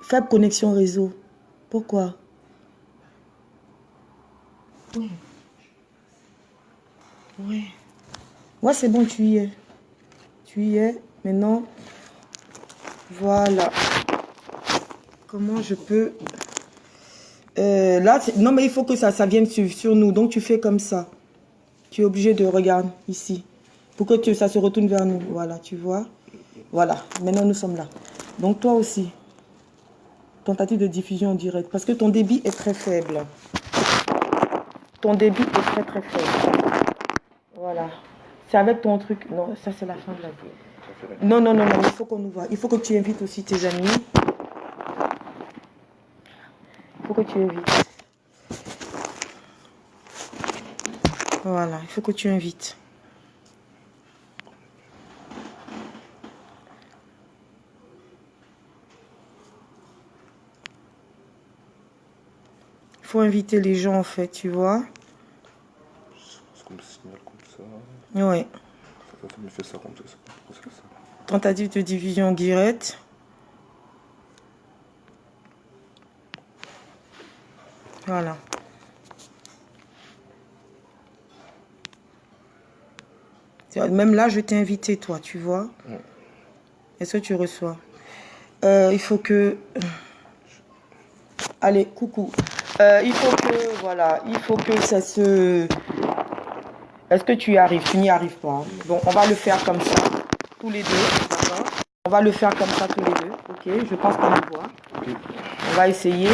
Faible connexion réseau. Pourquoi? Oui. Oui. Ouais, c'est bon, tu y es. Tu y es. Maintenant, voilà. Comment je peux... là, non, mais il faut que ça vienne sur nous. Donc, tu fais comme ça. Tu es obligé de regarder ici. Pour que ça se retourne vers nous. Voilà, tu vois. Voilà. Maintenant, nous sommes là. Donc, toi aussi. Tentative de diffusion en direct. Parce que ton débit est très faible. Ton débit est très, très faible. Voilà. C'est avec ton truc. Non, ça, c'est la fin de la vie. Non, non, non, non. Il faut qu'on nous voit. Il faut que tu invites aussi tes amis. Il faut que tu invites. Voilà, il faut que tu invites. Il faut inviter les gens, en fait, tu vois. C'est comme le signal comme ça. Oui. Ça me fait ça comme ça. Tentative de division directe. Voilà. Même là, je t'ai invité, toi, tu vois. Ouais. Est-ce que tu reçois? Il faut que... Allez, coucou. Il faut que, voilà, il faut que ça se... Est-ce que tu y arrives? Tu n'y arrives pas. Hein? Bon, on va le faire comme ça, tous les deux. D'accord. On va le faire comme ça, tous les deux. Ok, je pense qu'on nous voit. Okay. On va essayer.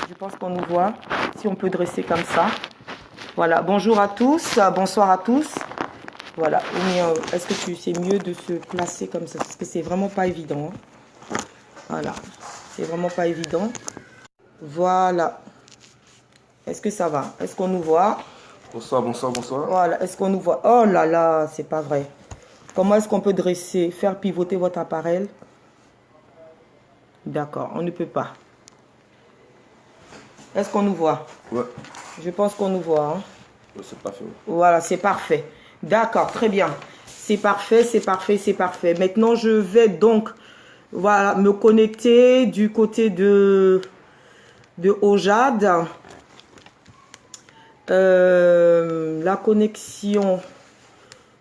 Je pense qu'on nous voit. Si on peut dresser comme ça. Voilà, bonjour à tous. Bonsoir à tous. Voilà. Est-ce que c'est mieux de se placer comme ça? Parce que c'est vraiment pas évident. Hein? Voilà. C'est vraiment pas évident. Voilà. Est-ce que ça va? Est-ce qu'on nous voit? Bonsoir, bonsoir, bonsoir. Voilà. Est-ce qu'on nous voit? Oh là là, c'est pas vrai. Comment est-ce qu'on peut dresser, faire pivoter votre appareil? D'accord, on ne peut pas. Est-ce qu'on nous voit? Ouais. Je pense qu'on nous voit. Hein? Ouais, c'est parfait. Ouais. Voilà, c'est parfait. D'accord, très bien. C'est parfait, c'est parfait, c'est parfait. Maintenant, je vais donc voilà, me connecter du côté de Ojad. La connexion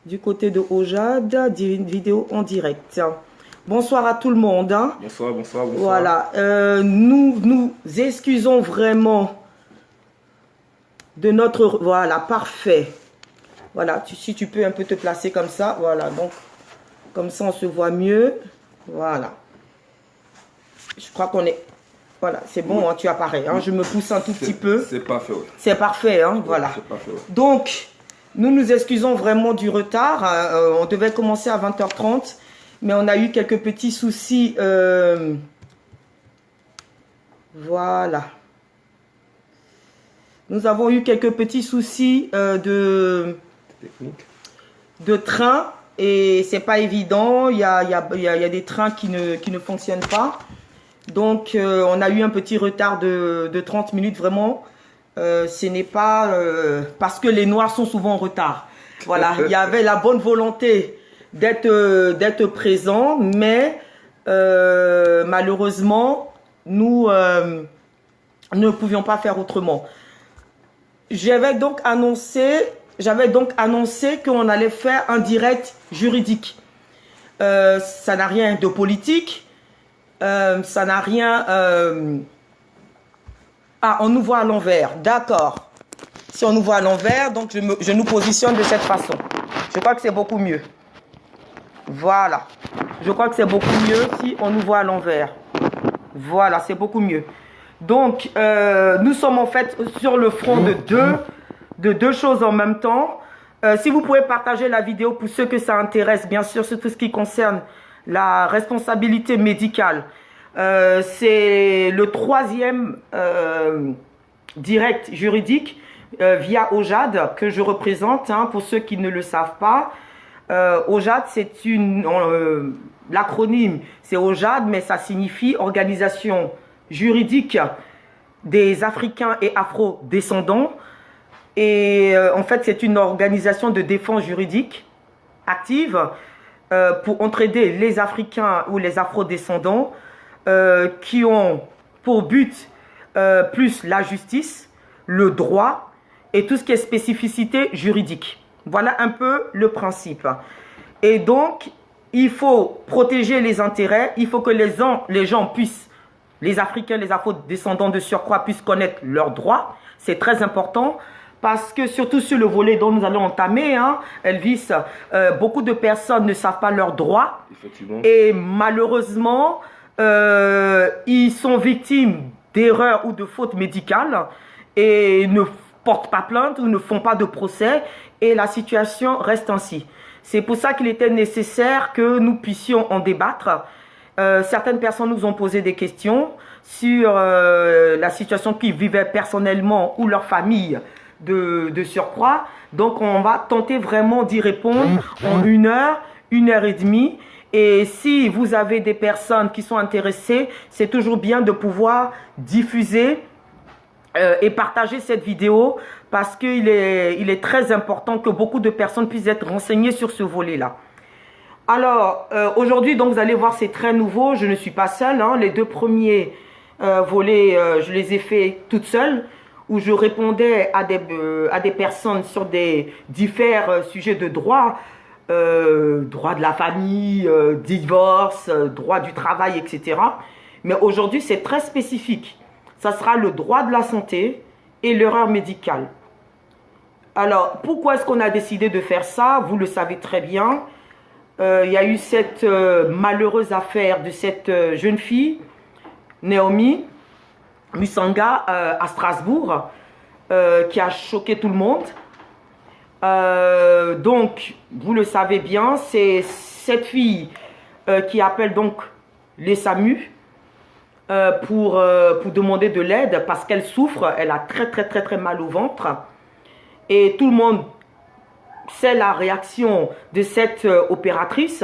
du côté de Ojad, vidéo en direct. Bonsoir à tout le monde. Hein. Bonsoir, bonsoir, bonsoir. Voilà, nous excusons vraiment de notre... Voilà, parfait. Voilà, si tu peux un peu te placer comme ça. Voilà, donc, comme ça, on se voit mieux. Voilà. Je crois qu'on est... Voilà, c'est bon, oui. Hein, tu apparais. Hein, je me pousse un tout petit peu. C'est parfait, oui. C'est parfait, hein, oui, voilà. C'est parfait, oui. Donc, nous nous excusons vraiment du retard. On devait commencer à 20h30, mais on a eu quelques petits soucis. Voilà. Nous avons eu quelques petits soucis de train et c'est pas évident. Il y a des trains qui ne fonctionnent pas. Donc, on a eu un petit retard de 30 minutes, vraiment. Ce n'est pas parce que les Noirs sont souvent en retard. Voilà, il y avait la bonne volonté d'être présent, mais malheureusement, nous ne pouvions pas faire autrement. J'avais donc annoncé qu'on allait faire un direct juridique. Ça n'a rien de politique. Ça n'a rien... Ah, on nous voit à l'envers. D'accord. Si on nous voit à l'envers, donc je nous positionne de cette façon. Je crois que c'est beaucoup mieux. Voilà. Je crois que c'est beaucoup mieux si on nous voit à l'envers. Voilà, c'est beaucoup mieux. Donc, nous sommes en fait sur le front de deux choses en même temps. Si vous pouvez partager la vidéo pour ceux que ça intéresse, bien sûr, sur tout ce qui concerne la responsabilité médicale. C'est le troisième direct juridique via Ojad que je représente, hein, pour ceux qui ne le savent pas. Ojad, c'est l'acronyme, c'est Ojad, mais ça signifie Organisation juridique des Africains et Afro-descendants. Et en fait, c'est une organisation de défense juridique active pour entraider les Africains ou les Afro-descendants qui ont pour but plus la justice, le droit et tout ce qui est spécificité juridique. Voilà un peu le principe. Et donc, il faut protéger les intérêts, il faut que les gens puissent, les Africains, les Afro-descendants de surcroît puissent connaître leurs droits. C'est très important parce que surtout sur le volet dont nous allons entamer, hein, Elvis, beaucoup de personnes ne savent pas leurs droits. Effectivement. Et malheureusement, ils sont victimes d'erreurs ou de fautes médicales et ne portent pas plainte ou ne font pas de procès et la situation reste ainsi. C'est pour ça qu'il était nécessaire que nous puissions en débattre. Certaines personnes nous ont posé des questions sur la situation qu'ils vivaient personnellement ou leur famille de surcroît. Donc on va tenter vraiment d'y répondre en 1 heure, 1 heure et demie. Et si vous avez des personnes qui sont intéressées, c'est toujours bien de pouvoir diffuser et partager cette vidéo parce qu'il est très important que beaucoup de personnes puissent être renseignées sur ce volet-là. Alors, aujourd'hui, donc vous allez voir, c'est très nouveau. Je ne suis pas seule. Hein. Les 2 premiers volets, je les ai faits toute seule, où je répondais à des personnes sur des divers sujets de droit. Droit de la famille, divorce, droit du travail, etc. Mais aujourd'hui, c'est très spécifique. Ça sera le droit de la santé et l'erreur médicale. Alors, pourquoi est-ce qu'on a décidé de faire ça? Vous le savez très bien. Il y a eu cette malheureuse affaire de cette jeune fille, Naomi Musanga, à Strasbourg, qui a choqué tout le monde. Donc, vous le savez bien, c'est cette fille qui appelle donc les SAMU pour demander de l'aide parce qu'elle souffre, elle a très mal au ventre. Et tout le monde sait la réaction de cette opératrice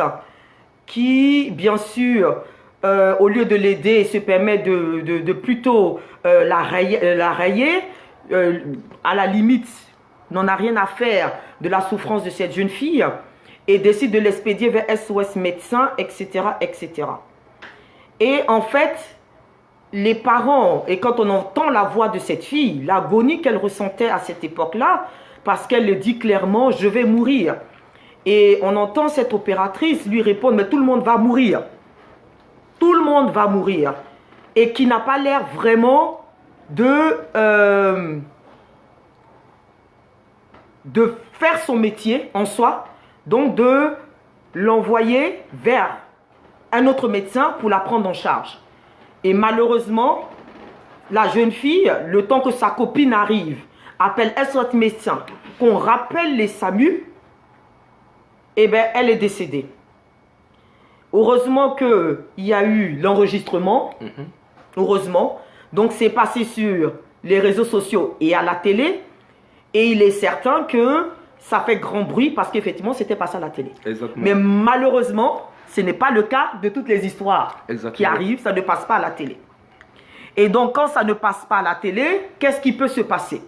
qui, bien sûr, au lieu de l'aider, se permet de plutôt la rayer, à la limite, n'en a rien à faire de la souffrance de cette jeune fille et décide de l'expédier vers SOS médecins, etc., etc. Et en fait, les parents, et quand on entend la voix de cette fille, l'agonie qu'elle ressentait à cette époque-là, parce qu'elle le dit clairement, je vais mourir. Et on entend cette opératrice lui répondre, mais tout le monde va mourir. Tout le monde va mourir. Et qui n'a pas l'air vraiment de faire son métier en soi, donc de l'envoyer vers un autre médecin pour la prendre en charge. Et malheureusement, la jeune fille, le temps que sa copine arrive, appelle SOS médecin, qu'on rappelle les SAMU, eh bien, elle est décédée. Heureusement qu'il y a eu l'enregistrement, heureusement. Donc, c'est passé sur les réseaux sociaux et à la télé. Et il est certain que ça fait grand bruit parce qu'effectivement, c'était passé à la télé. Exactement. Mais malheureusement, ce n'est pas le cas de toutes les histoires qui arrivent. Ça ne passe pas à la télé. Et donc, quand ça ne passe pas à la télé, qu'est-ce qui peut se passer?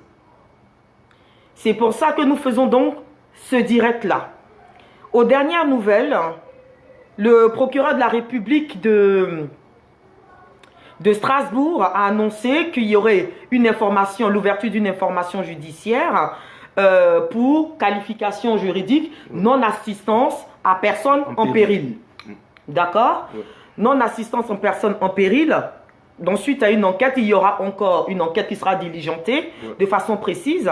C'est pour ça que nous faisons donc ce direct-là. Aux dernières nouvelles, le procureur de la République de Strasbourg a annoncé qu'il y aurait une information, l'ouverture d'une information judiciaire pour qualification juridique, non-assistance à personne en péril. D'accord? Non-assistance en personne en péril. Ensuite, à une enquête, il y aura encore une enquête qui sera diligentée de façon précise.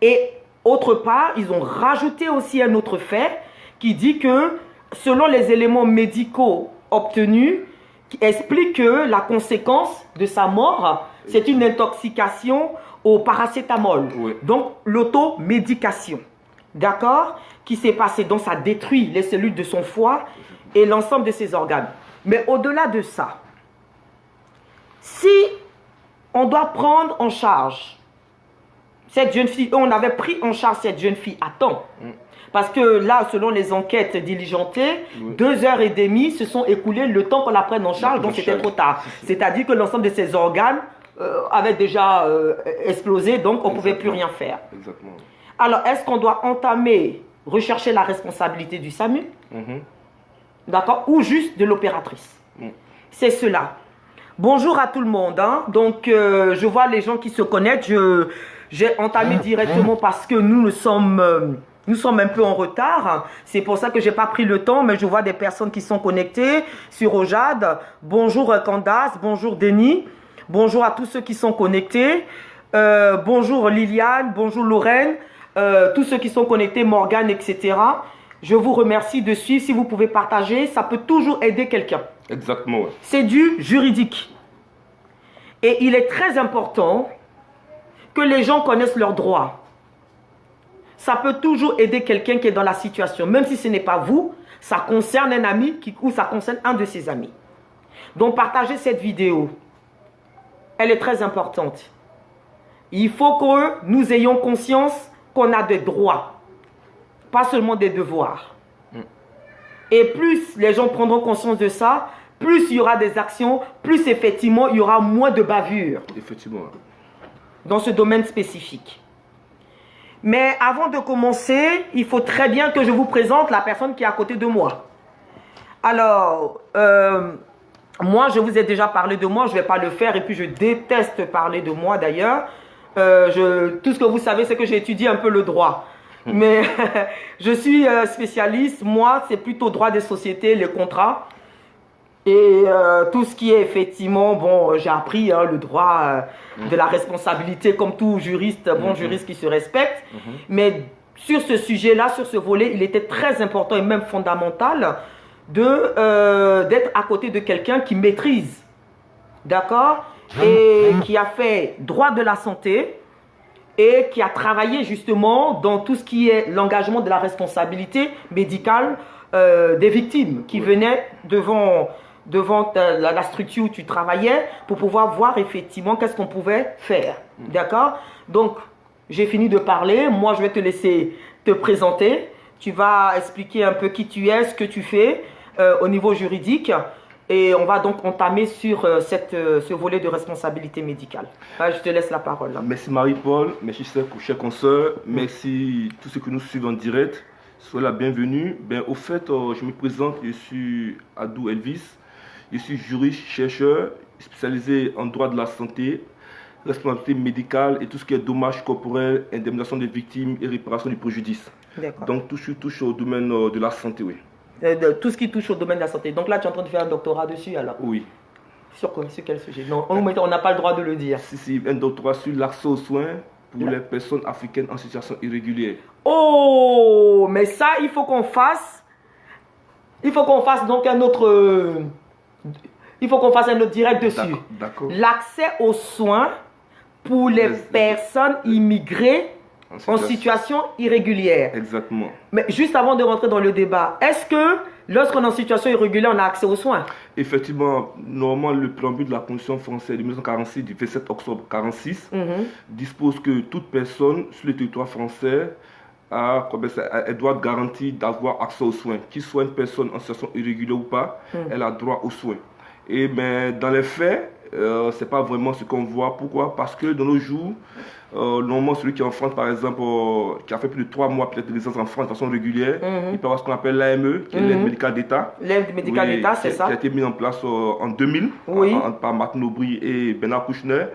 Et autre part, ils ont rajouté aussi un autre fait qui dit que selon les éléments médicaux obtenus, qui explique que la conséquence de sa mort, c'est une intoxication au paracétamol. Donc, l'automédication. D'accord? Qui s'est passé. Donc, ça détruit les cellules de son foie et l'ensemble de ses organes. Mais au-delà de ça, si on doit prendre en charge cette jeune fille, on avait pris en charge cette jeune fille à temps. Parce que là, selon les enquêtes diligentées, 2h30 se sont écoulées le temps qu'on la prenne en charge, donc c'était trop tard. C'est-à-dire que l'ensemble de ses organes avaient déjà explosé, donc on ne pouvait plus rien faire. Exactement. Alors, est-ce qu'on doit entamer, rechercher la responsabilité du SAMU, d'accord, ou juste de l'opératrice? C'est cela. Bonjour à tout le monde. Hein. Donc, je vois les gens qui se connectent. J'ai entamé directement parce que nous sommes un peu en retard. C'est pour ça que je n'ai pas pris le temps, mais je vois des personnes qui sont connectées sur Ojad. Bonjour Candace, bonjour Denis. Bonjour à tous ceux qui sont connectés. Bonjour Liliane, bonjour Lorraine. Tous ceux qui sont connectés, Morgane, etc. Je vous remercie de suivre. Si vous pouvez partager, ça peut toujours aider quelqu'un. Exactement, ouais. C'est du juridique. Et il est très important que les gens connaissent leurs droits. Ça peut toujours aider quelqu'un qui est dans la situation. Même si ce n'est pas vous, ça concerne un ami ou ça concerne un de ses amis. Donc partagez cette vidéo. Elle est très importante. Il faut que nous ayons conscience qu'on a des droits, pas seulement des devoirs. Et plus les gens prendront conscience de ça, plus il y aura des actions, plus effectivement il y aura moins de bavures. Effectivement. Dans ce domaine spécifique. Mais avant de commencer, il faut très bien que je vous présente la personne qui est à côté de moi. Alors, moi je vous ai déjà parlé de moi, je ne vais pas le faire et puis je déteste parler de moi d'ailleurs. Tout ce que vous savez, c'est que j'ai étudié un peu le droit. Mais je suis spécialiste, moi c'est plutôt droit des sociétés, les contrats. Et tout ce qui est effectivement, bon, j'ai appris le droit de la responsabilité comme tout juriste, bon juriste qui se respecte. Mais sur ce sujet-là, sur ce volet, il était très important et même fondamental d'être à côté de quelqu'un qui maîtrise, d'accord, et qui a fait droit de la santé et qui a travaillé justement dans tout ce qui est l'engagement de la responsabilité médicale des victimes qui venaient devant la structure où tu travaillais pour pouvoir voir effectivement qu'est-ce qu'on pouvait faire. D'accord? Donc, j'ai fini de parler. Moi, je vais te laisser te présenter. Tu vas expliquer un peu qui tu es, ce que tu fais au niveau juridique. Et on va donc entamer sur ce volet de responsabilité médicale. Je te laisse la parole. Là. Merci Marie-Paul, merci chers consoeurs, merci tous ceux qui nous suivent en direct. Soyez la bienvenue. Au fait, je me présente, je suis Adou Elvis. Je suis juriste, chercheur, spécialisé en droit de la santé, responsabilité médicale et tout ce qui est dommages corporels, indemnisation des victimes et réparation du préjudice. Donc tout ce qui touche au domaine de la santé, oui. Tout ce qui touche au domaine de la santé. Donc là, tu es en train de faire un doctorat dessus alors? Oui. Sur quoi? Sur quel sujet? Non, on n'a pas le droit de le dire. Si, un doctorat sur l'accès aux soins pour les personnes africaines en situation irrégulière. Oh, mais ça, il faut qu'on fasse donc un autre... Il faut qu'on fasse un autre direct dessus. L'accès aux soins pour les personnes immigrées en situation irrégulière. Exactement. Mais juste avant de rentrer dans le débat, est-ce que lorsqu'on est en situation irrégulière, on a accès aux soins? Effectivement, normalement, le préambule de la Constitution française de 1946, du 27 octobre 1946, dispose que toute personne sur le territoire français elle doit être garantie d'avoir accès aux soins. Qu'il soit une personne en situation irrégulière ou pas, elle a droit aux soins. Et mais dans les faits, ce n'est pas vraiment ce qu'on voit. Pourquoi? Parce que dans nos jours, normalement, celui qui est en France, par exemple, qui a fait plus de 3 mois peut-être de résidence en France de façon régulière, il peut avoir ce qu'on appelle l'AME, qui est l'aide médicale d'État. L'aide médicale d'État, c'est ça. Qui a été mis en place en 2000 par Martine Aubry et Bernard Kouchner.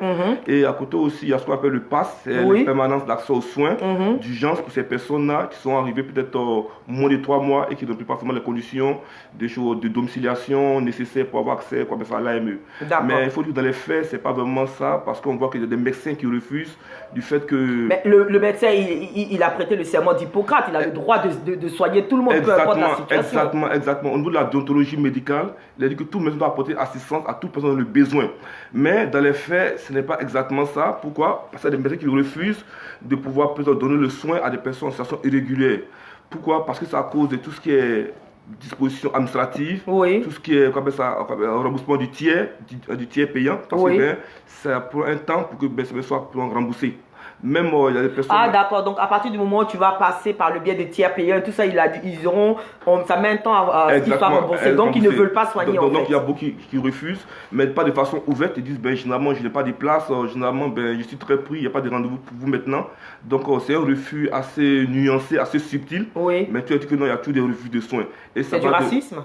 Et à côté aussi, il y a ce qu'on appelle le PASS, c'est la permanence d'accès aux soins d'urgence pour ces personnes-là qui sont arrivées peut-être moins de 3 mois et qui n'ont plus pas forcément les conditions de domiciliation nécessaires pour avoir accès à l'AME. Mais il faut dire que dans les faits, ce n'est pas vraiment ça, parce qu'on voit qu'il y a des médecins qui refusent du fait que... Mais le médecin, il a prêté le serment d'Hippocrate, il a le droit de soigner tout le monde, peu importe la situation. Exactement. Au niveau de la déontologie médicale, il a dit que tout médecin doit apporter assistance à toute personne dans le besoin. Mais dans les faits, ce n'est pas exactement ça. Pourquoi? Parce qu'il y a des médecins qui refusent de pouvoir donner le soin à des personnes en situation irrégulière. Pourquoi? Parce que c'est à cause de tout ce qui est dispositions administratives, tout ce qui est remboursement du tiers payant, parce que ça prend un temps pour que ça soit remboursé. Même il y a des personnes... Ah d'accord, donc à partir du moment où tu vas passer par le biais des tiers payants, tout ça, ils auront, ça met un temps à ce qu'ils soient remboursés, donc ils ne veulent pas soigner. Donc il y a beaucoup qui refusent, mais pas de façon ouverte, ils disent généralement je n'ai pas de place, généralement je suis très pris, il n'y a pas de rendez-vous pour vous maintenant. Donc c'est un refus assez nuancé, assez subtil, mais tu as dit que non, il y a tous des refus de soins. C'est du racisme?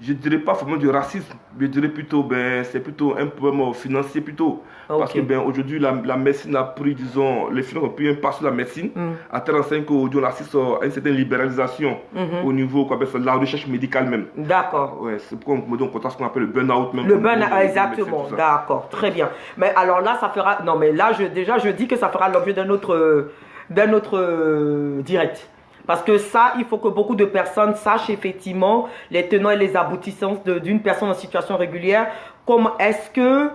je ne dirais pas forcément du racisme, je dirais plutôt, ben, c'est plutôt un problème financier plutôt. Ok. Parce que ben, aujourd'hui, la médecine a pris, disons, les finances ont pris un pas sur la médecine. À tel enseigne qu'aujourd'hui, on assiste à une certaine libéralisation au niveau quoi, ben, de la recherche médicale même. D'accord. Ouais, c'est pourquoi on compte ce qu'on appelle le burn-out même. Le burn-out, exactement. D'accord, très bien. Mais alors là, ça fera... Non, mais là, déjà, je dis que ça fera l'objet d'un autre direct. Parce que ça, il faut que beaucoup de personnes sachent effectivement les tenants et les aboutissants d'une personne en situation régulière. Comme est-ce que,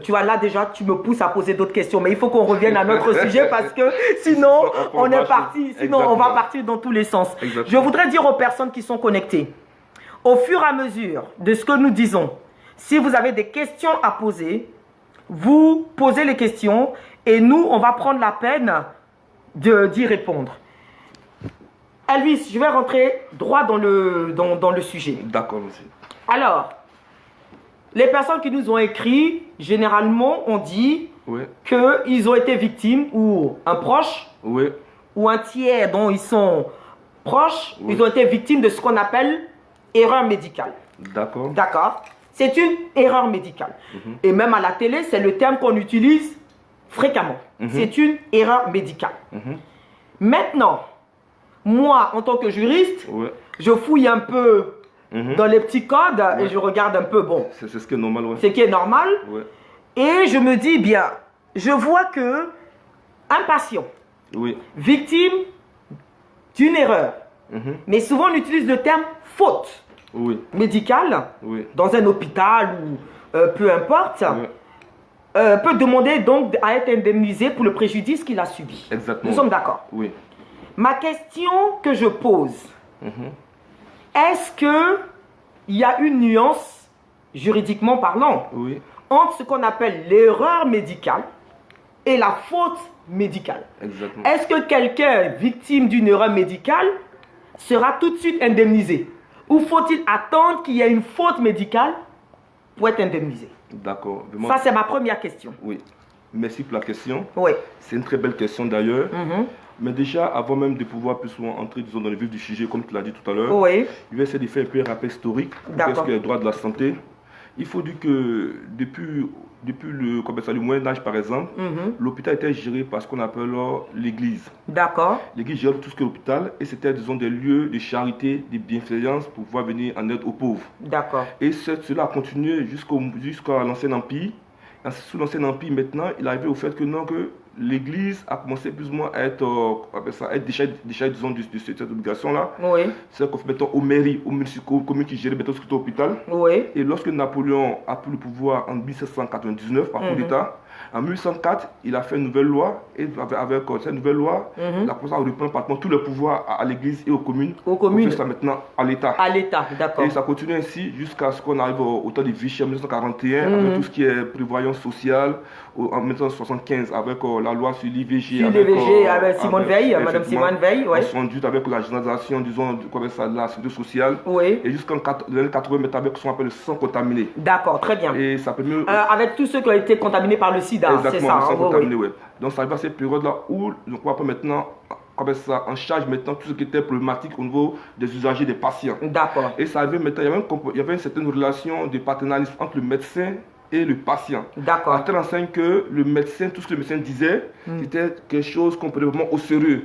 tu vois, là déjà, tu me pousses à poser d'autres questions. Mais il faut qu'on revienne à notre sujet parce que sinon, on est parti. Sinon, on va partir dans tous les sens. Exactement. Je voudrais dire aux personnes qui sont connectées, au fur et à mesure de ce que nous disons, si vous avez des questions à poser, vous posez les questions et nous, on va prendre la peine d'y répondre. Elvis, je vais rentrer droit dans le sujet. D'accord, monsieur. Alors, les personnes qui nous ont écrit, généralement, on dit qu'ils ont été victimes ou un proche ou un tiers dont ils sont proches, ils ont été victimes de ce qu'on appelle erreur médicale. D'accord. D'accord. C'est une erreur médicale. Et même à la télé, c'est le terme qu'on utilise fréquemment. C'est une erreur médicale. Maintenant, moi, en tant que juriste, je fouille un peu dans les petits codes et je regarde un peu, bon. C'est ce qui est normal, Ce qui est normal. Et je me dis, bien, je vois que un patient, victime d'une erreur, mais souvent on utilise le terme faute médicale, dans un hôpital ou peu importe, peut demander donc à être indemnisé pour le préjudice qu'il a subi. Exactement. Nous sommes d'accord. Oui. Ma question que je pose, est-ce qu'il y a une nuance, juridiquement parlant, entre ce qu'on appelle l'erreur médicale et la faute médicale? Est-ce que quelqu'un victime d'une erreur médicale sera tout de suite indemnisé? Ou faut-il attendre qu'il y ait une faute médicale pour être indemnisé? D'accord. Ça, c'est ma première question. Oui. Merci pour la question. Oui. C'est une très belle question d'ailleurs. Mais déjà, avant même de pouvoir plus souvent entrer disons, dans le vif du sujet, comme tu l'as dit tout à l'heure, je vais essayer de faire un peu un rappel historique pour qu'est-ce que les droits de la santé. Il faut dire que depuis le Moyen-Âge, par exemple, l'hôpital était géré par ce qu'on appelle l'église. D'accord. L'église gérait tout ce qui est l'hôpital et c'était, disons, des lieux de charité, de bienfaisance pour pouvoir venir en aide aux pauvres. D'accord. Et cela a continué jusqu'à l'Ancien Empire. Sous l'Ancien Empire, maintenant, il est arrivé au fait que non, que l'Église a commencé plus ou moins à être, déchargée, disons, de cette obligation-là. Oui. C'est qu'on fait maintenant aux mairies, aux communes qui géraient maintenant cet hôpital. Oui. Et lorsque Napoléon a pris le pouvoir en 1799 par coup d'État, en 1804, il a fait une nouvelle loi et avec cette nouvelle loi, la France a repris pratiquement tous les pouvoirs à l'Église et aux communes. Aux communes. On fait ça maintenant à l'État. À l'État, d'accord. Et ça continue ainsi jusqu'à ce qu'on arrive au temps de Vichy en 1941 avec tout ce qui est prévoyance sociale en 1975 avec la loi sur l'IVG. Sur l'IVG avec Simone Veil, Madame Simone Veil, oui. Ensuite avec la généralisation, disons, de la sécurité sociale. Oui. Et jusqu'en 80 maintenant avec ce qu'on appelle le sang contaminé. D'accord, très bien. Et ça permet. Avec tous ceux qui ont été contaminés par le sida, c'est ça. Sang contaminé, oui. Donc ça arrive à cette période-là où je crois pas maintenant. Ça en charge maintenant tout ce qui était problématique au niveau des usagers, des patients. D'accord. Et ça arrivait maintenant, il y avait une certaine relation de partenariat entre le médecin et le patient. D'accord. À tel enseigne que le médecin, tout ce que le médecin disait, c'était quelque chose qu'on prenait vraiment au sérieux.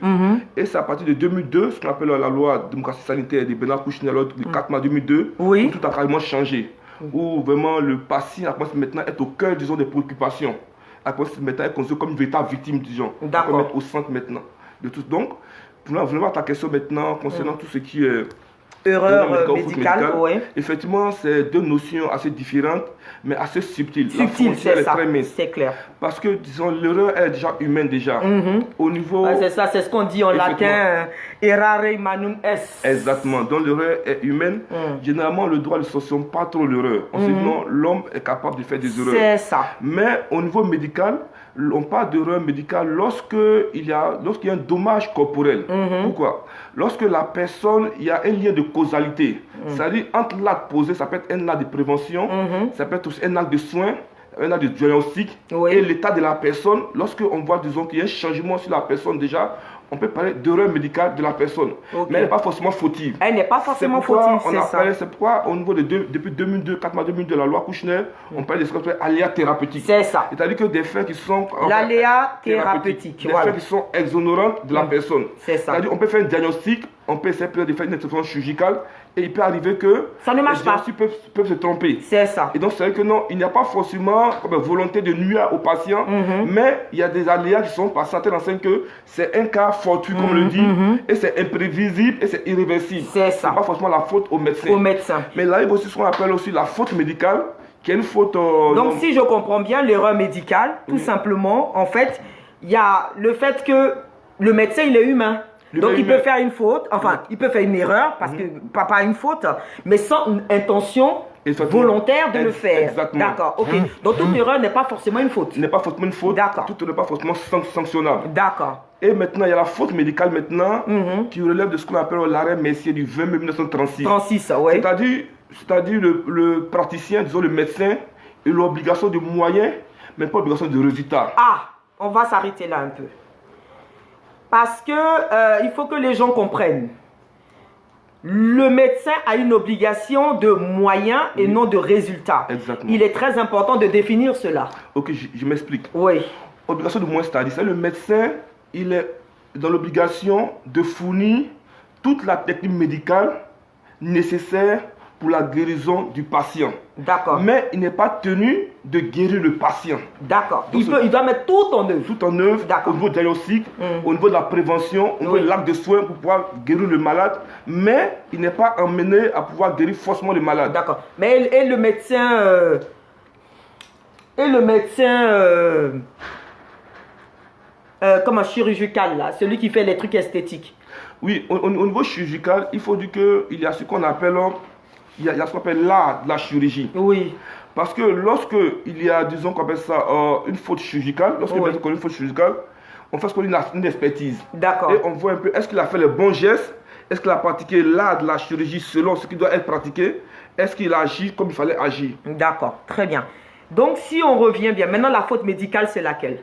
Et c'est à partir de 2002, ce qu'on appelle la loi démocratie sanitaire de Bernard Kouchner, le 4 mars 2002, où tout a carrément changé. Où vraiment le patient a commencé maintenant à être au cœur, disons, des préoccupations. A commencé maintenant à être considéré comme une véritable victime, disons. D'accord. Mettre au centre maintenant. De tout. Donc, pour venir à ta question maintenant concernant tout ce qui est erreur médicale, effectivement, c'est deux notions assez différentes, mais assez subtiles. Subtiles, c'est ça, c'est clair. Parce que, disons, l'erreur est déjà humaine déjà. Au niveau... c'est ça, c'est ce qu'on dit en latin, errare manum est. Exactement, donc l'erreur est humaine. Généralement, le droit ne sanctionne pas trop l'erreur. On se dit non, l'homme est capable de faire des erreurs. C'est ça. Mais au niveau médical, on parle d'erreur médicale lorsqu'il y a un dommage corporel. Pourquoi? Lorsque la personne, il y a un lien de causalité. C'est-à-dire, entre l'acte posé, ça peut être un acte de prévention, ça peut être aussi un acte de soin, un acte de diagnostic, et l'état de la personne. Lorsqu'on voit, disons, qu'il y a un changement sur la personne déjà, on peut parler d'erreur médicale de la personne. Ok. Mais elle n'est pas forcément fautive. Elle n'est pas forcément fautive, c'est ça. C'est pourquoi, au niveau depuis 2002, 4 mois 2002, la loi Kouchner, on parle de ce qu'on appelle aléas thérapeutiques. C'est ça. C'est-à-dire que des faits qui sont... L'aléa thérapeutique. Des faits qui sont exonérants de la personne. C'est ça. C'est-à-dire on peut faire un diagnostic, on peut essayer de faire une intervention chirurgicale, et il peut arriver que ça ne marche pas. Les peuvent se tromper. C'est ça. Et donc c'est vrai que non, il n'y a pas forcément comme volonté de nuire au patient, mais il y a des aléas qui sont par certaines enseignes que c'est un cas fortuit, comme on le dit, et c'est imprévisible et c'est irréversible. C'est ça. C'est pas forcément la faute au médecin. Au médecin. Mais là, il y a aussi ce qu'on appelle aussi la faute médicale, qui est une faute... donc si je comprends bien, l'erreur médicale, tout simplement, en fait, il y a le fait que le médecin, il est humain. Donc il peut faire une faute, enfin il peut faire une erreur, parce que pas une faute, mais sans une intention volontaire de le faire. Exactement. D'accord, ok. Donc toute erreur n'est pas forcément une faute. N'est pas forcément une faute. D'accord. Tout n'est pas forcément sanctionnable. D'accord. Et maintenant, il y a la faute médicale maintenant, qui relève de ce qu'on appelle l'arrêt Messier du 20 mai 1936. 36, oui. C'est-à-dire le praticien, disons le médecin, il a l'obligation de moyens, mais pas l'obligation de résultats. Ah, on va s'arrêter là un peu. Parce que il faut que les gens comprennent. Le médecin a une obligation de moyens et non de résultats. Exactement. Il est très important de définir cela. Ok, je m'explique. Oui. Obligation de moyens, c'est-à-dire le médecin, il est dans l'obligation de fournir toute la technique médicale nécessaire pour la guérison du patient. D'accord. Mais il n'est pas tenu de guérir le patient. D'accord. Il doit mettre tout en œuvre. Tout en œuvre, au niveau diagnostic, au niveau de la prévention, au niveau de l'acte de soins pour pouvoir guérir le malade. Mais il n'est pas emmené à pouvoir guérir forcément le malade. D'accord. Mais et le médecin... comme un chirurgical, là, celui qui fait les trucs esthétiques. Oui, au niveau chirurgical, il faut dire qu'il y a ce qu'on appelle... Il y a ce qu'on appelle l'art de la chirurgie. Oui. Parce que lorsque il y a, disons qu'on appelle ça, une faute chirurgicale, lorsque on a une faute chirurgicale, on fait ce qu'on dit une expertise. D'accord. Et on voit un peu, est-ce qu'il a fait les bons gestes? Est-ce qu'il a pratiqué l'art de la chirurgie selon ce qui doit être pratiqué? Est-ce qu'il a agi comme il fallait agir? D'accord, très bien. Donc si on revient bien, maintenant la faute médicale, c'est laquelle?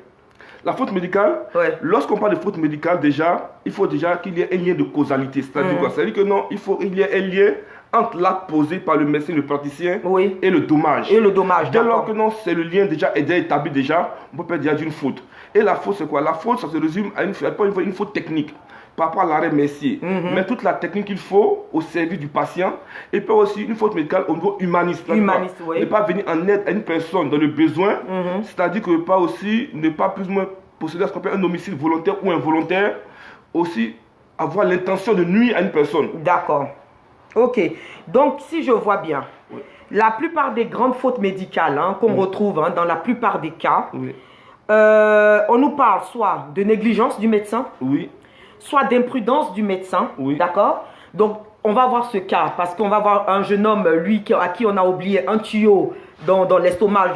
La faute médicale, lorsqu'on parle de faute médicale déjà, il faut déjà qu'il y ait un lien de causalité. C'est-à-dire quoi? C'est-à-dire que non, il faut qu'il y ait un lien entre l'acte posé par le médecin, le praticien, et le dommage. Et le dommage, dès lors que non, c'est le lien déjà établi déjà, on peut pas dire d'une faute. Et la faute, c'est quoi? La faute, ça se résume à une faute technique par rapport à l'arrêt Messier. Mais toute la technique qu'il faut au service du patient, et puis aussi une faute médicale au niveau humaniste. Humaniste, oui. Ne pas venir en aide à une personne dans le besoin, c'est-à-dire que pas aussi, ne pas plus ou moins posséder ce qu'on appelle un homicide volontaire ou involontaire, aussi avoir l'intention de nuire à une personne. D'accord. Ok, donc si je vois bien, la plupart des grandes fautes médicales qu'on retrouve dans la plupart des cas, on nous parle soit de négligence du médecin, soit d'imprudence du médecin, d'accord? Donc on va voir ce cas, parce qu'on va voir un jeune homme, lui, à qui on a oublié un tuyau dans l'estomac,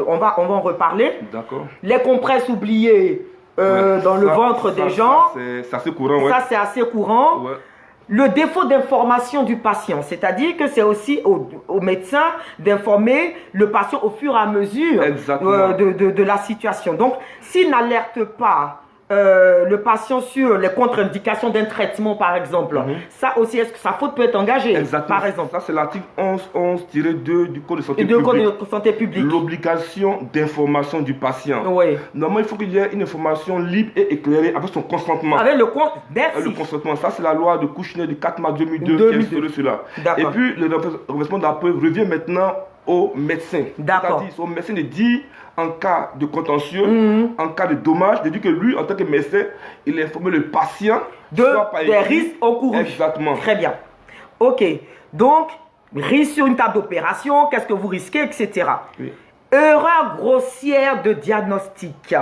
on va en reparler. D'accord. Les compresses oubliées dans le ventre des gens. C'est assez courant, Ça, c'est assez courant. Le défaut d'information du patient, c'est-à-dire que c'est aussi au médecin d'informer le patient au fur et à mesure de la situation. Donc, s'il n'alerte pas le patient sur les contre-indications d'un traitement, par exemple, ça aussi, est-ce que sa faute peut être engagée? Exactement. Par exemple. Ça, c'est l'article 11-2 du Code de santé publique. Code de santé publique. L'obligation d'information du patient. Normalement, il faut qu'il y ait une information libre et éclairée avec son consentement. Avec le consentement. Ça, c'est la loi de Kouchner du 4 mars 2002 qui a instauré cela. Et puis, le renversement de la preuve revient maintenant au médecin. D'accord. C'est-à-dire, au médecin de dire, en cas de contentieux, en cas de dommage, de dire que lui, en tant que médecin, il informe le patient des risques encourus. Exactement. Très bien. Ok. Donc, risque sur une table d'opération, qu'est-ce que vous risquez, etc. Erreur grossière de diagnostic.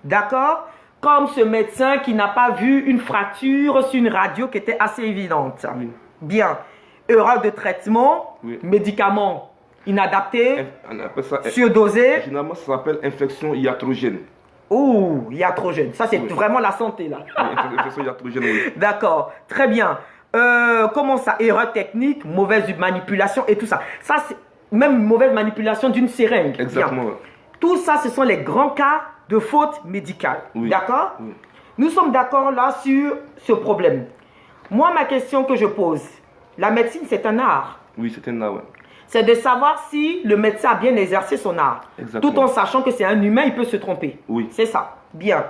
D'accord? Comme ce médecin qui n'a pas vu une fracture sur une radio qui était assez évidente. Bien. Erreur de traitement, médicaments inadaptés, surdosés. Généralement, ça s'appelle infection iatrogène. Ouh, iatrogène. Ça, c'est vraiment la santé, là. Infection iatrogène, D'accord. Très bien. Comment ça? Erreur technique, mauvaise manipulation et tout ça. Ça, c'est même mauvaise manipulation d'une seringue. Exactement. Bien. Tout ça, ce sont les grands cas de faute médicale. D'accord? Nous sommes d'accord là sur ce problème. Moi, ma question que je pose, la médecine, c'est un art. Oui, c'est un art, ouais. C'est de savoir si le médecin a bien exercé son art. Exactement. Tout en sachant que c'est un humain, il peut se tromper. Oui. C'est ça. Bien.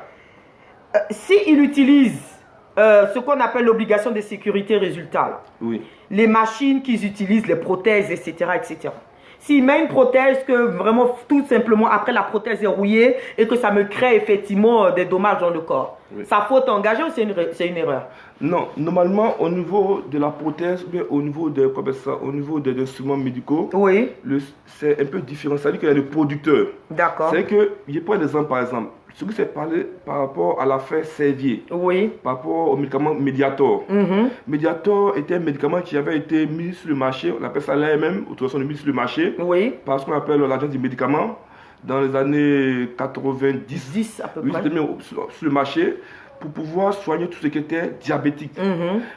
S'il utilise ce qu'on appelle l'obligation de sécurité résultat, là, Oui. les machines qu'ils utilisent, les prothèses, etc., etc. S'il met une prothèse que vraiment, tout simplement, après la prothèse est rouillée et que ça me crée effectivement des dommages dans le corps, oui. sa faute engagée ou c'est une erreur? Non, normalement, au niveau de la prothèse, mais au niveau des instruments médicaux, oui. C'est un peu différent. C'est-à-dire qu'il y a le producteur. D'accord. C'est que, je prends un exemple par exemple. Ce qui s'est parlé par rapport à l'affaire Servier, oui. par rapport au médicament Mediator. Mediator était un médicament qui avait été mis sur le marché, on appelle ça l'AMM, autorisation de mise sur le marché, oui. par ce qu'on appelle l'agence du médicament, dans les années 90. 10 à peu oui, près. c'était mis sur le marché pour pouvoir soigner tout ce qui était diabétique.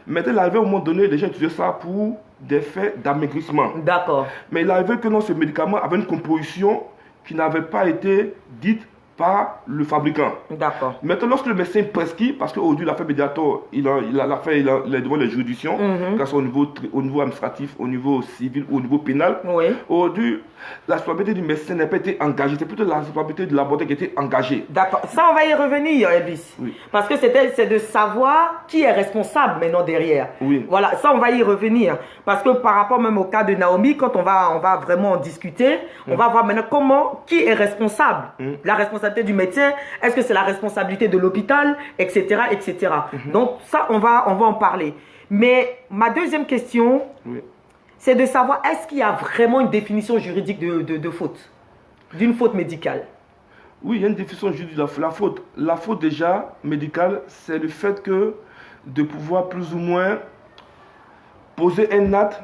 Maintenant, il arrivait au moment donné, les gens utilisaient ça pour des faits d'amaigrissement. D'accord. Mais il arrivait que non, ce médicament avait une composition qui n'avait pas été dite par le fabricant. D'accord. Maintenant, lorsque le médecin prescrit, parce qu'aujourd'hui, l'affaire Mediator, il est devant les juridictions, que ce soit au niveau administratif, au niveau civil ou au niveau pénal. Oui. Aujourd'hui, la responsabilité du médecin n'a pas été engagée, c'est plutôt la responsabilité de laboratoire qui a été engagée. D'accord. Ça, on va y revenir, Elvis. Oui. Parce que c'est de savoir qui est responsable maintenant derrière. Oui. Voilà, ça, on va y revenir. Parce que par rapport même au cas de Naomi, quand on va vraiment en discuter, on va voir maintenant qui est responsable. La responsabilité du médecin, est-ce que c'est la responsabilité de l'hôpital, etc., etc. Donc ça, on va en parler. Mais ma deuxième question, oui. c'est de savoir, est-ce qu'il y a vraiment une définition juridique de faute, d'une faute médicale? Oui, il y a une définition juridique de la faute. La faute déjà médicale, c'est le fait de pouvoir plus ou moins poser un acte.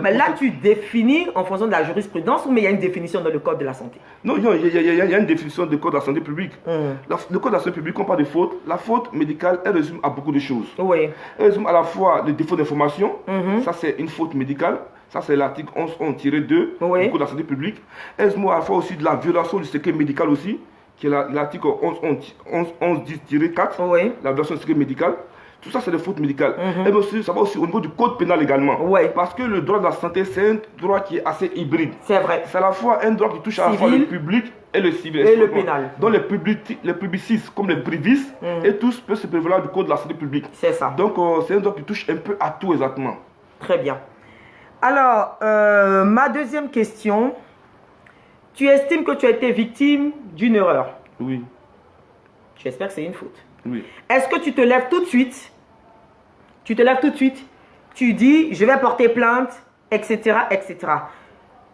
Mais là, tu définis en fonction de la jurisprudence ou mais il y a une définition dans le Code de la santé? Non, il y a une définition du Code de la santé publique. Le Code de la santé publique, on parle de faute. La faute médicale, elle résume à beaucoup de choses. Oui. Elle résume à la fois le défaut d'information. Ça, c'est une faute médicale. Ça, c'est l'article 11-2 du Code de la santé publique. Elle résume à la fois aussi de la violation du secret médical aussi, qui est l'article 11-10-4, la violation du secret médical. Tout ça, c'est des fautes médicales. Et aussi, ça va aussi au niveau du code pénal également. Parce que le droit de la santé, c'est un droit qui est assez hybride. C'est vrai. C'est à la fois un droit qui touche à la fois le public et le civil. Et le pénal. Donc les publicistes comme les privistes, et tous peuvent se prévaloir du code de la santé publique. C'est ça. Donc c'est un droit qui touche un peu à tout exactement. Très bien. Alors, ma deuxième question, tu estimes que tu as été victime d'une erreur? Oui. J'espère que c'est une faute. Oui. Est-ce que tu te lèves tout de suite? Tu dis, je vais porter plainte, etc., etc.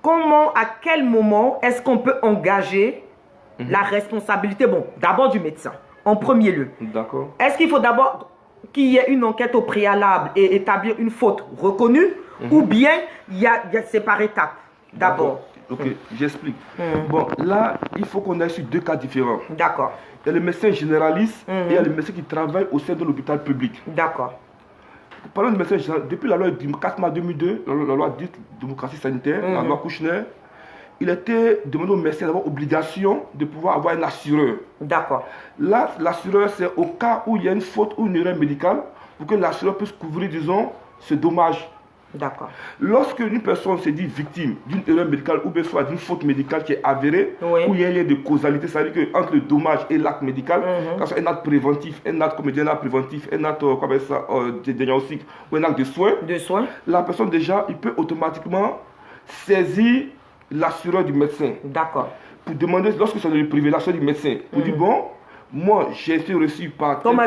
Comment, à quel moment est-ce qu'on peut engager la responsabilité, bon, d'abord du médecin, en premier lieu? D'accord. Est-ce qu'il faut d'abord qu'il y ait une enquête au préalable et établir une faute reconnue, ou bien c'est par étapes d'abord? Ok, j'explique. Bon, là, il faut qu'on aille sur deux cas différents. D'accord. Il y a le médecin généraliste et il y a le médecin qui travaille au sein de l'hôpital public. D'accord. Parlons du médecin général, depuis la loi du 4 mars 2002, la loi dite démocratie sanitaire, la loi Kouchner, il était demandé au médecin d'avoir obligation de pouvoir avoir un assureur. D'accord. Là, l'assureur, c'est au cas où il y a une faute ou une erreur médicale, pour que l'assureur puisse couvrir, disons, ce dommage. D'accord. Lorsque une personne se dit victime d'une erreur médicale ou bien soit d'une faute médicale qui est avérée, où il y a un lien de causalité, c'est-à-dire qu'entre le dommage et l'acte médical, quand c'est un acte préventif, un acte comme un acte préventif, un acte de diagnostic ou un acte de soins, la personne déjà, il peut automatiquement saisir l'assureur du médecin. D'accord. Pour demander, lorsque c'est le privé, l'assureur du médecin, pour dire bon, moi, j'ai été reçu par... Comment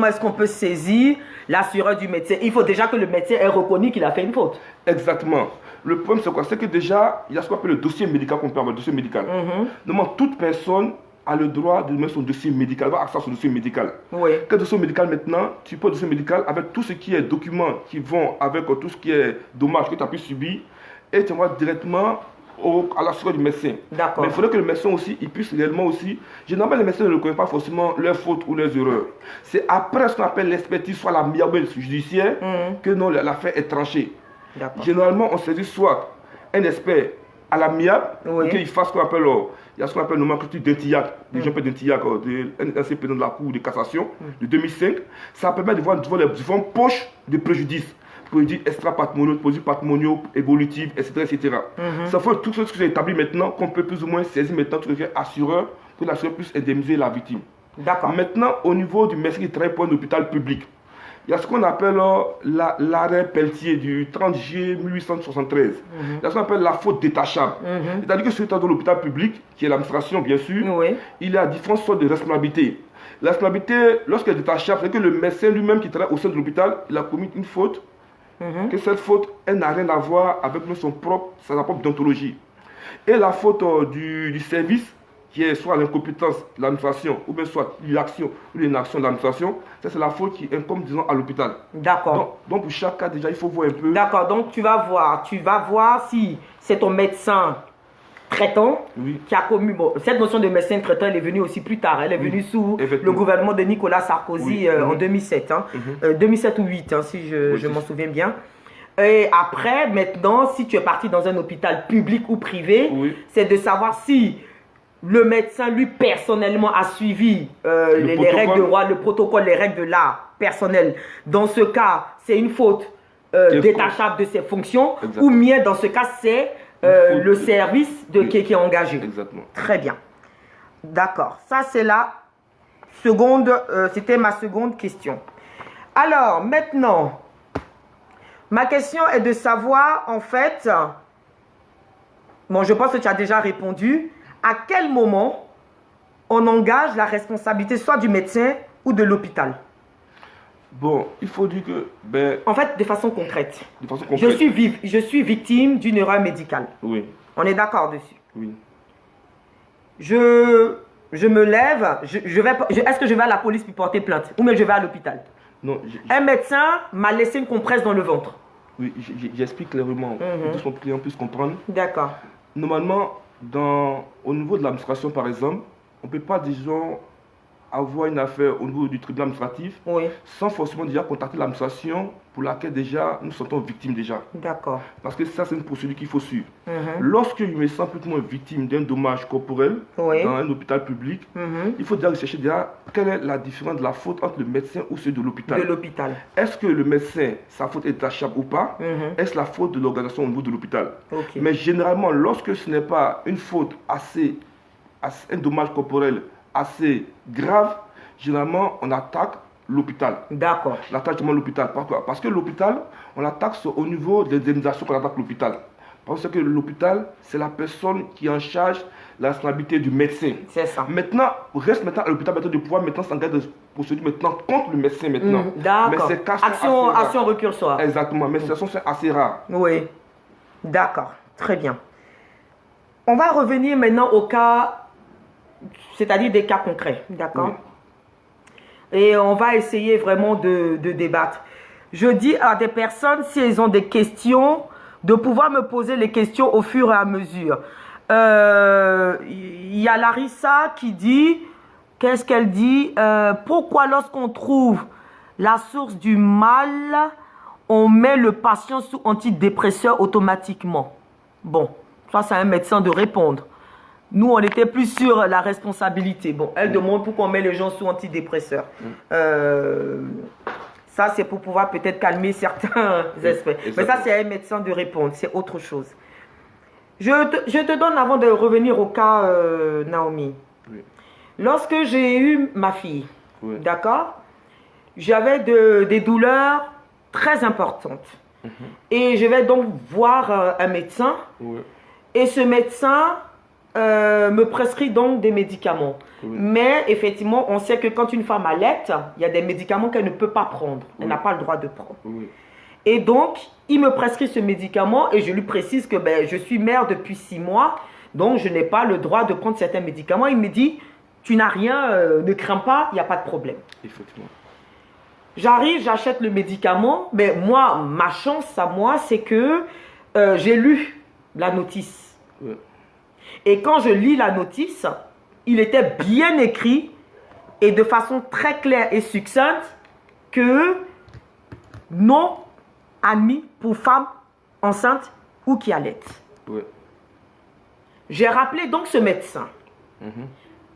est-ce qu'on peut saisir l'assureur du médecin? Il faut déjà que le médecin ait reconnu qu'il a fait une faute. Exactement. Le problème, c'est quoi? C'est que déjà, il y a ce qu'on appelle le dossier médical qu'on peut avoir, le dossier médical. Normalement, toute personne a le droit de mettre son dossier médical, avoir accès à son dossier médical. Oui. Quel dossier médical maintenant? Tu peux dossier médical avec tout ce qui est documents qui vont avec tout ce qui est dommage que tu as pu subir et tu envoies directement à l'assureur du médecin. D'accord. Mais il faudrait que le médecin aussi, il puisse réellement aussi... Généralement, les médecins ne reconnaissent pas forcément leurs fautes ou leurs erreurs. C'est après ce qu'on appelle l'expertise, soit la miabelle judiciaire, que non, l'affaire est tranchée. Généralement, on saisit soit un expert à l'amiable, Oui. et qu'il fasse ce qu'on appelle, il y a ce qu'on appelle nomenclature d'Intillac, des gens d'Intillac, un ancien président de la Cour de cassation de 2005. Ça permet de voir les différentes poches de préjudice. Préjudice extra-patrimoniaux, préjudice patrimoniaux, évolutifs, etc. etc. Ça fait tout ce que j'ai établi maintenant, qu'on peut plus ou moins saisir maintenant tout ce qui est assureur, que l'assureur puisse indemniser la victime. D'accord. Maintenant, au niveau du médecin qui travaille pour un hôpital public, il y a ce qu'on appelle l'arrêt Pelletier du 30 juillet 1873. Il y a ce qu'on appelle la faute détachable. C'est-à-dire que celui dans l'hôpital public, qui est l'administration bien sûr, Oui. il y a différentes sortes de responsabilités. La responsabilité, lorsqu'elle est détachable, c'est que le médecin lui-même qui travaille au sein de l'hôpital, il a commis une faute, que cette faute, elle n'a rien à voir avec sa propre déontologie. Et la faute du service, qui est soit l'incompétence de l'administration, ou bien soit l'action ou l'inaction de l'administration, ça c'est la faute qui incombe, disons, à l'hôpital. D'accord. Donc pour chaque cas, déjà, il faut voir un peu. D'accord, donc tu vas voir si c'est ton médecin traitant qui a commis... Bon, cette notion de médecin traitant, elle est venue aussi plus tard. Elle est venue sous le gouvernement de Nicolas Sarkozy en 2007. 2007 ou 2008, si je m'en souviens bien. Et après, maintenant, si tu es parti dans un hôpital public ou privé, c'est de savoir si le médecin, lui, personnellement, a suivi les règles de droit, le protocole, les règles de l'art personnel. Dans ce cas, c'est une faute détachable de ses fonctions. Exactement. Ou bien, dans ce cas, c'est le service qui est engagé. Exactement. Très bien. D'accord. Ça, c'est la seconde, c'était ma seconde question. Alors, maintenant, ma question est de savoir, en fait, bon, je pense que tu as déjà répondu, à quel moment on engage la responsabilité soit du médecin ou de l'hôpital? Bon, il faut dire que... en fait, de façon concrète. De façon concrète. Je suis victime d'une erreur médicale. Oui. On est d'accord dessus. Oui. Je me lève, est-ce que je vais à la police pour porter plainte? Ou mais je vais à l'hôpital? Non. Un médecin m'a laissé une compresse dans le ventre. Oui, j'explique clairement pour que son client puisse comprendre. D'accord. Normalement, au niveau de l'administration, par exemple, on ne peut pas, disons, avoir une affaire au niveau du tribunal administratif sans forcément déjà contacter l'administration pour laquelle déjà nous sommes victimes déjà. D'accord. Parce que ça, c'est une procédure qu'il faut suivre. Lorsque je me sens plus ou moins victime d'un dommage corporel dans un hôpital public, il faut déjà rechercher déjà quelle est la différence de la faute entre le médecin ou celui de l'hôpital. Est-ce que le médecin, sa faute est détachable ou pas? Est-ce la faute de l'organisation au niveau de l'hôpital? Mais généralement, lorsque ce n'est pas une faute un dommage corporel assez grave, généralement on attaque l'hôpital. D'accord. On attaque l'hôpital. Pourquoi? Parce que l'hôpital, on attaque au niveau des indemnisations qu'on attaque l'hôpital. Parce que l'hôpital, c'est la personne qui est en charge de la responsabilité du médecin. C'est ça. Maintenant, reste maintenant à l'hôpital de pouvoir maintenant s'engager de procédure maintenant contre le médecin maintenant. D'accord. Action récursoire. Exactement. Mais ce sont assez rares. Oui. D'accord. Très bien. On va revenir maintenant au cas, c'est-à-dire des cas concrets, d'accord? Et on va essayer vraiment de débattre. Je dis à des personnes, si elles ont des questions, de pouvoir me poser les questions au fur et à mesure. Il y a Larissa qui dit, qu'est-ce qu'elle dit? Pourquoi lorsqu'on trouve la source du mal, on met le patient sous antidépresseur automatiquement? Bon, ça c'est à un médecin de répondre. Nous, on était plus sur la responsabilité. Bon, elle demande pourquoi on met les gens sous antidépresseurs. Ça, c'est pour pouvoir peut-être calmer certains aspects. Mais ça, c'est à un médecin de répondre. C'est autre chose. Je te donne, avant de revenir au cas Naomi. Lorsque j'ai eu ma fille, d'accord, j'avais des douleurs très importantes. Et je vais donc voir un médecin. Et ce médecin me prescrit donc des médicaments. Mais effectivement, on sait que quand une femme allaite, il y a des médicaments qu'elle ne peut pas prendre. Elle n'a pas le droit de prendre. Et donc, il me prescrit ce médicament et je lui précise que je suis mère depuis 6 mois, donc je n'ai pas le droit de prendre certains médicaments. Il me dit, tu n'as rien, ne crains pas, il n'y a pas de problème. Effectivement. J'arrive, j'achète le médicament, mais moi, ma chance à moi, c'est que j'ai lu la notice. Et quand je lis la notice, il était bien écrit et de façon très claire et succincte que non admis pour femmes enceintes ou qui allaitent. J'ai rappelé donc ce médecin.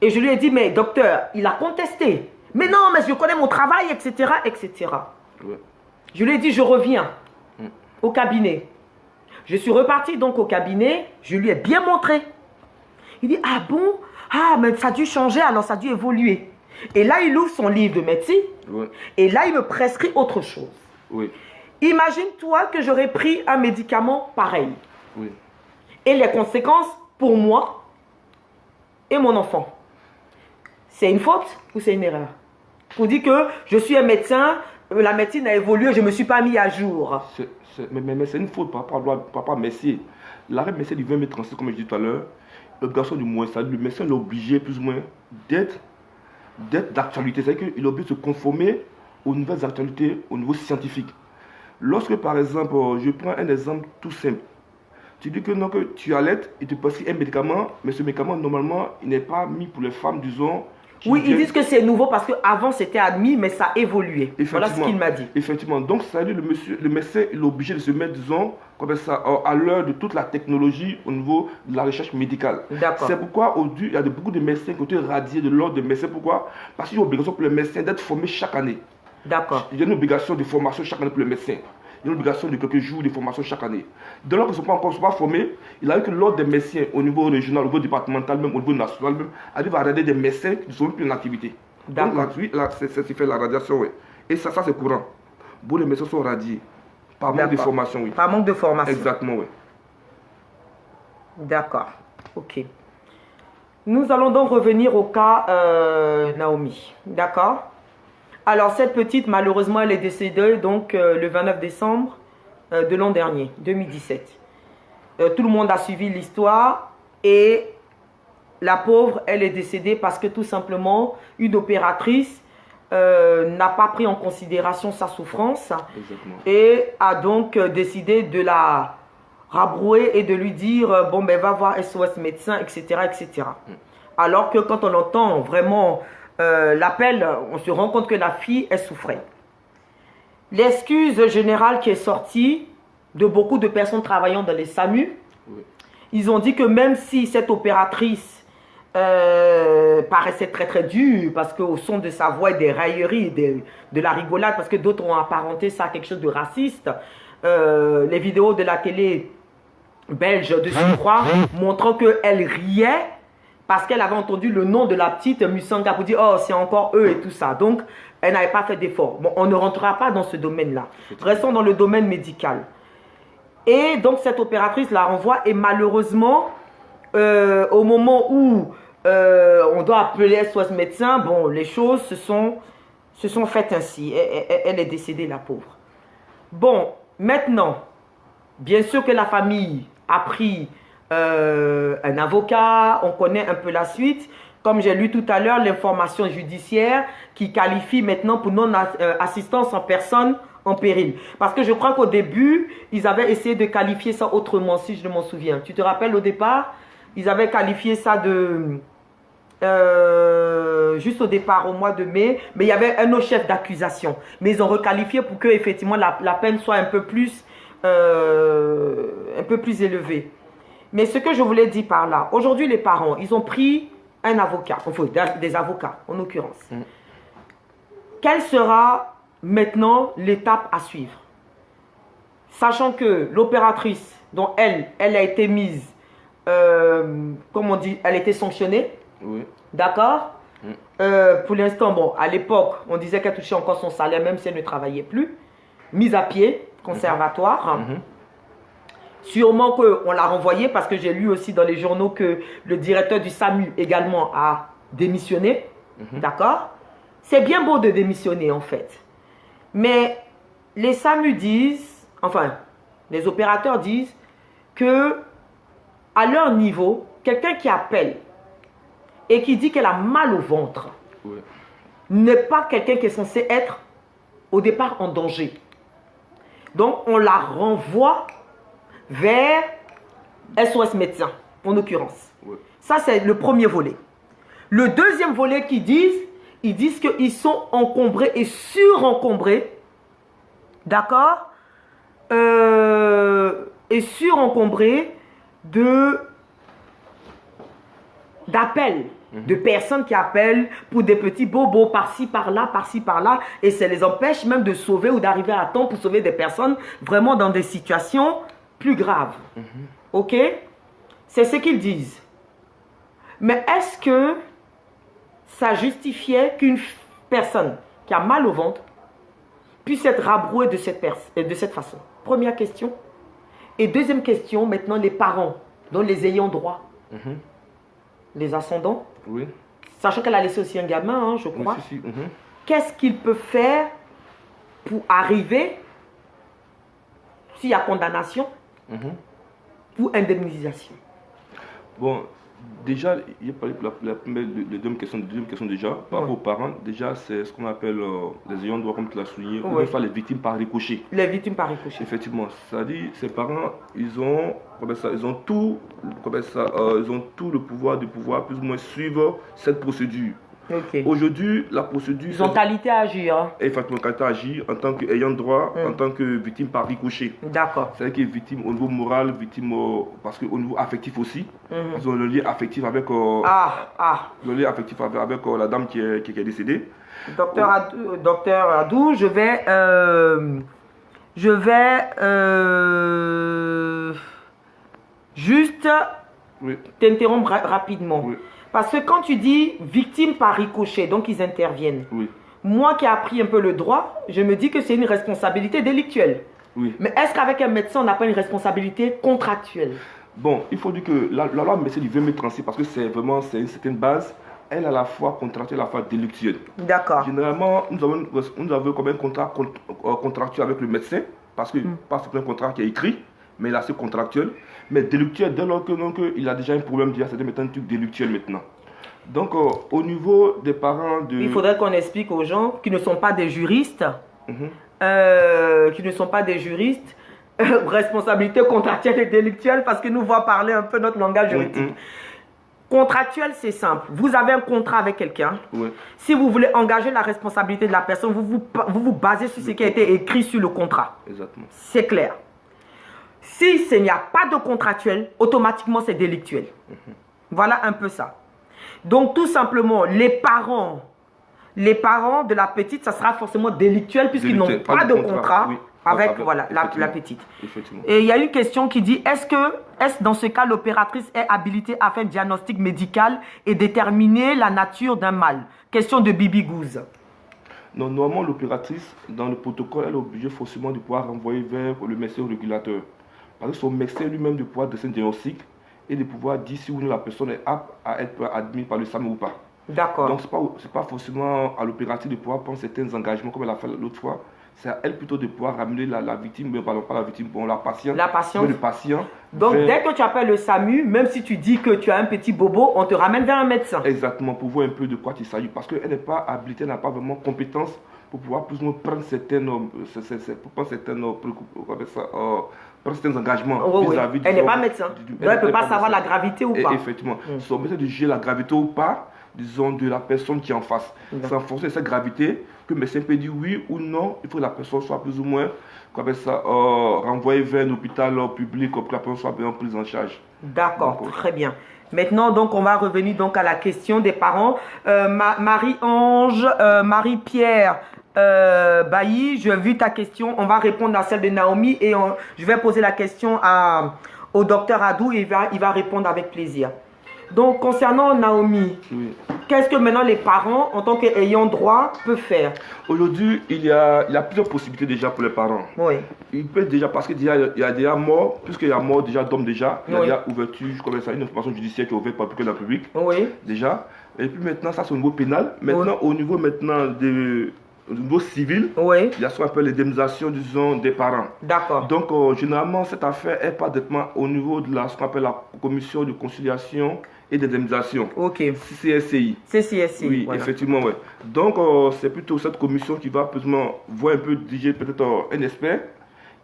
Et je lui ai dit, mais docteur, il a contesté. Mais non, mais je connais mon travail, etc., etc. Ouais. Je lui ai dit, je reviens au cabinet. Je suis reparti donc au cabinet, je lui ai bien montré. Il dit, ah bon? Ah, mais ça a dû changer, alors ça a dû évoluer. Et là, il ouvre son livre de médecine, et là, il me prescrit autre chose. Oui. Imagine-toi que j'aurais pris un médicament pareil. Oui. Et les conséquences pour moi et mon enfant. C'est une faute ou c'est une erreur? Pour dire que je suis un médecin, la médecine a évolué, je ne me suis pas mis à jour. Mais c'est une faute par rapport à Messier. L'arrêt Messier du 20 mai 36, comme je disais tout à l'heure, le garçon du moins, le médecin est obligé plus ou moins d'être d'actualité. C'est-à-dire qu'il est obligé de se conformer aux nouvelles actualités au niveau scientifique. Lorsque par exemple, je prends un exemple tout simple. Tu dis que non, que tu allaites, il te prescrit un médicament, mais ce médicament, normalement, il n'est pas mis pour les femmes, disons. Oui, ils disent que c'est nouveau parce qu'avant c'était admis, mais ça a évolué. Voilà ce qu'il m'a dit. Effectivement. Donc, ça veut dire le médecin il est obligé de se mettre, disons, comme ça, à l'heure de toute la technologie au niveau de la recherche médicale. D'accord. C'est pourquoi aujourd'hui, il y a beaucoup de médecins qui ont été radiés de l'ordre des médecins. Pourquoi? Parce qu'il y a une obligation pour les médecins d'être formés chaque année. D'accord. Il y a une obligation de formation chaque année pour les médecins. Il y a une obligation de quelques jours de formation chaque année. Dès lors qu'ils ne sont pas formés, il arrive que l'ordre des médecins au niveau régional, au niveau départemental, même au niveau national, même, arrive à arrêter des médecins qui ne sont plus en activité. Donc c'est ce qui fait la radiation, oui. Et ça c'est courant. Beaucoup de médecins sont radiés. Par manque de formation, oui. Par manque de formation. Exactement, oui. D'accord. Ok. Nous allons donc revenir au cas Naomi. D'accord. Alors, cette petite, malheureusement, elle est décédée donc le 29 décembre de l'an dernier, 2017. Tout le monde a suivi l'histoire et la pauvre, elle est décédée parce que tout simplement, une opératrice n'a pas pris en considération sa souffrance. Exactement. Et a donc décidé de la rabrouer et de lui dire, bon, ben, va voir SOS médecin, etc., etc. Alors que quand on entend vraiment l'appel, on se rend compte que la fille, elle souffrait. L'excuse générale qui est sortie de beaucoup de personnes travaillant dans les SAMU, ils ont dit que même si cette opératrice paraissait très très dure, parce qu'au son de sa voix, des railleries, de la rigolade, parce que d'autres ont apparenté ça à quelque chose de raciste, les vidéos de la télé belge de surcroît montrant qu'elle riait, parce qu'elle avait entendu le nom de la petite Musanga pour dire « Oh, c'est encore eux » et tout ça. Donc, elle n'avait pas fait d'effort. Bon, on ne rentrera pas dans ce domaine-là. Restons dans le domaine médical. Et donc, cette opératrice la renvoie et malheureusement, au moment où on doit appeler SOS médecin, bon, les choses se sont faites ainsi. Elle est décédée, la pauvre. Bon, maintenant, bien sûr que la famille a pris un avocat, on connaît un peu la suite. Comme j'ai lu tout à l'heure, l'information judiciaire qui qualifie maintenant pour non-assistance en personne en péril. Parce que je crois qu'au début, ils avaient essayé de qualifier ça autrement, si je m'en souviens. Tu te rappelles, au départ, ils avaient qualifié ça de... juste au départ, au mois de mai, mais il y avait un autre chef d'accusation. Mais ils ont requalifié pour que, effectivement, la peine soit un peu plus élevée. Mais ce que je voulais dire par là, aujourd'hui, les parents, ils ont pris un avocat, enfin, des avocats, en l'occurrence. Quelle sera maintenant l'étape à suivre? Sachant que l'opératrice, dont elle a été mise, comme on dit, elle a été sanctionnée. Oui. D'accord. Pour l'instant, bon, à l'époque, on disait qu'elle touchait encore son salaire, même si elle ne travaillait plus. Mise à pied, conservatoire. Sûrement qu'on l'a renvoyée parce que j'ai lu aussi dans les journaux que le directeur du SAMU également a démissionné. D'accord? C'est bien beau de démissionner en fait. Mais les SAMU disent, enfin, les opérateurs disent que à leur niveau, quelqu'un qui appelle et qui dit qu'elle a mal au ventre n'est pas quelqu'un qui est censé être au départ en danger. Donc on la renvoie vers SOS médecin, en l'occurrence. Ça, c'est le premier volet. Le deuxième volet ils disent qu'ils sont encombrés et surencombrés, d'accord, et surencombrés de d'appels, de personnes qui appellent pour des petits bobos par-ci, par-là, et ça les empêche même de sauver ou d'arriver à temps pour sauver des personnes vraiment dans des situations plus graves. Ok? C'est ce qu'ils disent. Mais est-ce que ça justifiait qu'une personne qui a mal au ventre puisse être rabrouée de cette façon? Première question. Et deuxième question, maintenant les parents, donc les ayants droit, les ascendants, sachant qu'elle a laissé aussi un gamin, hein, je crois. Qu'est-ce qu'il peut faire pour arriver, s'il y a condamnation, pour indemnisation? Bon, déjà, il y a parlé pour la deuxième question déjà. Par rapport aux parents, déjà, c'est ce qu'on appelle les ayants droit, comme tu l'as souligné, ou bien les victimes par ricochet. Les victimes par ricochet. Effectivement. C'est-à-dire, ces parents, ils ont tout le pouvoir de pouvoir plus ou moins suivre cette procédure. Aujourd'hui, la procédure... Ils ont qualité à agir. Hein. Effectivement, qualité à agir en tant qu'ayant droit, en tant que victime par ricochet. D'accord. C'est-à-dire qu'il est victime au niveau moral, victime parce qu'au niveau affectif aussi. Ils ont le lien affectif avec... Le lien affectif avec la dame qui est décédée. Docteur Adou, je vais juste t'interrompre rapidement. Parce que quand tu dis victime par ricochet, donc ils interviennent. Moi qui ai appris un peu le droit, je me dis que c'est une responsabilité délictuelle. Mais est-ce qu'avec un médecin, on n'a pas une responsabilité contractuelle? Bon, il faut dire que la loi médecine du 2036, parce que c'est une certaine base, elle est à la fois contractuelle, à la fois délictuelle. D'accord. Généralement, nous avons comme un contrat contractuel avec le médecin, parce que pas c'est un contrat qui est écrit, mais là c'est contractuel. Mais délictuel, dès lors qu'il a déjà un problème, déjà c'est maintenant un truc délictuel maintenant. Donc au niveau des parents de... Il faudrait qu'on explique aux gens qui ne sont pas des juristes, responsabilité contractuelle et délictuelle, parce que nous voient parler un peu notre langage juridique. Contractuel, c'est simple. Vous avez un contrat avec quelqu'un. Si vous voulez engager la responsabilité de la personne, vous vous basez sur ce qui a été écrit sur le contrat. Exactement. C'est clair. Si il n'y a pas de contractuel, automatiquement c'est délictuel. Voilà un peu ça. Donc tout simplement, les parents de la petite, ça sera forcément délictuel puisqu'ils n'ont pas de contrat avec la petite. Et il y a une question qui dit, est-ce dans ce cas l'opératrice est habilitée à faire un diagnostic médical et déterminer la nature d'un mal? Question de Bibi Gouze. Non, normalement l'opératrice, dans le protocole, elle est obligée forcément de pouvoir renvoyer vers le médecin régulateur. Parce que son médecin lui-même de pouvoir dresser un diagnostic et de pouvoir dire si ou non la personne est apte à être admise par le SAMU ou pas. D'accord. Donc, ce n'est pas forcément à l'opératrice de pouvoir prendre certains engagements comme elle a fait l'autre fois. C'est à elle plutôt de pouvoir ramener la victime, mais pardon, pas la victime, bon, la patiente. La patiente. Le patient. Donc, dès que tu appelles le SAMU, même si tu dis que tu as un petit bobo, on te ramène vers un médecin. Exactement, pour voir un peu de quoi il s'agit. Parce qu'elle n'est pas habilitée, elle n'a pas vraiment compétence pour pouvoir plus ou moins prendre certains engagements vis-à-vis elle n'est pas médecin. Elle ne peut pas savoir la gravité ou pas. Effectivement. Son médecin de juger la gravité ou pas, disons, de la personne qui est en face. C'est en fonction de cette gravité que le médecin peut dire oui ou non. Il faut que la personne soit plus ou moins renvoyée vers un hôpital public pour que la personne soit bien prise en charge. D'accord, très bien. Maintenant, donc, on va revenir donc à la question des parents. Marie-Ange, Marie-Pierre Bailly, j'ai vu ta question. On va répondre à celle de Naomi et je vais poser la question au docteur Adou et il va répondre avec plaisir. Donc, concernant Naomi, qu'est-ce que maintenant les parents, en tant qu'ayant droit, peuvent faire? Aujourd'hui, il y a plusieurs possibilités déjà pour les parents. Ils peuvent déjà, parce qu'il y a déjà mort, puisqu'il y a mort déjà d'homme déjà, il y a déjà ouverture, comme ça, une information judiciaire qui est ouverte par le public. Déjà. Et puis maintenant, ça c'est au niveau pénal. Maintenant, au niveau au niveau civil, il y a ce qu'on appelle l'indemnisation, disons, des parents. D'accord. Donc, généralement, cette affaire est pas directement au niveau de ce qu'on appelle la commission de conciliation et d'indemnisation. CCSI. CCSI. Oui, effectivement, Donc, c'est plutôt cette commission qui va plus ou moins voir un peu, diriger peut-être un expert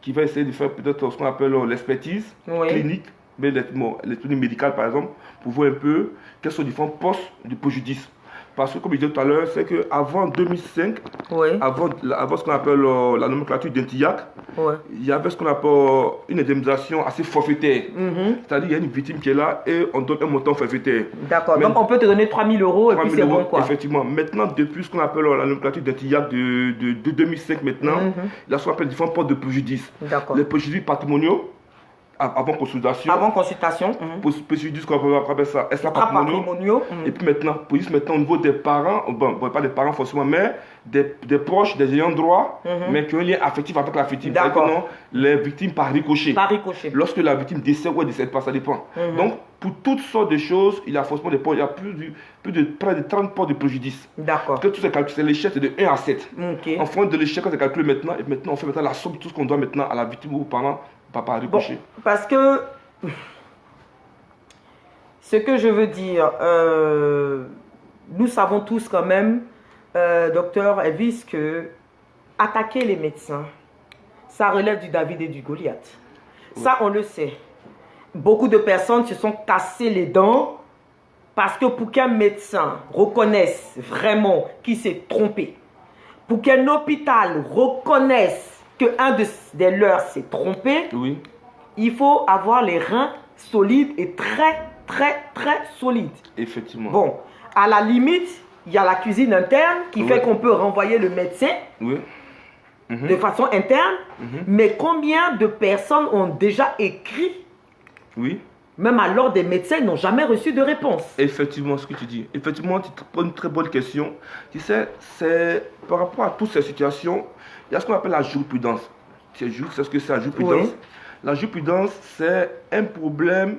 qui va essayer de faire peut-être ce qu'on appelle l'expertise clinique, mais l'étude médicale par exemple, pour voir un peu quels sont les différents postes de préjudice. Parce que, comme je disais tout à l'heure, c'est qu'avant 2005, Oui. avant ce qu'on appelle la nomenclature d'Intillac, Ouais. il y avait ce qu'on appelle une indemnisation assez forfaitaire. C'est-à-dire qu'il y a une victime qui est là et on donne un montant forfaitaire. D'accord. Mais- Donc on peut te donner 3 000 euros et 3 puis 000 c'est bon euros, quoi. effectivement. Maintenant, depuis ce qu'on appelle la nomenclature d'Intillac de 2005 maintenant, il y a ce qu'on appelle différents postes de préjudice. D'accord. Les préjudices patrimoniaux, avant consultation. Avant consultation. Préjudice, qu'on appelle ça, extra-patrimoniaux. Patrimoniaux. Et puis maintenant, préjudice maintenant au niveau des parents, bon, pas des parents forcément, mais des proches, des ayants droit, mais qui ont un lien affectif avec la victime. D'accord. C'est-à-dire que non, les victimes par ricochet. Par ricochet. Lorsque la victime décède ou elle décède pas, ça dépend. Donc, pour toutes sortes de choses, il y a forcément des postes, il y a près de 30 postes de préjudice. D'accord. Parce que tout c'est calculé, c'est l'échelle, c'est de 1 à 7. Ok. En fonction de l'échelle, quand c'est calculé maintenant, et maintenant on fait maintenant la somme de tout ce qu'on doit maintenant à la victime ou aux parents, pas par Bon, ricochet. parce que ce que je veux dire, nous savons tous quand même, docteur Elvis, que attaquer les médecins, ça relève du David et du Goliath. Ça, on le sait. Beaucoup de personnes se sont cassées les dents parce que pour qu'un médecin reconnaisse vraiment qu'il s'est trompé, pour qu'un hôpital reconnaisse qu'un des leurs s'est trompé, Oui, il faut avoir les reins solides et très solides. effectivement. Bon, à la limite, il y a la cuisine interne qui fait qu'on peut renvoyer le médecin Oui. de façon interne. Mais combien de personnes ont déjà écrit, Oui. même alors des médecins n'ont jamais reçu de réponse? Effectivement, ce que tu dis. Effectivement, tu te poses une très bonne question. Tu sais, c'est par rapport à toutes ces situations, il y a ce qu'on appelle la jurisprudence. C'est ce que c'est la jurisprudence. Oui. La jurisprudence, c'est un problème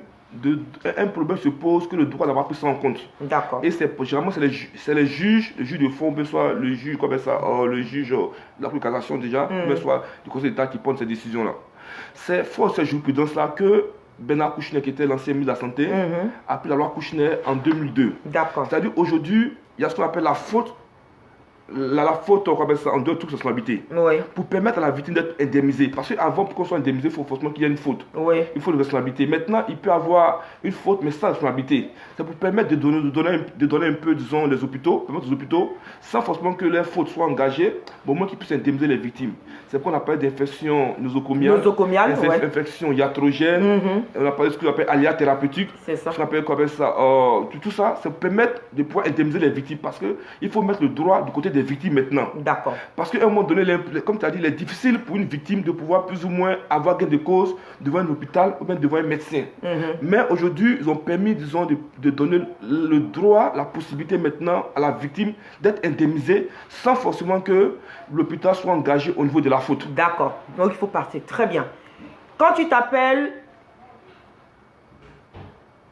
se pose que le droit d'avoir pris ça en compte. D'accord. Et généralement, c'est les juges, le juge de fond, bien soit le juge, comme ça, le juge de la cassation déjà, bien soit du Conseil d'État qui prend ces décisions-là. C'est fort cette jurisprudence-là que Bernard Kouchner, qui était l'ancien ministre de la Santé, a pris la loi Kouchner en 2002. D'accord. C'est-à-dire aujourd'hui, il y a ce qu'on appelle la faute. La faute, on appelle ça en deux trucs, responsabilité. Oui. Pour permettre à la victime d'être indemnisée. Parce qu'avant, pour qu'on soit indemnisé, il faut forcément qu'il y ait une faute. Oui. Il faut une responsabilité. Maintenant, il peut avoir une faute, mais sans responsabilité. C'est pour permettre de donner un peu, disons, les hôpitaux, permettre aux hôpitaux, sans forcément que les fautes soient engagées, au moins qu'ils puissent indemniser les victimes. C'est ce qu'on appelle des infections nosocomiales, des infections iatrogènes, on appelle ce qu'on appelle aléas thérapeutiques. C'est ça. Ce qu'on appelle ça. Tout ça, c'est pour permettre de pouvoir indemniser les victimes. Parce qu'il faut mettre le droit du côté des victimes maintenant. D'accord. Parce qu'à un moment donné, comme tu as dit, il est difficile pour une victime de pouvoir plus ou moins avoir gain de cause devant un hôpital ou même devant un médecin. Mais aujourd'hui, ils ont permis, disons, de donner le droit, la possibilité maintenant à la victime d'être indemnisée sans forcément que l'hôpital soit engagé au niveau de la faute. D'accord. Donc il faut partir. Très bien. Quand tu t'appelles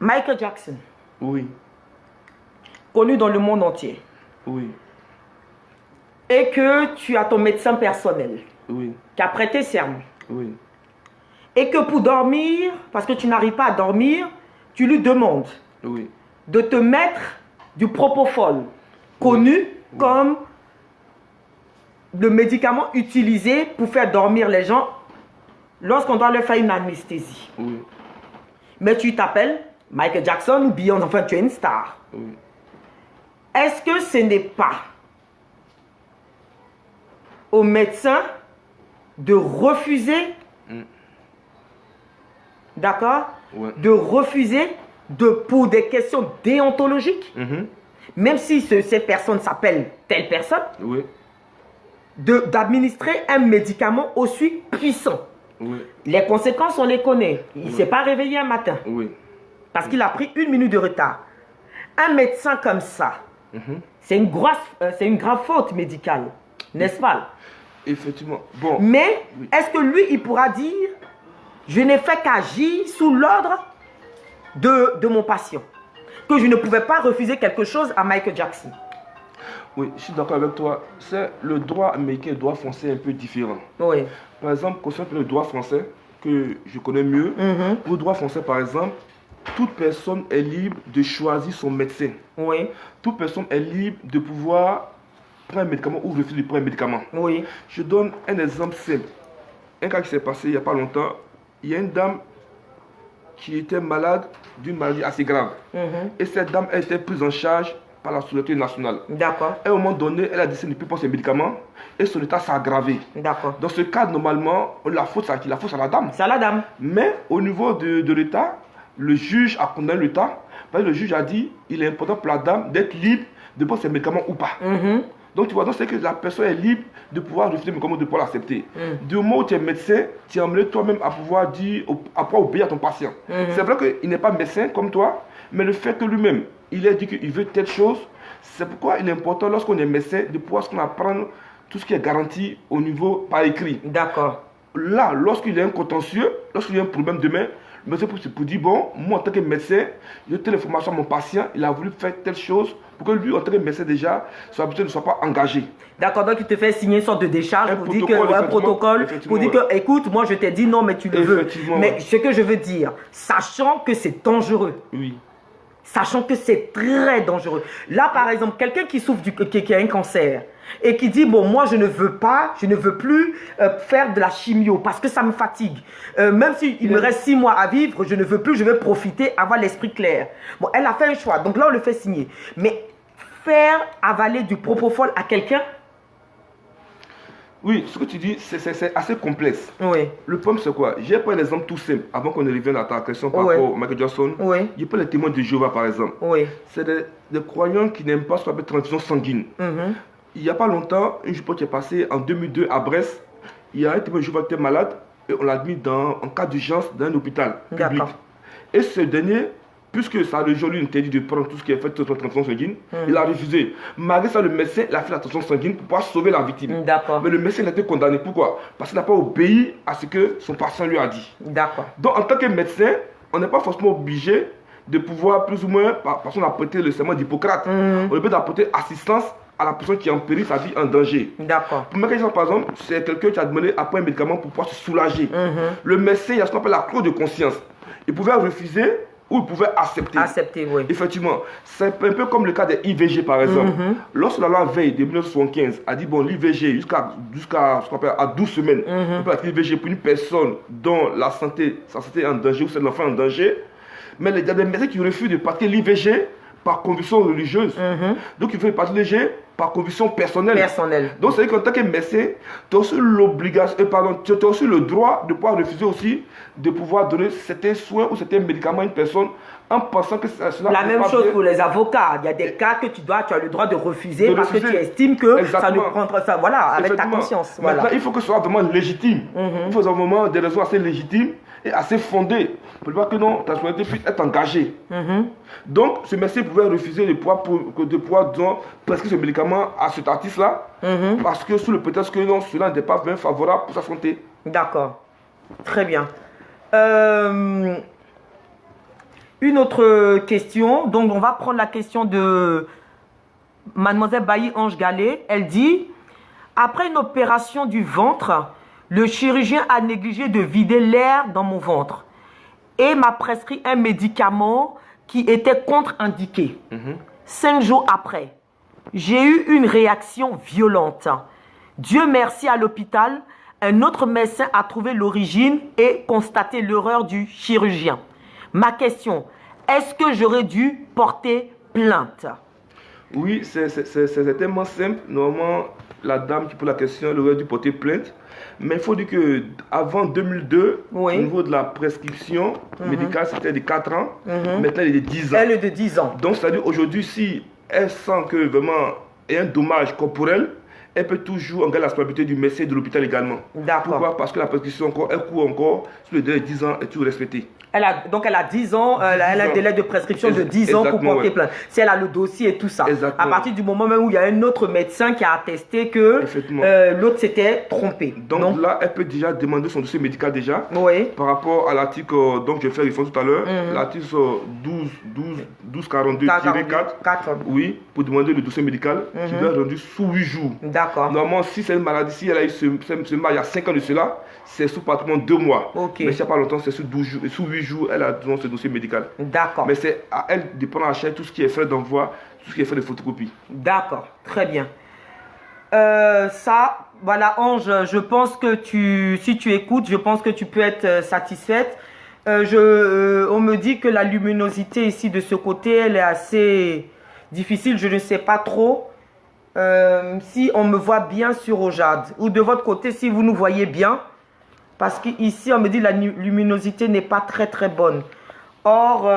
Michael Jackson, Oui, connu dans le monde entier, oui, et que tu as ton médecin personnel oui, qui a prêté serment, oui, et que pour dormir, parce que tu n'arrives pas à dormir, tu lui demandes oui, de te mettre du propofol, connu comme le médicament utilisé pour faire dormir les gens lorsqu'on doit leur faire une anesthésie. oui, Mais tu t'appelles Michael Jackson ou Beyoncé, enfin tu es une star. oui. Est-ce que ce n'est pas au médecin de refuser, d'accord, Ouais. de refuser pour des questions déontologiques, même si cette personne s'appelle telle personne, Oui, d'administrer un médicament aussi puissant? oui, Les conséquences, on les connaît. Il ne s'est pas réveillé un matin oui, parce qu'il a pris 1 minute de retard. Un médecin comme ça, c'est une grave faute médicale, n'est-ce pas? effectivement. Bon, Mais est-ce que lui, il pourra dire, je n'ai fait qu'agir sous l'ordre de mon patient, que je ne pouvais pas refuser quelque chose à Michael Jackson? oui, je suis d'accord avec toi. C'est le droit américain et le droit français un peu différent. Oui. Par exemple, concernant le droit français, que je connais mieux, pour le droit français, par exemple, toute personne est libre de choisir son médecin. Oui. Toute personne est libre de pouvoir prendre un médicament ou refuser de prendre un médicament. Oui. Je donne un exemple simple. Un cas qui s'est passé il n'y a pas longtemps. Il y a une dame qui était malade d'une maladie assez grave. Et cette dame a été prise en charge par la Sûreté nationale. D'accord. À un moment donné, elle a décidé de ne plus prendre ses médicaments et son état s'est aggravé. D'accord. Dans ce cas, normalement, la faute, c'est à qui? La faute, c'est à la dame. C'est à la dame. Mais au niveau de l'État, le juge a condamné l'État. Parce que le juge a dit il est important pour la dame d'être libre de prendre ses médicaments ou pas. Donc tu vois, c'est que la personne est libre de pouvoir refuser, mais comment de pouvoir l'accepter. Du moment où tu es médecin, tu es amené toi-même à pouvoir dire, à pouvoir obéir à ton patient. C'est vrai qu'il n'est pas médecin comme toi, mais le fait que lui-même, il a dit qu'il veut telle chose, c'est pourquoi il est important lorsqu'on est médecin de pouvoir apprendre tout ce qui est garanti au niveau par écrit. D'accord. Là, lorsqu'il y a un contentieux, lorsqu'il y a un problème demain, le médecin pour dire, bon, moi en tant que médecin, je donne telle information à mon patient, il a voulu faire telle chose, pour que lui, en tant que médecin déjà, son habitude ne soit pas engagé. D'accord, donc il te fait signer une sorte de décharge pour dire que, un protocole, pour dire que, écoute, moi je t'ai dit non, mais tu le veux. Mais ce que je veux dire, sachant que c'est dangereux. Oui. Sachant que c'est très dangereux. Là, par exemple, quelqu'un qui souffre qui a un cancer et qui dit, bon, moi, je ne veux plus faire de la chimio parce que ça me fatigue. Même s'il me reste 6 mois à vivre, je ne veux plus, je veux profiter, avoir l'esprit clair. Bon, elle a fait un choix, donc là, on le fait signer. Mais faire avaler du propofol à quelqu'un? Oui, ce que tu dis, c'est assez complexe. Oui. Le problème, c'est quoi? J'ai pris l'exemple tout simple, avant qu'on ne revienne à ta question par rapport à Michael Jackson. Oui. J'ai pris les témoins de Jéhovah, par exemple. Oui. C'est des croyants qui n'aiment pas ce qu'on appelle transfusion sanguine. Il n'y a pas longtemps, une journée qui est passée en 2002 à Brest, il y a un témoin de Jéhovah qui était malade et on l'a mis en cas d'urgence dans un hôpital public. Et ce dernier, puisque sa religion lui interdit de prendre tout ce qui est fait de transfusion sanguine, il a refusé. Malgré ça, le médecin il a fait la transfusion sanguine pour pouvoir sauver la victime. D'accord. Mais le médecin a été condamné. Pourquoi? Parce qu'il n'a pas obéi à ce que son patient lui a dit. D'accord. Donc en tant que médecin, on n'est pas forcément obligé de pouvoir plus ou moins, parce qu'on a prêté le serment d'Hippocrate, on peut d'apporter assistance à la personne qui est en péril, sa vie en danger. D'accord. Pour Michael Jackson, par exemple, c'est quelqu'un qui a demandé après un médicament pour pouvoir se soulager. Le médecin, il y a ce qu'on appelle la clause de conscience. Il pouvait refuser ou il pouvait accepter. Accepter, oui. Effectivement. C'est un peu comme le cas des IVG, par exemple. Lorsque la loi Veil de 1975 a dit, bon, l'IVG jusqu'à ce qu'on appelle à 12 semaines, on peut être IVG pour une personne dont sa santé est en danger ou c'est l'enfant en danger. Mais il y a des médecins qui refusent de pratiquer l'IVG par conviction religieuse. Donc, il faut pratiquer l'IVG par conviction personnelle. Donc, c'est-à-dire qu'en tant que médecin, tu as aussi l'obligation, tu as aussi le droit de pouvoir refuser aussi de pouvoir donner certains soins ou certains médicaments à une personne en pensant que cela... La même chose pour les avocats. Il y a des cas que tu as le droit de refuser parce que tu estimes que ça ne prendra ça. Voilà, avec ta conscience. Voilà. Maintenant, il faut que ce soit vraiment légitime. Il faut vraiment des raisons assez légitimes et assez fondées pour voir que non, ta société puisse être engagée. Donc, ce médecin pouvait refuser de pouvoir prescrire ce médicament à cet artiste-là parce que sous le prétexte que non, cela n'était pas vraiment favorable pour sa santé. D'accord. Très bien. Une autre question. Donc, on va prendre la question de Mademoiselle Bailly Ange Gallet. Elle dit, après une opération du ventre, le chirurgien a négligé de vider l'air dans mon ventre et m'a prescrit un médicament qui était contre-indiqué. 5 jours après, j'ai eu une réaction violente. Dieu merci, à l'hôpital, un autre médecin a trouvé l'origine et constaté l'erreur du chirurgien. Ma question, est-ce que j'aurais dû porter plainte? Oui, c'est tellement simple. Normalement, la dame qui pose la question, elle aurait dû porter plainte. Mais il faut dire qu'avant 2002, au niveau de la prescription médicale, c'était de 4 ans. Maintenant, elle est de 10 ans. Elle est de 10 ans. Donc, c'est-à-dire aujourd'hui, si elle sent que vraiment il y a un dommage corporel, elle peut toujours engager la responsabilité du médecin de l'hôpital également. D'accord. Pourquoi? Parce que la prescription, elle court encore sur le délai de 10 ans et toujours respectée. Donc elle a 10 ans, elle a un délai de prescription de 10 ans pour porter plainte. Si elle a le dossier et tout ça. À partir du moment même où il y a un autre médecin qui a attesté que l'autre s'était trompé. Donc là, elle peut déjà demander son dossier médical déjà. Par rapport à l'article, donc je fais référence tout à l'heure, l'article 1242-4. Oui, pour demander le dossier médical qui doit être rendu sous 8 jours. D'accord. Normalement, si c'est une maladie, si elle a eu ce mal il y a 5 ans de cela, c'est sous pratiquement 2 mois. Mais s'il n'y a pas longtemps, c'est sous 12 jours, sous 8 jours, elle a ce dossier médical. D'accord. Mais c'est à elle de prendre en charge tout ce qui est frais d'envoi, tout ce qui est frais de photocopie. D'accord, très bien. Ça, voilà, Ange, je pense que si tu écoutes, je pense que tu peux être satisfaite. On me dit que la luminosité ici de ce côté, elle est assez difficile. Je ne sais pas trop si on me voit bien sur Ojad. Ou de votre côté, si vous nous voyez bien. Parce qu'ici, on me dit que la luminosité n'est pas très très bonne. Or,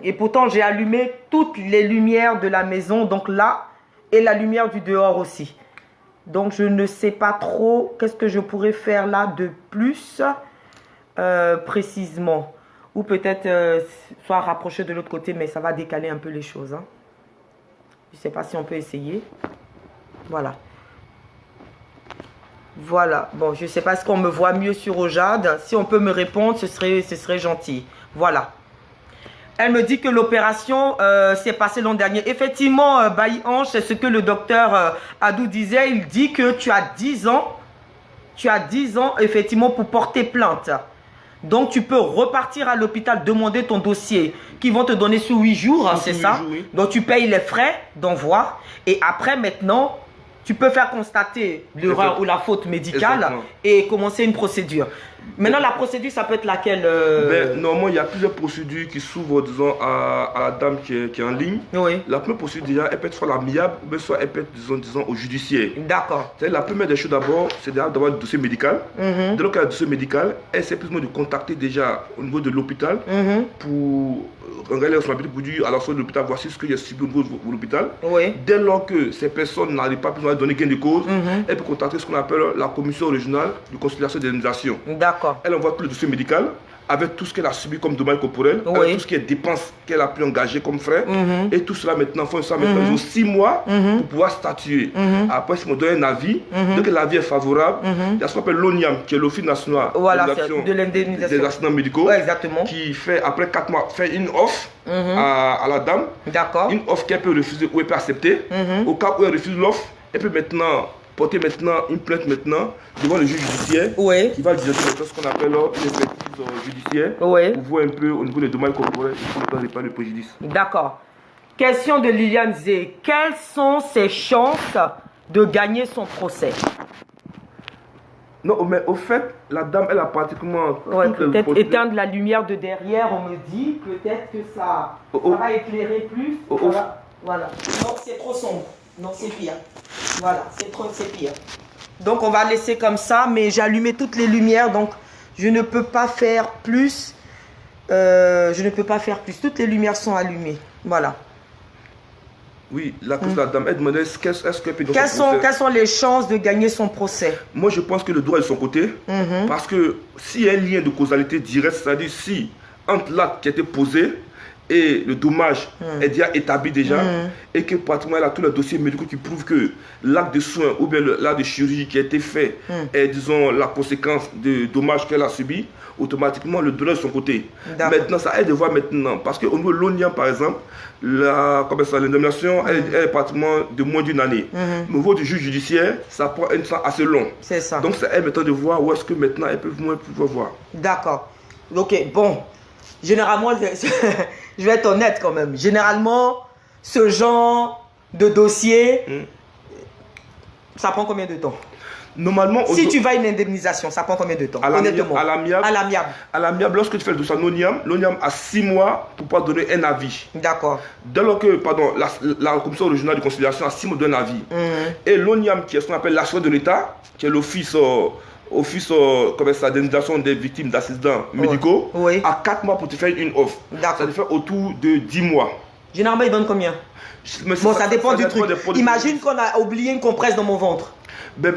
et pourtant, j'ai allumé toutes les lumières de la maison. Donc là, et la lumière du dehors aussi. Donc, je ne sais pas trop qu'est-ce que je pourrais faire là de plus précisément. Ou peut-être soit rapprocher de l'autre côté, mais ça va décaler un peu les choses. Hein. Je ne sais pas si on peut essayer. Voilà. Voilà. Bon, je ne sais pas si on me voit mieux sur Ojad. Si on peut me répondre, ce serait gentil. Voilà. Elle me dit que l'opération s'est passée l'an dernier. Effectivement, Bailly-Ange, c'est ce que le docteur Adou disait. Il dit que tu as 10 ans. Tu as 10 ans, effectivement, pour porter plainte. Donc, tu peux repartir à l'hôpital, demander ton dossier qu'ils vont te donner sous 8 jours, hein, c'est ça? Oui. Donc, tu payes les frais d'envoi. Et après, maintenant, tu peux faire constater l'erreur ou la faute médicale et commencer une procédure. Maintenant, la procédure, ça peut être laquelle Normalement, il y a plusieurs procédures qui s'ouvrent, disons, à la dame qui est en ligne. Oui. La première procédure, déjà, elle peut être soit l'amiable, ou soit elle peut être, disons, au judiciaire. D'accord. La première des choses, d'abord, c'est d'avoir un dossier médical. Dès lors qu'elle a un dossier médical, elle sait plus ou moins de contacter déjà au niveau de l'hôpital pour regarder la responsabilité pour dire à la sortie de l'hôpital, voici ce que j'ai subi au niveau de l'hôpital. Oui. Dès lors que ces personnes n'arrivent pas plus à donner gain de cause, elle peut contacter ce qu'on appelle la commission régionale de conciliation et d'indemnisation. D'accord. Elle envoie tout le dossier médical avec tout ce qu'elle a subi comme dommage corporel, avec tout ce qui est dépenses qu'elle a pu engager comme frais. Et tout cela maintenant, il faut maintenant ils ont 6 mois pour pouvoir statuer. Après, si on donne un avis, dès que l'avis est favorable, il y a ce qu'on appelle l'ONIAM, qui est l'Office national de l'indemnisation des accidents médicaux, qui fait, après 4 mois, fait une offre à la dame. D'accord. Une offre qu'elle peut refuser ou elle peut accepter. Au cas où elle refuse l'offre, elle peut maintenant porter une plainte devant le juge judiciaire qui va dire ce qu'on appelle l'expertise judiciaire pour voir un peu au niveau des dommages corporels et pas de préjudice. D'accord. Question de Liliane Zé. Quelles sont ses chances de gagner son procès? Non, mais au fait, la dame, elle a pratiquement... peut-être éteindre la lumière de derrière, on me dit. Peut-être que ça va éclairer plus. Voilà. Non, c'est trop sombre. Non, c'est pire. Voilà, c'est pire. Donc, on va laisser comme ça, mais j'ai allumé toutes les lumières, donc je ne peux pas faire plus. Toutes les lumières sont allumées. Voilà. Oui, la cause de la dame, elle demandait est-ce qu'elle peut gagner son procès. Quelles sont les chances de gagner son procès? Moi, je pense que le droit est de son côté. Parce que s'il y a un lien de causalité directe, c'est-à-dire si entre l'acte qui a été posé et le dommage est déjà établi et que pratiquement elle a tous les dossiers médicaux qui prouvent que l'acte de soins ou bien l'acte de chirurgie qui a été fait est, disons, la conséquence de dommages qu'elle a subi, automatiquement le droit est de son côté. Maintenant, ça aide de voir maintenant, parce qu'au niveau de l'ONIAM, par exemple, l'indemnisation est pratiquement de moins d'une année. Au niveau du juge judiciaire, ça prend un temps assez long. C'est ça. Donc, ça aide maintenant de voir où est-ce que maintenant elles peuvent moins pouvoir voir. D'accord. Ok, bon. Généralement, je vais être honnête quand même. Généralement, ce genre de dossier, ça prend combien de temps? Normalement, si tu vas à une indemnisation, ça prend combien de temps? Honnêtement. À l'amiable, lorsque tu fais le dossier à l'ONIAM a 6 mois pour pouvoir donner un avis. D'accord. Dès lors que, la commission régionale de conciliation a 6 mois de donner un avis. Et l'ONIAM, qui est ce qu'on appelle l'assureur de l'État, qui est l'office d'indemnisation des victimes d'accidents médicaux, a 4 mois pour te faire une offre. Ça te fait autour de 10 mois. Généralement, ils donnent combien? Bon, ça dépend du truc. Imagine qu'on a oublié une compresse dans mon ventre.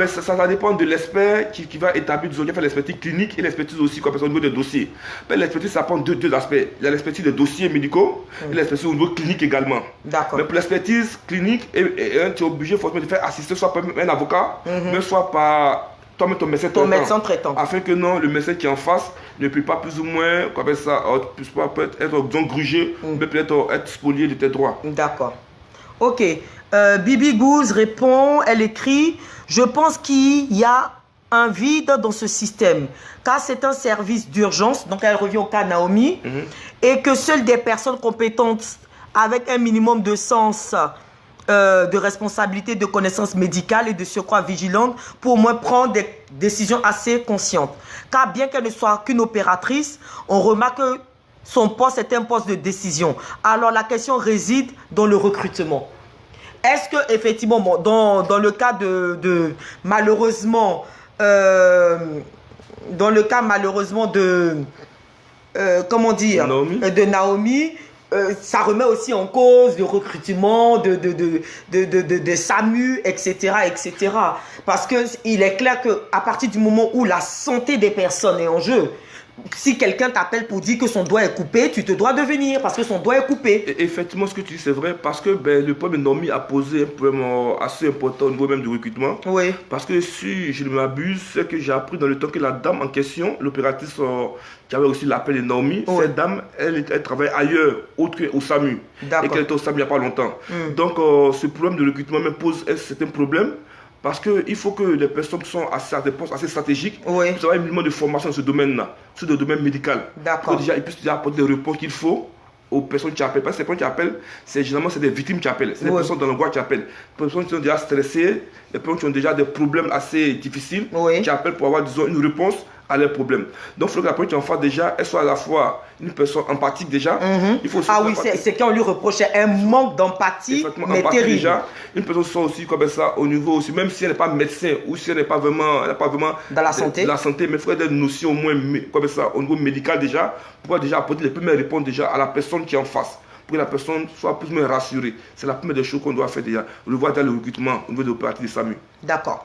Ça dépend de l'expert qui va établir, qui fait l'expertise clinique et l'expertise aussi au niveau des dossiers. L'expertise, ça prend deux aspects. Il y a l'expertise des dossiers médicaux et l'expertise au niveau clinique également. D'accord. Mais pour l'expertise clinique, tu es obligé forcément de faire assister soit par un avocat, mais soit par toi-même ton médecin traitant. Afin que le médecin qui est en face ne peut pas plus ou moins, peut-être être grugé, mais peut-être être spolié de tes droits. D'accord. Ok. Bibi Gouze répond, elle écrit: je pense qu'il y a un vide dans ce système, car c'est un service d'urgence, donc elle revient au cas Naomi, et que seules des personnes compétentes avec un minimum de sens, de responsabilité, de connaissances médicales et de surcroît vigilante pour au moins prendre des décisions assez conscientes. Car bien qu'elle ne soit qu'une opératrice, on remarque que son poste est un poste de décision. Alors la question réside dans le recrutement. Est-ce que effectivement, bon, dans le cas de malheureusement, comment dire, de Naomi, ça remet aussi en cause le recrutement de SAMU, etc., etc. Parce qu'il est clair qu'à partir du moment où la santé des personnes est en jeu, si quelqu'un t'appelle pour dire que son doigt est coupé, tu te dois de venir parce que son doigt est coupé. Et effectivement, ce que tu dis, c'est vrai, parce que le problème de Naomi a posé un problème assez important au niveau même du recrutement. Oui. Parce que si je ne m'abuse, c'est que j'ai appris dans le temps que la dame en question, l'opératrice qui avait reçu l'appel de Naomi, Oui. cette dame, elle travaille ailleurs, autre qu'au SAMU. Et qu'elle était au SAMU il n'y a pas longtemps. Donc, ce problème de recrutement me pose un certain problème. Parce qu'il faut que les personnes qui sont à des postes assez stratégiques puissent avoir un minimum de formation dans ce domaine-là, sur le domaine médical. D'accord. Ils puissent déjà apporter les réponses qu'il faut aux personnes qui appellent. Parce que ces personnes qui appellent, généralement c'est des victimes qui appellent. C'est des personnes dans l'angoisse qui appellent. Les personnes qui sont déjà stressées, les personnes qui ont déjà des problèmes assez difficiles, qui appellent pour avoir, disons, une réponse à leurs problèmes. Donc il faut que la personne qui en face déjà, elle soit à la fois une personne empathique déjà. Il faut aussi c'est qu'on lui reprochait un manque d'empathie, mais terrible. Déjà, une personne soit aussi comme ça au niveau aussi, même si elle n'est pas médecin ou si elle n'est pas vraiment, dans la santé. Mais il faudrait des notions au moins comme ça au niveau médical déjà, pour déjà apporter les premières réponses déjà à la personne qui est en face. Pour que la personne soit plus ou moins rassurée. C'est la première des choses qu'on doit faire déjà. On le voit dans le recrutement au niveau de l'opérateur de SAMU. D'accord.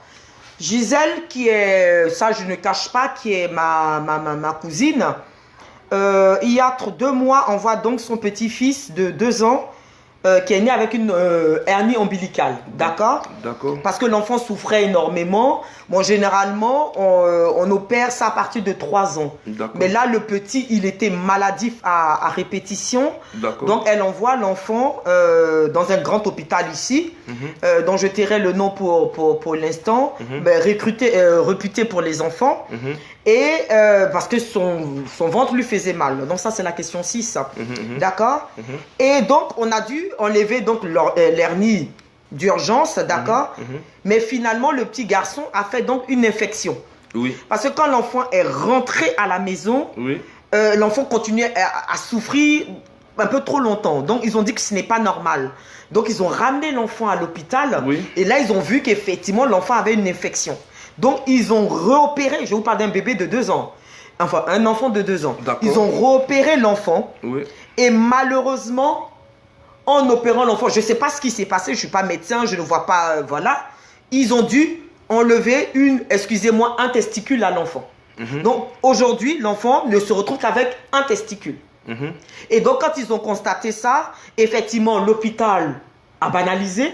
Gisèle, qui est, ça je ne cache pas, qui est ma cousine, il y a 2 mois, on voit donc son petit-fils de 2 ans qui est né avec une hernie ombilicale, d'accord? D'accord. Parce que l'enfant souffrait énormément. Bon, généralement, on opère ça à partir de 3 ans. Mais là, le petit, il était maladif à répétition. Donc, elle envoie l'enfant dans un grand hôpital ici, dont je tairai le nom pour l'instant, réputé pour les enfants. Et parce que son ventre lui faisait mal. Donc ça, c'est la question 6. D'accord. Et donc, on a dû enlever donc l'hernie d'urgence, d'accord. Mais finalement, le petit garçon a fait donc une infection. Oui. Parce que quand l'enfant est rentré à la maison, l'enfant continuait à souffrir un peu trop longtemps. Donc, ils ont dit que ce n'est pas normal. Donc, ils ont ramené l'enfant à l'hôpital. Et là, ils ont vu qu'effectivement, l'enfant avait une infection. Donc, ils ont réopéré. Je vous parle d'un bébé de 2 ans. Enfin, un enfant de 2 ans. Ils ont réopéré l'enfant. Et malheureusement, en opérant l'enfant, je ne sais pas ce qui s'est passé. Je ne suis pas médecin, je ne vois pas, voilà. Ils ont dû enlever un testicule à l'enfant. Donc, aujourd'hui, l'enfant ne se retrouve qu'avec un testicule. Et donc, quand ils ont constaté ça, effectivement, l'hôpital a banalisé.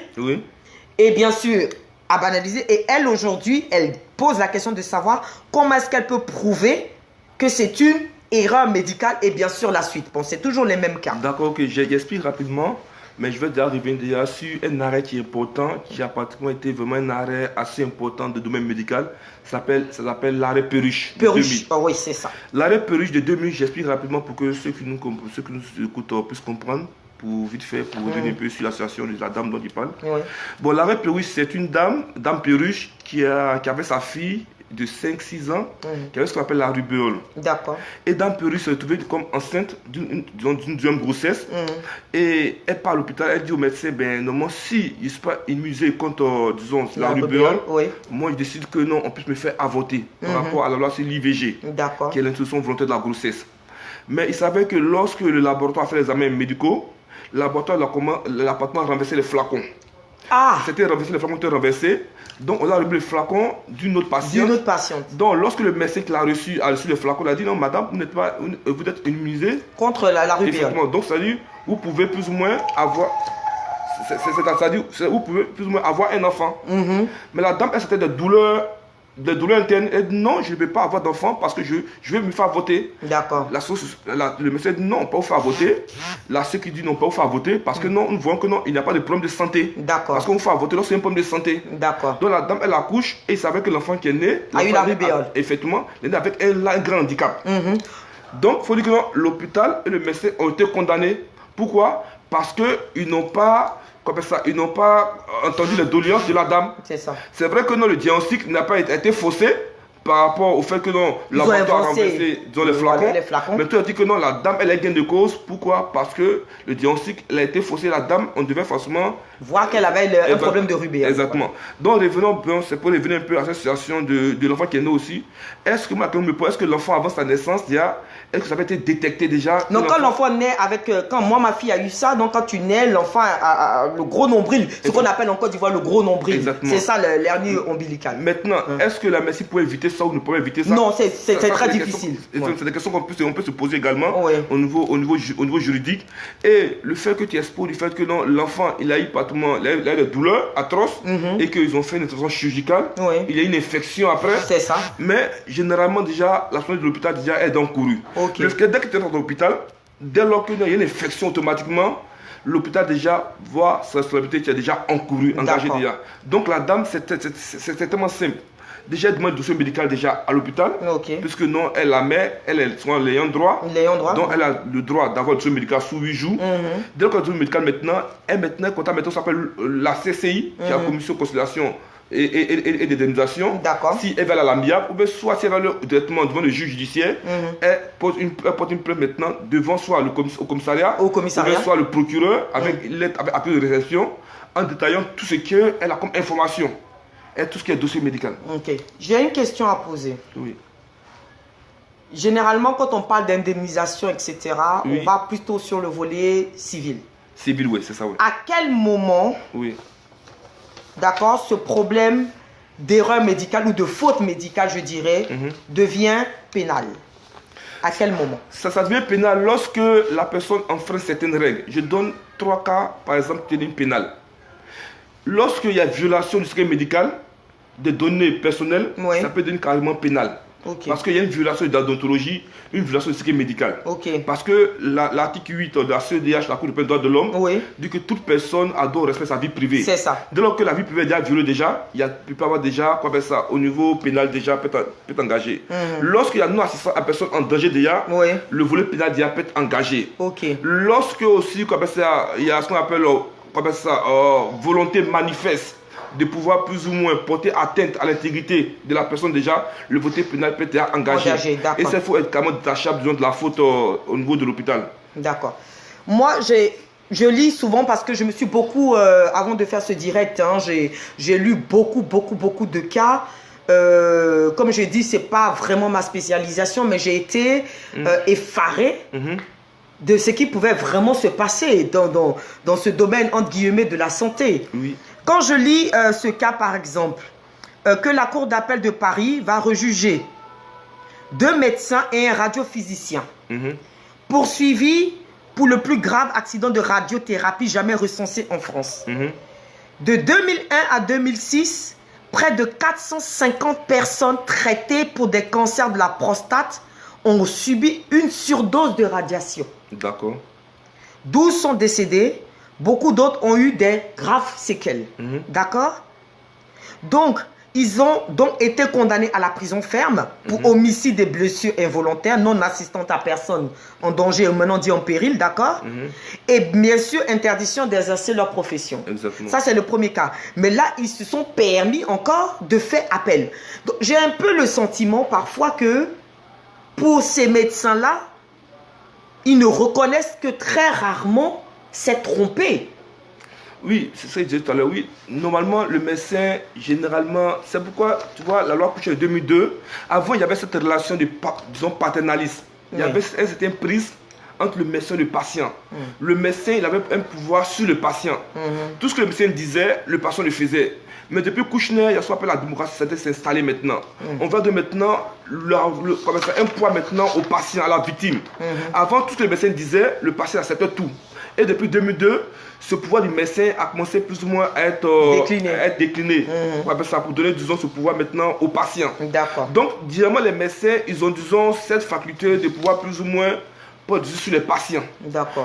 Et bien sûr, a banalisé. Et elle, aujourd'hui, elle pose la question de savoir comment est-ce qu'elle peut prouver que c'est une erreur médicale et bien sûr la suite. Bon, c'est toujours les mêmes cas. D'accord, ok, j'explique rapidement, mais je vais déjà revenir sur un arrêt qui est important, qui a pratiquement été vraiment un arrêt assez important de domaine médical. Ça s'appelle l'arrêt Perruche. Perruche, oui, c'est ça. L'arrêt Perruche de 2000, j'explique rapidement pour que ceux qui nous écoutent puissent comprendre. Pour vite fait, pour revenir un peu sur la situation de la dame dont il parle. Bon, l'arrêt Perruche, c'est une dame Perruche, qui avait sa fille de 5-6 ans, qui avait ce qu'on appelle la rubéole. D'accord. Et dame Perruche se retrouvait comme enceinte d'une deuxième grossesse. Et elle part à l'hôpital, elle dit au médecin, ben normalement, si je ne suis pas immunisé contre, disons, la rubéole, moi je décide que non, on puisse me faire avorter par rapport à la loi sur l'IVG, qui est l'interruption volontaire de la grossesse. Mais il savait que lorsque le laboratoire a fait les examens médicaux, le laboratoire a renversé les flacons. C'était renversé, les flacons étaient renversés. Donc on a remis le flacon d'une autre patiente. Donc lorsque le médecin qui l'a reçu a reçu le flacon, il a dit non madame, vous êtes immunisée contre la rubéole. Donc ça dit vous pouvez plus ou moins avoir vous pouvez plus ou moins avoir un enfant. Mais la dame elle c'était des douleurs internes. Elle dit non, je ne vais pas avoir d'enfant parce que je vais me faire voter. D'accord. Le médecin dit non, on ne peut pas vous faire voter. La sécu dit non, on ne peut pas vous faire voter parce que non, nous voyons que non, il n'y a pas de problème de santé. D'accord. Parce qu'on vous fait voter lorsqu'il y a un problème de santé. D'accord. Donc la dame, elle accouche et il savait que l'enfant qui est né a eu la rubéole. Effectivement, il est né avec un grand handicap. Donc, il faut dire que l'hôpital et le médecin ont été condamnés. Pourquoi? Parce qu'ils n'ont pas entendu les doléances de la dame. C'est ça. C'est vrai que non, le diagnostic n'a pas été faussé par rapport au fait que non, l'abattoir a renversé les flacons. Mais tu as dit que non, la dame, elle a gain de cause. Pourquoi? Parce que le diagnostic, elle a été faussé. La dame, on devait forcément voir qu'elle avait un problème de rubéole. Exactement. Donc, revenons, c'est pour revenir un peu à cette situation de l'enfant qui est né aussi. Est-ce que l'enfant, avant sa naissance, déjà, est-ce que ça avait été détecté déjà? Non, quand l'enfant naît avec... Quand moi, ma fille a eu ça, donc quand tu nais, l'enfant a le gros nombril. Ce qu'on appelle en Côte d'Ivoire le gros nombril. C'est ça, l'hernie ombilicale. Maintenant, est-ce que la médecine peut éviter ça ou ne peut éviter ça? Non, c'est très difficile. C'est des questions qu'on peut se poser également au niveau juridique. Et le fait que tu exposes du fait que l'enfant, il a eu pratiquement des douleurs atroces et qu'ils ont fait une intervention chirurgicale, il y a une infection après. C'est ça. Mais généralement, déjà, la soirée de l'hôpital déjà est encourue. Parce que dès que tu es dans l'hôpital, dès lors qu'il y a une infection automatiquement, l'hôpital déjà voit sa responsabilité qui est déjà encourue, engagée déjà. Donc la dame, c'est tellement simple. Déjà, elle demande le dossier médical déjà à l'hôpital, puisque non, elle la met, elle est souvent l'ayant droit. Donc elle a le droit d'avoir le dossier médical sous 8 jours. Dès le dossier médical maintenant, quand elle s'appelle la CCI, qui est la Commission de conciliation et d'indemnisation. Si elle va à l'amiable, ou bien soit si elle va directement devant le juge judiciaire, elle porte une plainte maintenant devant soit au commissariat, ou bien soit le procureur avec lettre avec appel de réception, en détaillant tout ce qu'elle a comme information et tout ce qui est dossier médical. J'ai une question à poser. Oui. Généralement, quand on parle d'indemnisation, etc., on va plutôt sur le volet civil. Civil, oui, c'est ça, oui. À quel moment, d'accord, ce problème d'erreur médicale ou de faute médicale, je dirais, devient pénal? À quel moment? Ça devient pénal lorsque la personne enfreint certaines règles. Je donne 3 cas, par exemple, qui deviennent pénal. Lorsqu'il y a violation du secret médical, des données personnelles, ça peut devenir carrément pénal. Parce qu'il y a une violation d'odontologie, une violation du secret médical. Parce que l'article 8 de la CEDH, la Cour des droits de l'homme, dit que toute personne a droit au respect de sa vie privée. C'est ça. Dès lors que la vie privée est déjà violée déjà, il peut avoir déjà, quoi faire ça, au niveau pénal déjà, peut être engagé. Lorsqu'il y a non-assistance à personne en danger déjà, le volet pénal déjà peut être engagé. Lorsque aussi, quoi faire ça, il y a ce qu'on appelle, quoi faire ça, volonté manifeste de pouvoir plus ou moins porter atteinte à l'intégrité de la personne déjà, le volet pénal peut être engagé. Et ça, il faut être carrément détachable de la faute au niveau de l'hôpital. D'accord. Moi, je lis souvent parce que je me suis beaucoup, avant de faire ce direct, j'ai lu beaucoup de cas. Comme je dis, c'est pas vraiment ma spécialisation, mais j'ai été effaré de ce qui pouvait vraiment se passer dans ce domaine, entre guillemets, de la santé. Quand je lis ce cas, par exemple, que la Cour d'appel de Paris va rejuger 2 médecins et un radiophysicien poursuivis pour le plus grave accident de radiothérapie jamais recensé en France. De 2001 à 2006, près de 450 personnes traitées pour des cancers de la prostate ont subi une surdose de radiation. D'accord. 12 sont décédés. Beaucoup d'autres ont eu des graves séquelles. D'accord? Donc, ils ont donc été condamnés à la prison ferme pour homicide et blessures involontaires, non assistantes à personne en danger, maintenant dit en péril, d'accord? Et bien sûr, interdiction d'exercer leur profession. Ça, c'est le premier cas. Mais là, ils se sont permis encore de faire appel. J'ai un peu le sentiment parfois que pour ces médecins-là, ils ne reconnaissent que très rarement s'être trompé. Oui, c'est ce que je disais tout à l'heure. Oui, normalement, le médecin, généralement, c'est pourquoi, tu vois, la loi Couchet de 2002, avant, il y avait cette relation de, disons, paternalisme. Il y avait une certaine prise entre le médecin et le patient. Le médecin, il avait un pouvoir sur le patient. Tout ce que le médecin disait, le patient le faisait. Mais depuis Kouchner, il y a ce qu'on appelle la démocratie, ça s'est installé maintenant. On va de maintenant un poids maintenant au patient, à la victime. Avant, tout ce que le médecin disait, le patient acceptait tout. Et depuis 2002, ce pouvoir du médecin a commencé plus ou moins à être décliné. Pour donner, disons, ce pouvoir maintenant aux patients. Donc, directement, les médecins, ils ont, disons, cette faculté de pouvoir plus ou moins porter sur les patients.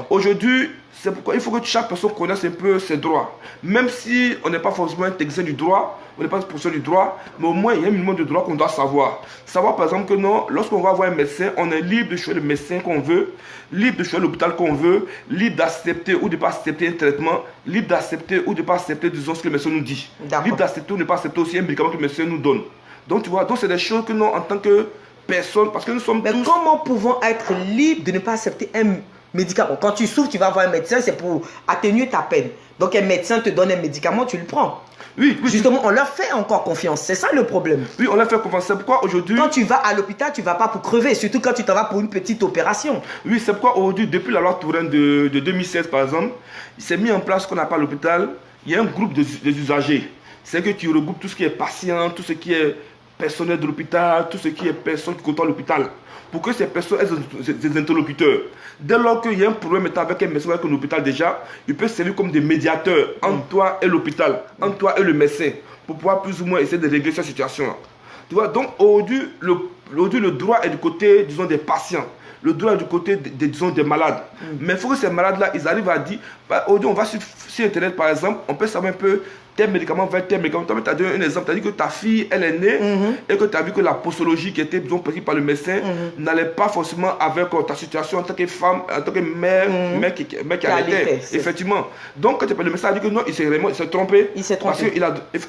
Aujourd'hui, c'est pourquoi il faut que chaque personne connaisse un peu ses droits. Même si on n'est pas forcément un technicien du droit, on n'est pas professeur du droit, mais au moins il y a un minimum de droits qu'on doit savoir. Savoir par exemple que non, lorsqu'on va voir un médecin, on est libre de choisir le médecin qu'on veut, libre de choisir l'hôpital qu'on veut, libre d'accepter ou de ne pas accepter un traitement, libre d'accepter ou de ne pas accepter, disons, ce que le médecin nous dit. Libre d'accepter ou de ne pas accepter aussi un médicament que le médecin nous donne. Donc, tu vois, donc c'est des choses que nous, en tant que personne, parce que nous sommes Mais tous... comment pouvons être libres de ne pas accepter un médicament? Quand tu souffres, tu vas voir un médecin, c'est pour atténuer ta peine. Donc un médecin te donne un médicament, tu le prends. Oui, justement, on leur fait encore confiance. C'est ça le problème. Oui, on leur fait confiance. C'est pourquoi aujourd'hui... Quand tu vas à l'hôpital, tu ne vas pas pour crever. Surtout quand tu t'en vas pour une petite opération. Oui, c'est pourquoi aujourd'hui, depuis la loi Touraine de 2016, par exemple, il s'est mis en place ce qu'on appelle à l'hôpital. Il y a un groupe des usagers. C'est que tu regroupes tout ce qui est patient, tout ce qui est personnel de l'hôpital, tout ce qui est personne qui côtoie l'hôpital. Pour que ces personnes aient des interlocuteurs. Dès lors qu'il y a un problème avec un médecin, avec un hôpital déjà, il peut servir comme des médiateurs entre toi et l'hôpital, entre toi et le médecin, pour pouvoir plus ou moins essayer de régler cette situation-là. Tu vois, donc aujourd'hui, le droit est du côté, disons, des patients. Le droit est du côté, disons, des malades. Mais il faut que ces malades-là, ils arrivent à dire, bah, aujourd'hui, on va sur Internet, par exemple, on peut savoir un peu tel médicament vers tel médicament. Tu as donné un exemple, tu as dit que ta fille, elle est née et que tu as vu que la posologie qui était, disons, prescrite par le médecin n'allait pas forcément avec ta situation en tant que femme, en tant que mère qui allaitait. Effectivement. Donc, quand le médecin a dit que non, il s'est trompé. Il s'est trompé.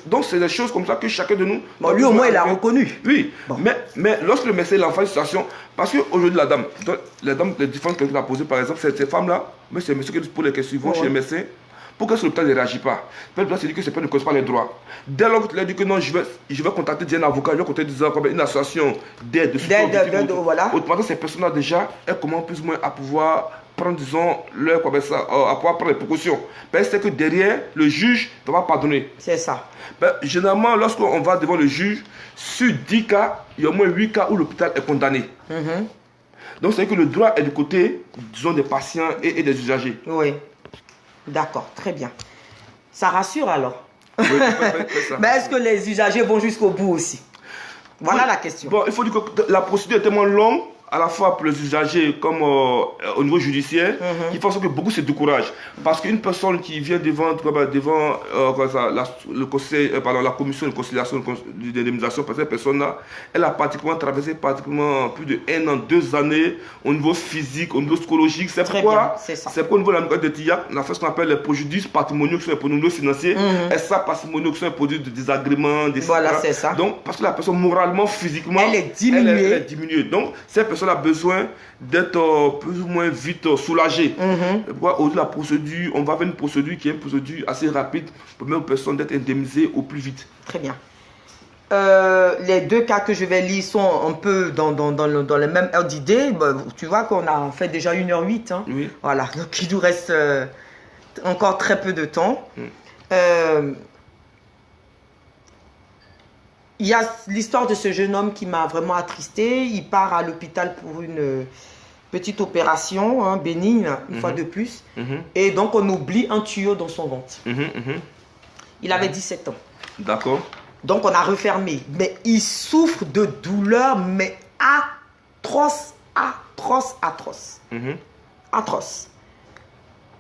Donc, c'est des choses comme ça que chacun de nous... Bon, lui, au moins, il a reconnu. Oui. Bon. Mais lorsque le médecin est en face de situation, parce qu'aujourd'hui, les différentes questions qu'il a posées, par exemple, ces femmes-là, mais c'est monsieur qui pose les questions, ils vont chez le médecin. Pourquoi ce l'hôpital ne réagit pas? L'hôpital s'est dit que c'est pas ne cause pas les droits. Dès lors que tu lui as dit que non, je vais contacter un avocat, je vais contacter une association d'aide, voilà. Autrement, ces personnes-là déjà, elles commencent plus ou moins à pouvoir prendre, disons, à pouvoir prendre les précautions. Parce que derrière, le juge ne va pas pardonner. C'est ça. Généralement, lorsqu'on va devant le juge, sur 10 cas, il y a au moins 8 cas où l'hôpital est condamné. Donc, c'est que le droit est du côté, disons, des patients et des usagers. Oui. D'accord, très bien. Ça rassure alors. Oui, ça. Mais est-ce que les usagers vont jusqu'au bout aussi? Voilà la question. Bon, il faut dire que la procédure est tellement longue, à la fois pour les usagers comme au niveau judiciaire, qui font en sorte que beaucoup se découragent. Parce qu'une personne qui vient devant le conseil, la commission de conciliation d'indemnisation, parce que cette personne-là, elle a pratiquement traversé plus de 1 an, 2 années au niveau physique, au niveau psychologique. C'est pourquoi au niveau de la loi de TIAC, on a fait ce qu'on appelle les préjudices patrimoniaux qui sont les préjudices financiers, et ça, patrimoniaux qui sont les préjudices de désagréments, voilà, c'est ça. Donc, parce que la personne, moralement, physiquement, elle est diminuée. Elle est diminuée. Donc, cette personne a besoin d'être plus ou moins vite soulagée. Au-delà de la procédure, on va vers une procédure qui est une procédure assez rapide pour permettre aux personnes d'être indemnisées au plus vite. Très bien. Les 2 cas que je vais lire sont un peu dans le même ordre d'idée. Tu vois qu'on a fait déjà 1h08. Hein. Oui. Voilà, donc il nous reste encore très peu de temps. Il y a l'histoire de ce jeune homme qui m'a vraiment attristé. Il part à l'hôpital pour une petite opération bénigne, une fois de plus. Et donc, on oublie un tuyau dans son ventre. Il avait 17 ans. D'accord. Donc, on a refermé. Mais il souffre de douleurs, mais atroces. Atroces.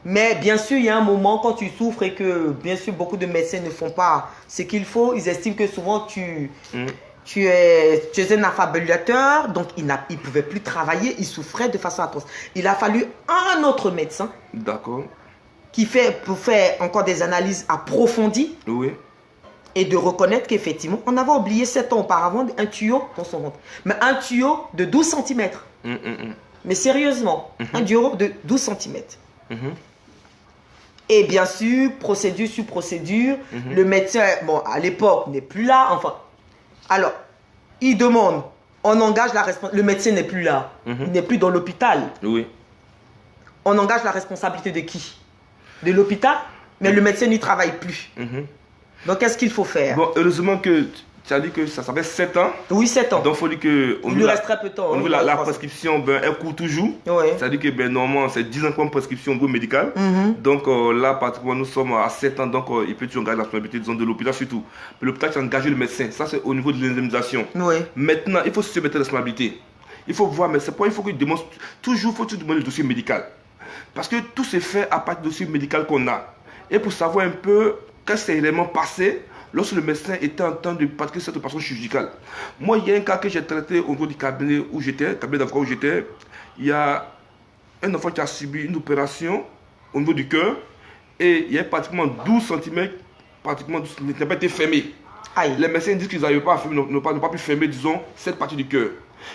Mais bien sûr, il y a un moment quand tu souffres et que, bien sûr, beaucoup de médecins ne font pas ce qu'il faut. Ils estiment que souvent, tu es un affabulateur. Donc, il ne pouvait plus travailler. Il souffrait de façon atroce. Il a fallu un autre médecin. D'accord. Pour faire encore des analyses approfondies. Oui. Et de reconnaître qu'effectivement, on avait oublié 7 ans auparavant un tuyau dans son ventre. Mais un tuyau de 12 cm. Mais sérieusement, un tuyau de 12 cm. Et bien sûr, procédure sur procédure, le médecin, bon, à l'époque, n'est plus là. Enfin, alors, il demande, on engage la responsabilité. Le médecin n'est plus là. Il n'est plus dans l'hôpital. Oui. On engage la responsabilité de qui? De l'hôpital, mais le médecin n'y travaille plus. Donc, qu'est-ce qu'il faut faire? Bon, heureusement que tu as dit que ça fait 7 ans. Oui, 7 ans. Donc, il faut dire que... Il lui reste très peu de temps. La prescription, elle court toujours. Oui. C'est-à-dire que normalement, c'est 10 ans comme prescription au niveau médical. Donc, là, pratiquement, nous sommes à 7 ans. Donc, il peut toujours garder la responsabilité, disons, de l'hôpital surtout. Mais l'hôpital qui a engagé le médecin. Ça, c'est au niveau de l'indemnisation. Oui. Maintenant, il faut se mettre la responsabilité. Il faut voir, mais c'est pourquoi il faut qu'il démontre... Toujours, faut-il demander le dossier médical. Parce que tout se fait à partir du dossier médical qu'on a. Et pour savoir un peu qu'est-ce qui s'est réellement passé, lorsque le médecin était en train de pratiquer cette opération chirurgicale. Moi, il y a un cas que j'ai traité au niveau du cabinet où j'étais, cabinet d'avocat où j'étais. Il y a un enfant qui a subi une opération au niveau du cœur et il y a pratiquement 12 cm, pratiquement 12 cm, qui n'a pas été fermé. Aïe. Les médecins disent qu'ils n'ont pas pu fermer, disons, cette partie du cœur.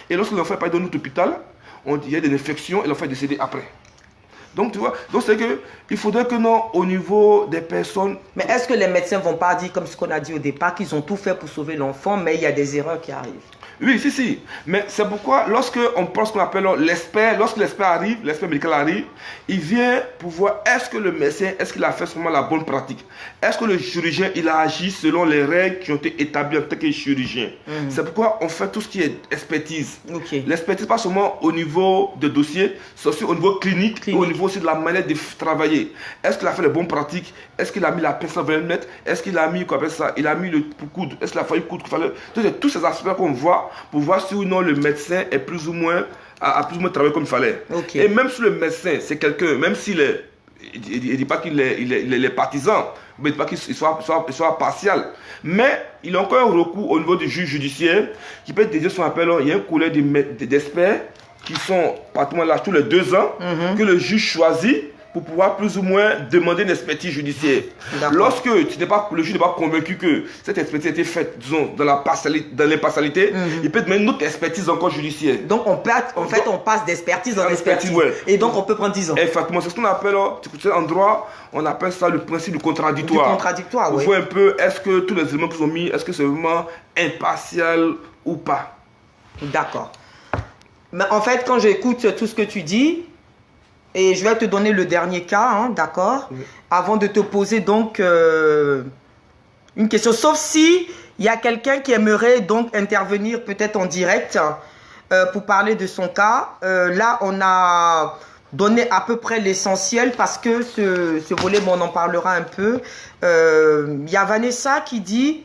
Et lorsque l'enfant est pas dans notre hôpital, on dit qu'il y a des infections et l'enfant est décédé après. Donc, tu vois, donc c'est que il faudrait que non, au niveau des personnes... Mais est-ce que les médecins ne vont pas dire, comme ce qu'on a dit au départ, qu'ils ont tout fait pour sauver l'enfant, mais il y a des erreurs qui arrivent? Oui, si. Mais c'est pourquoi, lorsque on pense qu'on appelle l'expert, lorsque l'expert arrive, l'expert médical arrive, il vient pour voir est-ce que le médecin, est-ce qu'il a fait seulement la bonne pratique? Est-ce que le chirurgien, il a agi selon les règles qui ont été établies en tant que chirurgien? C'est pourquoi on fait tout ce qui est expertise. L'expertise, pas seulement au niveau de dossier, c'est aussi au niveau clinique. Et au niveau aussi de la manière de travailler. Est-ce qu'il a fait les bonnes pratiques? Est-ce qu'il a mis la pince à 20 mètres? Est-ce qu'il a mis, quoi appelle ça? Il a mis le coude? Est-ce qu'il a fallu coudre? Donc, tous ces aspects qu'on voit pour voir si ou non le médecin est plus ou moins a plus ou moins travaillé comme il fallait. Et même si le médecin c'est quelqu'un, même s'il est, il dit pas qu'il est partisan, mais il dit pas qu'il soit partial, mais il a encore un recours au niveau du juge judiciaire qui peut dédier son appel. Il y a un collège d'experts qui sont pratiquement là tous les 2 ans que le juge choisit pour pouvoir plus ou moins demander une expertise judiciaire. Lorsque le juge n'est pas convaincu que cette expertise a été faite, disons, dans l'impartialité, il peut demander une autre expertise encore judiciaire. Donc on passe d'expertise en expertise. Et donc on peut prendre 10 ans. Effectivement, c'est ce qu'on appelle, en droit, on appelle ça le principe du contradictoire. Du contradictoire, oui. On voit un peu, est-ce que tous les éléments qu'ils ont mis, est-ce que c'est vraiment impartial ou pas? D'accord. Mais en fait, quand j'écoute tout ce que tu dis, et je vais te donner le dernier cas, hein, d'accord? Avant de te poser donc une question. Sauf si il y a quelqu'un qui aimerait donc intervenir peut-être en direct pour parler de son cas. Là, on a donné à peu près l'essentiel parce que ce volet, bon, on en parlera un peu. Il y a Vanessa qui dit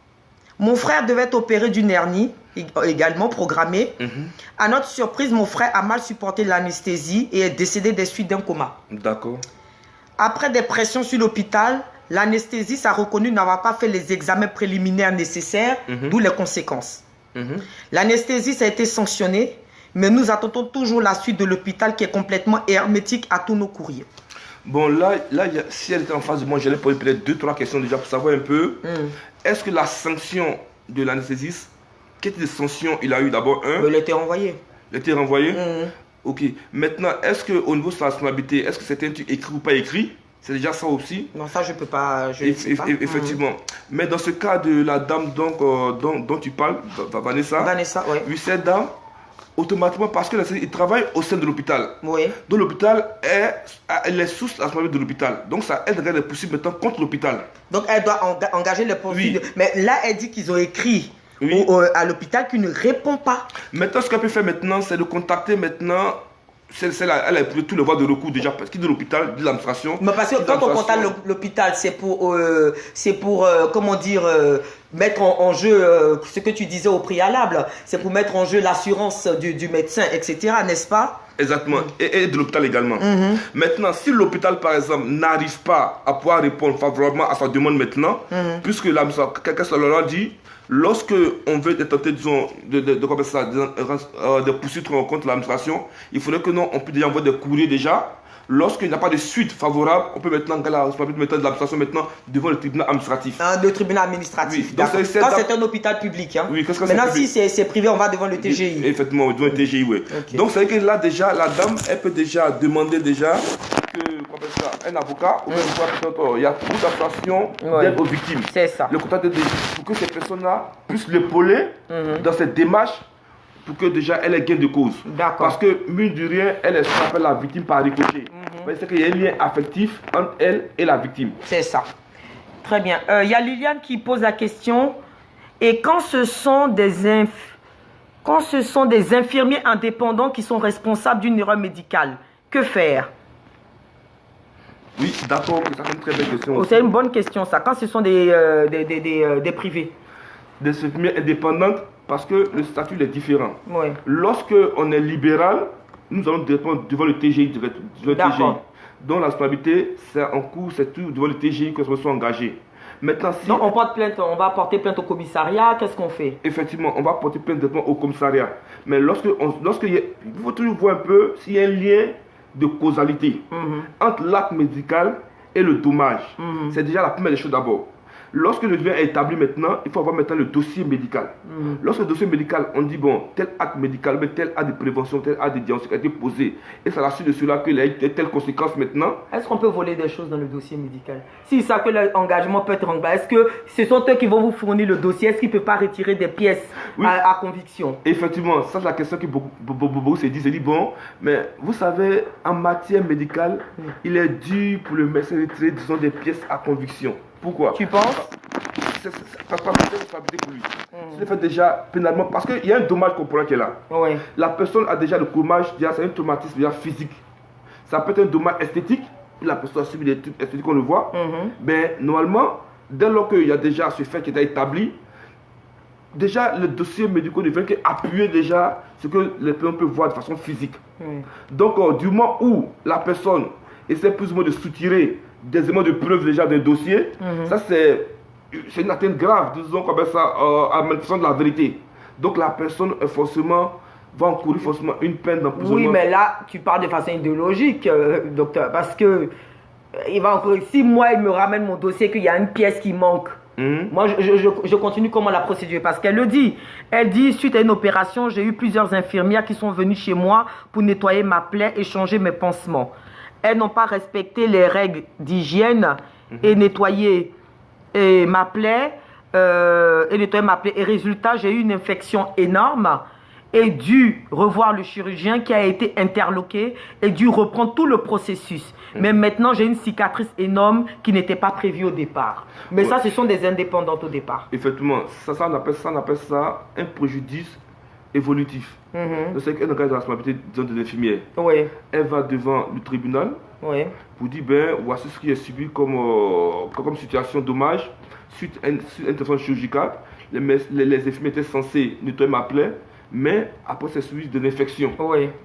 « Mon frère devait être opéré d'une hernie. » également programmé. À notre surprise, mon frère a mal supporté l'anesthésie et est décédé des suites d'un coma. D'accord. Après des pressions sur l'hôpital, l'anesthésiste a reconnu n'avoir pas fait les examens préliminaires nécessaires, d'où les conséquences. L'anesthésiste a été sanctionné, mais nous attendons toujours la suite de l'hôpital qui est complètement hermétique à tous nos courriers. Bon, là si elle était en face de moi, j'allais poser peut-être 2-3 questions déjà pour savoir un peu. Est-ce que la sanction de l'anesthésiste, quelle sanction il a eu d'abord? Il a été renvoyé. Il a été renvoyé? Ok. Maintenant, est-ce qu'au niveau de sa responsabilité, est-ce que c'était un truc écrit ou pas écrit? C'est déjà ça aussi? Non, ça je peux pas. Effectivement. Mais dans ce cas de la dame dont tu parles, Vanessa. Vanessa, oui. Oui, cette dame, automatiquement, parce qu'il travaille au sein de l'hôpital. Oui. Donc l'hôpital elle est sous la responsabilité de l'hôpital. Donc ça aide les poursuites maintenant contre l'hôpital. Donc elle doit engager les poursuites. Oui. Mais là, elle dit qu'ils ont écrit. À l'hôpital qui ne répond pas. Maintenant, ce qu'elle peut faire maintenant, c'est de contacter maintenant. Elle a pris tous les voies de recours déjà, parce qu'il est de l'hôpital, de l'administration. Mais parce que quand on contacte l'hôpital, c'est pour comment dire, mettre en jeu ce que tu disais au préalable. C'est pour mettre en jeu l'assurance du médecin, etc., n'est-ce pas? Exactement, et de l'hôpital également. Maintenant, si l'hôpital, par exemple, n'arrive pas à pouvoir répondre favorablement à sa demande maintenant, puisque l'administration, quelqu'un se leur a dit, lorsque on veut tenter, disons, de poursuivre contre l'administration, il faudrait que on puisse déjà envoyer des courriers déjà. Lorsqu'il n'y a pas de suite favorable, on peut maintenant mettre de l'administration maintenant devant le tribunal administratif. Le tribunal administratif. Oui. Donc quand c'est un hôpital public. Hein. Oui, maintenant, si c'est privé, on va devant le TGI. Effectivement, devant le TGI, oui. Donc c'est vrai que là déjà, la dame, elle peut déjà demander déjà un avocat ou il y a toute association d'aide aux victimes. C'est ça. Le contact pour que ces personnes-là puissent l'épauler dans cette démarche pour que déjà elle ait gain de cause. Parce que, mine de rien, elle est ce qu'on appelle la victime par ricochet. C'est qu'il y a un lien affectif entre elle et la victime. C'est ça. Très bien. Il y a Liliane qui pose la question. Et quand ce sont des infirmiers indépendants qui sont responsables d'une erreur médicale, que faire? Oui, d'accord, c'est une très belle question. C'est une bonne question, ça. Quand ce sont des privés. Des infirmiers indépendants, parce que le statut est différent. Oui. Lorsque on est libéral, nous allons directement devant le TGI. Donc la responsabilité, c'est en cours, c'est tout devant le TGI que se sont engagés. Maintenant, si donc on porte plainte, on va porter plainte au commissariat, qu'est-ce qu'on fait? Effectivement, on va porter plainte directement au commissariat. Mais il faut toujours voir un peu s'il y a un lien de causalité entre l'acte médical et le dommage. C'est déjà la première des choses d'abord. Lorsque le lien est établi maintenant, il faut avoir maintenant le dossier médical. Lorsque le dossier médical, on dit, bon, tel acte médical, mais tel acte de prévention, tel acte de diagnostic a été posé, et c'est à la suite de cela qu'il y a eu telle conséquence maintenant. Est-ce qu'on peut voler des choses dans le dossier médical? S'ils savent que l'engagement peut être engagé, est-ce que ce sont eux qui vont vous fournir le dossier? Est-ce qu'ils ne peuvent pas retirer des pièces à conviction? Effectivement, ça c'est la question que beaucoup se disent. Ils disent, bon, mais vous savez, en matière médicale, il est dû pour le médecin de retirer, disons, des pièces à conviction. Pourquoi? Tu penses? C'est pas une responsabilité pour lui. C'est fait déjà pénalement parce qu'il y a un dommage corporel qui est là. Oui. La personne a déjà le dommage, c'est un traumatisme déjà physique. Ça peut être un dommage esthétique, la personne a subi des trucs esthétiques, on le voit. Mais normalement, dès lors qu'il y a déjà ce fait qui est établi, déjà le dossier médical ne fait qu'appuyer déjà ce que les personnes peuvent voir de façon physique. Donc, du moment où la personne essaie plus ou moins de soutirer des éléments de preuve déjà d'un dossier, ça c'est une atteinte grave, disons comme ça, à la manifestation de la vérité. Donc la personne forcément va encourir forcément une peine d'emprisonnement. Oui, mais là, tu parles de façon idéologique, docteur, parce que il va encourir. Si moi, il me ramène mon dossier qu'il y a une pièce qui manque, moi, je continue comment la procédure, parce qu'elle le dit. Elle dit, suite à une opération, j'ai eu plusieurs infirmières qui sont venues chez moi pour nettoyer ma plaie et changer mes pansements. Elles n'ont pas respecté les règles d'hygiène et nettoyer ma plaie. Et résultat, j'ai eu une infection énorme et dû revoir le chirurgien qui a été interloqué et dû reprendre tout le processus. Mais maintenant, j'ai une cicatrice énorme qui n'était pas prévue au départ. Mais ça, ce sont des indépendantes au départ. Effectivement, on appelle ça un préjudice évolutif. C'est qu'elle n'a pas de responsabilité des infirmières. Elle va devant le tribunal pour dire, ben, voici ce qui est subi comme situation dommage suite à une intervention chirurgicale. Les infirmières étaient censées nettoyer ma plaie, mais après c'est suivi de l'infection.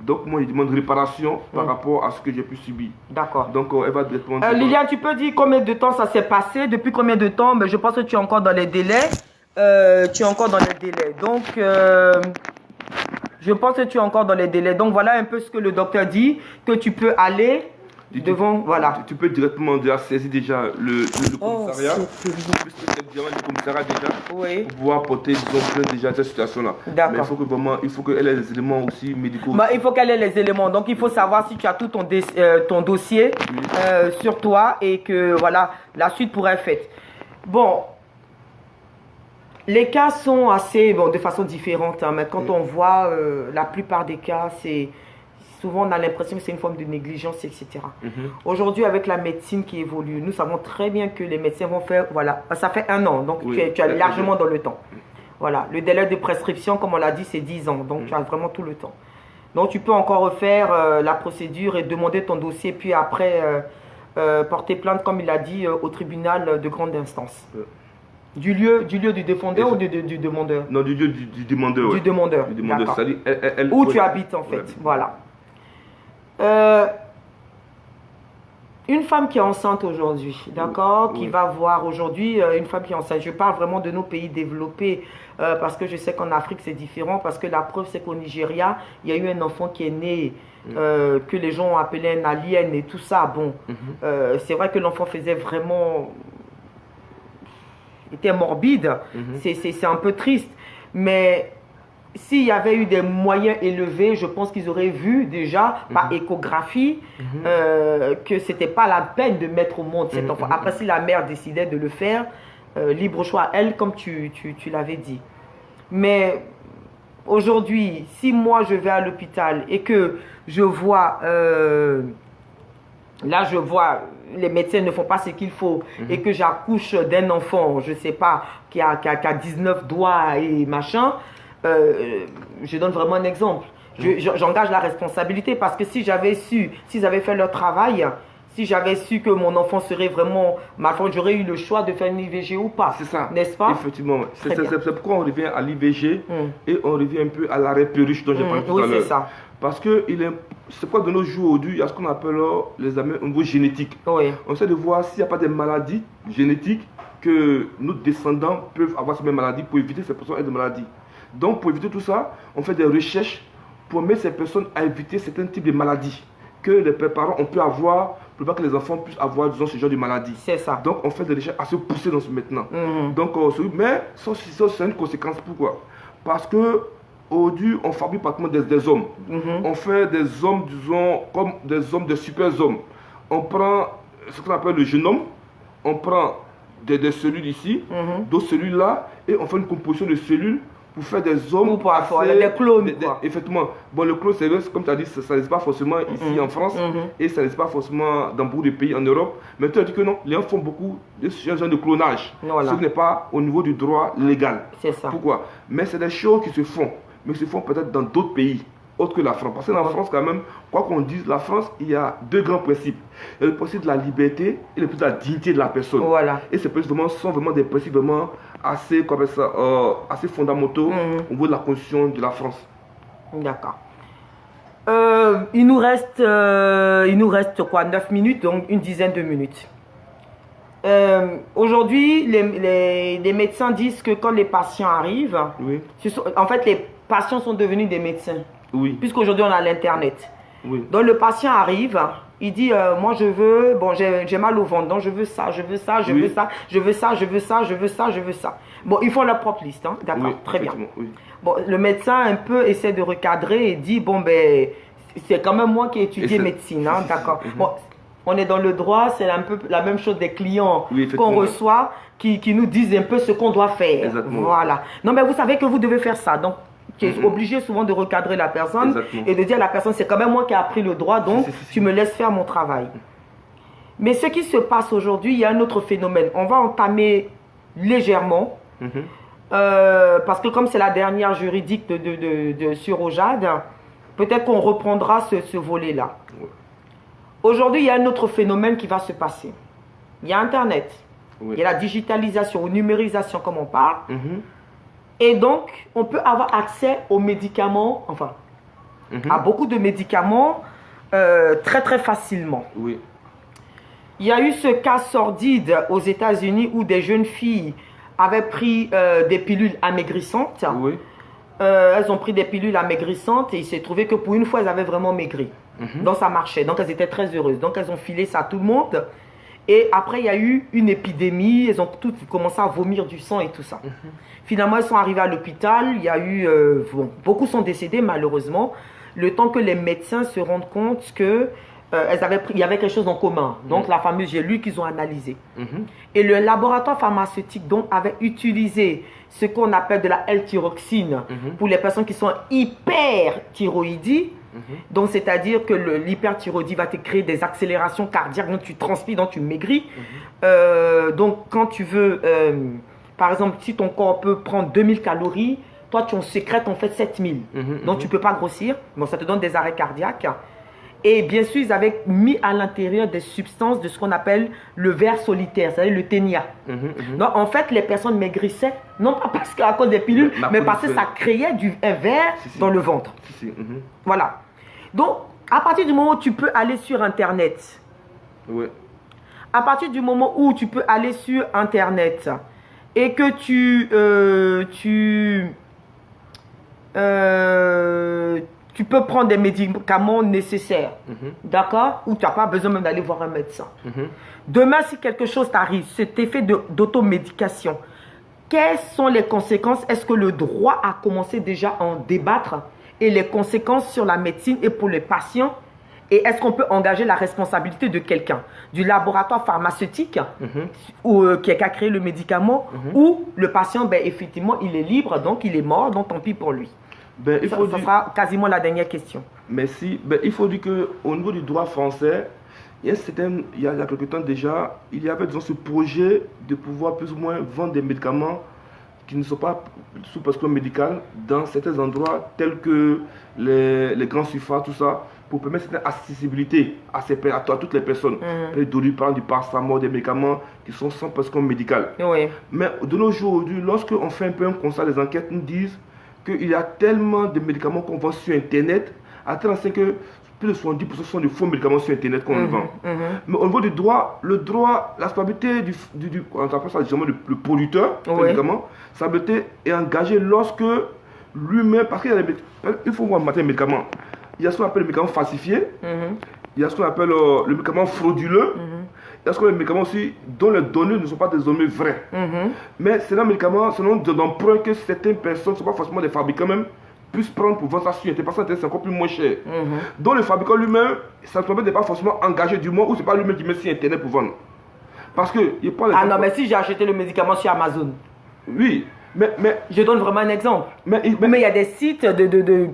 Donc moi je demande réparation par rapport à ce que j'ai pu subir. D'accord. Donc elle va répondre. Liliane, tu peux dire combien de temps ça s'est passé? Depuis combien de temps? Mais je pense que tu es encore dans les délais. Donc je pense que tu es encore dans les délais. Donc voilà un peu ce que le docteur dit, que tu peux aller devant, voilà. Tu peux directement déjà saisir déjà le commissariat. Le commissariat déjà pour pouvoir porter, disons, plainte déjà à cette situation-là. Mais il faut qu'elle ait les éléments aussi médicaux. Il faut qu'elle ait les éléments. Donc il faut savoir si tu as tout ton dossier sur toi et que voilà, la suite pourrait être faite. Bon. Les cas sont assez, de façon différente, hein, mais quand on voit la plupart des cas, souvent on a l'impression que c'est une forme de négligence, etc. Aujourd'hui, avec la médecine qui évolue, nous savons très bien que les médecins vont faire, voilà, ça fait 1 an, donc tu es largement dans le temps. Voilà, le délai de prescription, comme on l'a dit, c'est 10 ans, donc tu as vraiment tout le temps. Donc tu peux encore refaire la procédure et demander ton dossier, puis après porter plainte, comme il a dit, au tribunal de grande instance. Du lieu du défendeur ou du demandeur? Non, du lieu du demandeur. Du demandeur. C'est-à-dire, où tu habites en fait. Voilà. Une femme qui est enceinte aujourd'hui, d'accord, qui va voir aujourd'hui une femme qui est enceinte. Je parle vraiment de nos pays développés parce que je sais qu'en Afrique c'est différent. Parce que la preuve c'est qu'au Nigeria, il y a eu un enfant qui est né que les gens ont appelé un alien et tout ça. Bon, c'est vrai que l'enfant faisait vraiment... était morbide, c'est un peu triste, mais s'il y avait eu des moyens élevés, je pense qu'ils auraient vu déjà par échographie que c'était pas la peine de mettre au monde cet enfant. Après, si la mère décidait de le faire, libre choix à elle, comme tu l'avais dit. Mais aujourd'hui, si moi je vais à l'hôpital et que je vois... là, je vois, les médecins ne font pas ce qu'il faut et que j'accouche d'un enfant, je ne sais pas, qui a 19 doigts et machin, je donne vraiment un exemple. J'engage la responsabilité parce que si j'avais su, s'ils avaient fait leur travail, si j'avais su que mon enfant serait vraiment malformé, j'aurais eu le choix de faire une IVG ou pas. C'est ça. N'est-ce pas? Effectivement. C'est pourquoi on revient à l'IVG et on revient un peu à l'arrêt Perruche dont j'ai parlé tout à l'heure. Oui, c'est ça. Parce que c'est quoi de nos jours aujourd'hui, il y a ce qu'on appelle les examens au niveau génétique. On essaie de voir s'il n'y a pas des maladies génétiques que nos descendants peuvent avoir ces mêmes maladies pour éviter ces personnes ayant des maladies. Donc pour éviter tout ça, on fait des recherches pour mettre ces personnes à éviter certains types de maladies que les parents ont pu avoir pour pas que les enfants puissent avoir, disons, ce genre de maladie. C'est ça. Donc, on fait des recherches assez poussées dans ce maintenant. Donc, mais ça, c'est une conséquence. Pourquoi? Parce que aujourd'hui, on fabrique pratiquement des hommes. On fait des hommes, disons, comme des hommes, des super hommes. On prend ce qu'on appelle le génome, on prend des cellules ici, d'autres cellules là, et on fait une composition de cellules pour faire des hommes. Pour assez, des clones. Effectivement. Bon, le clone, c'est comme tu as dit, ça n'existe pas forcément ici en France, et ça n'existe pas forcément dans beaucoup de pays en Europe. Mais tu as dit que non, les gens font beaucoup de ce genre de clonage. Voilà. Ce qui n'est pas au niveau du droit légal. C'est ça. Pourquoi? Mais c'est des choses qui se font, mais se font peut-être dans d'autres pays autres que la France. Parce que en France, quand même, quoi qu'on dise, la France, il y a deux grands principes. Il y a le principe de la liberté et le principe de la dignité de la personne. Voilà. Et ces principes sont vraiment des principes vraiment assez, comme ça, assez fondamentaux au niveau de la Constitution de la France. D'accord. Il nous reste quoi, 9 minutes, donc une dizaine de minutes. Aujourd'hui, les médecins disent que quand les patients arrivent, en fait, les patients sont devenus des médecins. Puisqu'aujourd'hui, on a l'Internet. Donc, le patient arrive, il dit, moi, je veux, bon, j'ai mal au ventre, donc je veux ça, je veux ça, je veux ça, je veux ça, je veux ça, je veux ça, je veux ça. Bon, ils font leur propre liste, hein, d'accord, très bien. Bon, le médecin, un peu, essaie de recadrer et dit, bon, ben, c'est quand même moi qui ai étudié médecine, hein, d'accord. Bon, on est dans le droit, c'est un peu la même chose des clients qu'on reçoit qui nous disent un peu ce qu'on doit faire. Exactement. Voilà. Non, mais vous savez que vous devez faire ça, donc tu es obligé souvent de recadrer la personne et de dire à la personne, c'est quand même moi qui ai appris le droit, donc tu me laisses faire mon travail. Mais ce qui se passe aujourd'hui, il y a un autre phénomène. On va entamer légèrement, parce que comme c'est la dernière juridique sur Ojad, peut-être qu'on reprendra ce volet-là. Aujourd'hui, il y a un autre phénomène qui va se passer. Il y a Internet, il y a la digitalisation ou numérisation comme on parle. Et donc, on peut avoir accès aux médicaments, enfin, à beaucoup de médicaments très très facilement. Il y a eu ce cas sordide aux États-Unis où des jeunes filles avaient pris des pilules amaigrissantes. Elles ont pris des pilules amaigrissantes et il s'est trouvé que pour une fois, elles avaient vraiment maigri. Donc, ça marchait. Donc, elles étaient très heureuses. Donc, elles ont filé ça à tout le monde. Et après, il y a eu une épidémie. Elles ont toutes commencé à vomir du sang et tout ça. Finalement, elles sont arrivées à l'hôpital. Il y a eu... beaucoup sont décédés, malheureusement. Le temps que les médecins se rendent compte que il y avait quelque chose en commun. Donc, la fameuse gélule qu'ils ont analysée. Et le laboratoire pharmaceutique donc, avait utilisé ce qu'on appelle de la L-thyroxine pour les personnes qui sont hyperthyroïdies. Donc, c'est-à-dire que l'hyperthyroïdie va te créer des accélérations cardiaques, donc tu transpires, donc tu maigris. Donc, quand tu veux, par exemple, si ton corps peut prendre 2000 calories, toi, tu en sécrètes en fait 7000. Donc, tu ne peux pas grossir. Donc, ça te donne des arrêts cardiaques. Et bien sûr, ils avaient mis à l'intérieur des substances de ce qu'on appelle le ver solitaire, c'est-à-dire le ténia. Donc, en fait, les personnes maigrissaient, non pas parce qu'à cause des pilules, mais parce que ça créait un ver dans le ventre. Voilà. Donc, à partir du moment où tu peux aller sur Internet, à partir du moment où tu peux aller sur Internet et que tu peux prendre des médicaments nécessaires, d'accord? Ou tu n'as pas besoin même d'aller voir un médecin. Demain, si quelque chose t'arrive, cet effet d'automédication, quelles sont les conséquences? Est-ce que le droit a commencé déjà à en débattre? Et les conséquences sur la médecine et pour les patients? Et est-ce qu'on peut engager la responsabilité de quelqu'un, du laboratoire pharmaceutique qui a créé le médicament, ou le patient, ben, effectivement, il est libre, donc il est mort, donc tant pis pour lui. Ben, ça sera quasiment la dernière question. Merci. Ben, il faut dire qu'au niveau du droit français, il y a quelque temps déjà, il y avait disons, ce projet de pouvoir plus ou moins vendre des médicaments qui ne sont pas sous prescription médicale dans certains endroits tels que les grands surfaces, tout ça, pour permettre cette accessibilité à toutes les personnes. Par du paracétamol, des médicaments qui sont sans prescription médicale. Mais de nos jours, lorsqu'on fait un peu un constat, les enquêtes nous disent qu'il y a tellement de médicaments qu'on vend sur Internet, à tel point que plus de 70% sont de faux médicaments sur Internet qu'on vend. Mais au niveau du droit, la stabilité on appelle ça justement le producteur du médicament, sa stabilité est engagée lorsque lui-même, parce qu'il faut voir matin les médicaments, il y a ce qu'on appelle les médicaments falsifiés, il y a ce qu'on appelle le médicament frauduleux. Il y a ce qu'on appelle le médicament aussi dont les données ne sont pas désormais vraies. Mais c'est un médicament, c'est un nom d'emprunt que certaines personnes, ne sont pas forcément des fabricants même, puissent prendre pour vendre ça sur Internet. Parce que Internet, c'est encore plus moins cher. Donc le fabricant lui-même, ça ne n'est pas forcément engagé du moins où ce n'est pas lui-même qui met sur Internet pour vendre. Parce que il prend les non, mais si j'ai acheté le médicament sur Amazon. Oui, mais je donne vraiment un exemple. Mais il y a des sites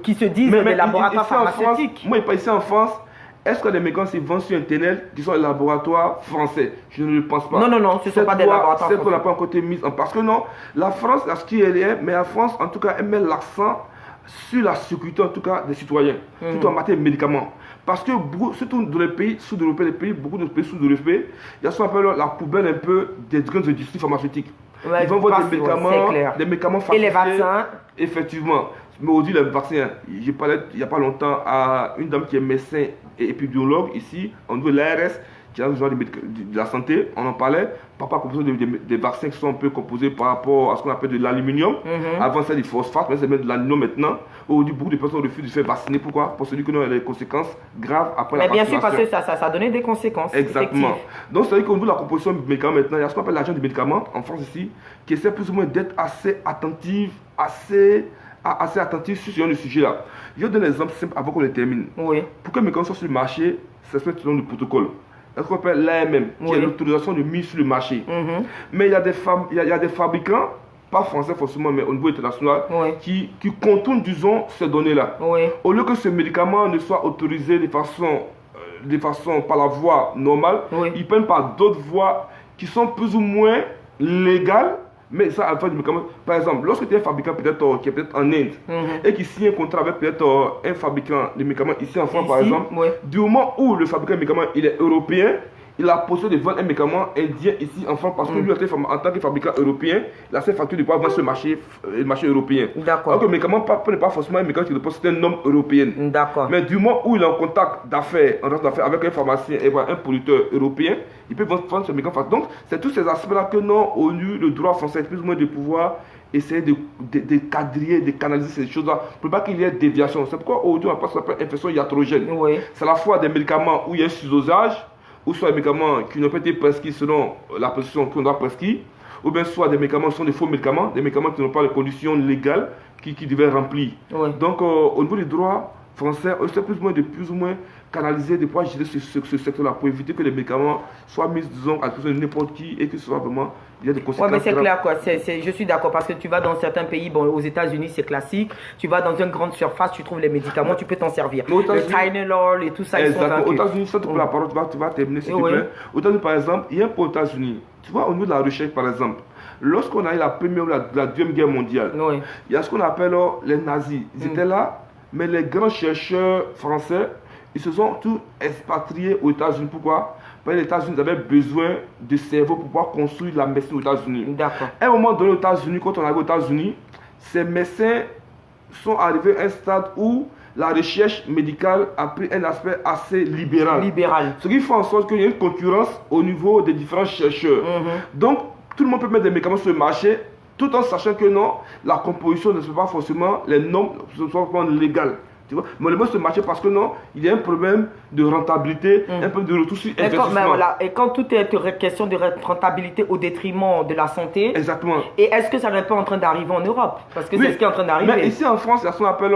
qui se disent des laboratoires pharmaceutiques. France, moi, ici en France, est-ce que les médicaments se vendent sur Internet qui sont les laboratoires français? Je ne le pense pas. Non, ce ne sont pas des laboratoires français. C'est qu'on n'a pas encore été mise en... Parce que non, la France, à ce qui est, mais la France, en tout cas, elle met l'accent sur la sécurité, en tout cas, des citoyens, surtout en matière de médicaments. Parce que, surtout dans les pays sous-développés, beaucoup de pays sous-développés, il y a ce qu'on appelle la poubelle un peu des grandes industries pharmaceutiques. Ouais, ils vont voir des médicaments falsifiés. Et les vaccins? Effectivement. Mais aujourd'hui, les vaccins, j'ai parlé il n'y a pas longtemps à une dame qui est médecin et épidémiologue ici, au niveau de l'ARS, qui a besoin de la santé. On en parlait. Papa a composé des vaccins qui sont un peu composés par rapport à ce qu'on appelle de l'aluminium. Avant, c'est du phosphate, mais c'est même de l'aluminium maintenant. Aujourd'hui, beaucoup de personnes refusent de se faire vacciner. Pourquoi? Pour celui qui a des conséquences graves après la vaccination. Mais bien sûr, parce que ça a donné des conséquences. Exactement. Donc, c'est vrai qu'au niveau de la composition du médicament maintenant, il y a ce qu'on appelle l'agent du médicament en France ici, qui essaie plus ou moins d'être assez attentif, assez attentif sur ce genre de sujet-là. Je vais donner un exemple simple avant qu'on le termine. Oui. Pour qu'un médicament soit sur le marché, ça se fait selon le protocole. C'est ce qu'on appelle l'AMM, qui est l'autorisation de mise sur le marché. Mais il y a des fabricants, pas français forcément, mais au niveau international, qui contournent, disons, ces données-là. Au lieu que ce médicament ne soit autorisé de façon par la voie normale, ils prennent par d'autres voies qui sont plus ou moins légales. Mais ça, à du médicament, par exemple, lorsque tu es un fabricant peut-être qui est peut-être en Inde et qui signe un contrat avec peut-être un fabricant de médicaments ici en France, par exemple, du moment où le fabricant de médicaments il est européen, il a possibilité de vendre un médicament indien ici en France parce que lui, en tant que fabricant européen, il a cette facture de pouvoir vendre sur le marché européen. D'accord. Donc le médicament n'est pas forcément un médicament qui repose sur une norme européenne. D'accord. Mais du moment où il est en contact d'affaires, avec un pharmacien et un producteur européen, il peut vendre ce médicament. Donc c'est tous ces aspects-là que non, au lieu le droit français, plus ou moins de pouvoir essayer de quadriller, de canaliser ces choses-là pour pas qu'il y ait déviation. C'est pourquoi aujourd'hui on passe à infection iatrogène. C'est à la fois des médicaments où il y a un surdosage, ou soit des médicaments qui n'ont pas été prescrits selon la prescription qu'on doit prescrire, ou bien soit des médicaments qui sont des faux médicaments, des médicaments qui n'ont pas les conditions légales qui devaient remplir. Donc au niveau du droit français, on essaie plus ou moins canaliser, de pouvoir gérer ce secteur-là pour éviter que les médicaments soient mis, disons, à disposition de n'importe qui et que ce soit vraiment, il y a des conséquences. Oui, mais c'est clair, quoi. Je suis d'accord parce que tu vas dans certains pays, bon, aux États-Unis, c'est classique. Tu vas dans une grande surface, tu trouves les médicaments, tu peux t'en servir. Le Tylenol et tout ça, ils sont vaincus. Aux États-Unis, ça te plaît la parole, tu vas terminer, s'il te plaît. Aux États-Unis, par exemple, il y a un point aux États-Unis. Tu vois, au niveau de la recherche, par exemple, lorsqu'on a eu la première ou la deuxième guerre mondiale, il y a ce qu'on appelle les nazis. Ils étaient là, mais les grands chercheurs français, ils se sont tous expatriés aux États-Unis. Pourquoi? Parce que les États-Unis avaient besoin de cerveaux pour pouvoir construire la médecine aux États-Unis. D'accord. À un moment donné aux États-Unis, quand on arrive aux États-Unis, ces médecins sont arrivés à un stade où la recherche médicale a pris un aspect assez libéral. Ce qui fait en sorte qu'il y a une concurrence au niveau des différents chercheurs. Donc, tout le monde peut mettre des médicaments sur le marché, tout en sachant que non, la composition ne sont pas forcément, les normes ne sont pas légales. Tu vois? Mais le mot se marché parce que non, il y a un problème de rentabilité, un problème de retour sur investissement. Et quand tout est question de rentabilité au détriment de la santé, exactement. Et est-ce que ça n'est pas en train d'arriver en Europe? Parce que c'est ce qui est en train d'arriver. Mais ici en France, il y a ce qu'on appelle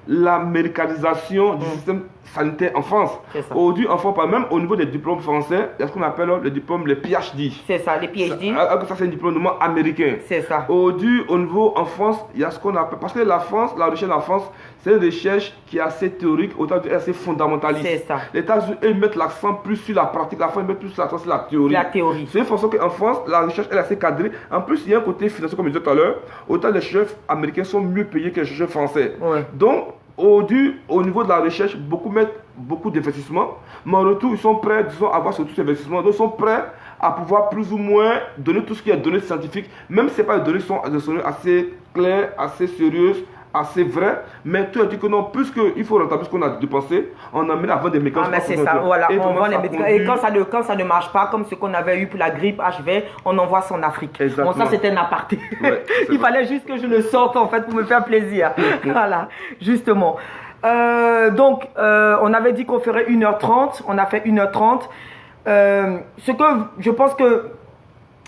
la médicalisation du système sanitaire en France. Aujourd'hui, en France, même au niveau des diplômes français, il y a ce qu'on appelle les diplômes, les PhD. C'est ça, les PhD. Ça, c'est un diplôme américain. C'est ça. Aujourd'hui, au niveau en France, il y a ce qu'on appelle. Parce que la France, la recherche en France, c'est une recherche qui est assez théorique, autant assez fondamentaliste. C'est ça. Les États-Unis, ils mettent l'accent plus sur la pratique, la France, ils mettent plus l'accent sur la théorie. La théorie. C'est une façon qu'en France, la recherche elle est assez cadrée. En plus, il y a un côté financier, comme je disais tout à l'heure. Autant les chercheurs américains sont mieux payés que les chercheurs français. Donc, au niveau de la recherche, beaucoup mettent beaucoup d'investissements, mais en retour, ils sont prêts, disons, à avoir sur tous ces investissements. Donc, ils sont prêts à pouvoir plus ou moins donner tout ce qui est données scientifiques, même si ce n'est pas des données sont assez claires, assez sérieuses, assez vrai, mais tu as dit que non, puisqu'il faut rentabiliser ce qu'on a dépensé, on amène à vendre des médicaments. Mais c'est ça, voilà, on vend les médicaments. Et quand ça ne marche pas, comme ce qu'on avait eu pour la grippe HIV, on envoie ça en Afrique. Exactement. Bon, ça c'était un aparté. Il fallait juste que je le sorte en fait pour me faire plaisir. Voilà, justement. Donc, on avait dit qu'on ferait 1h30. On a fait 1h30. Ce que je pense que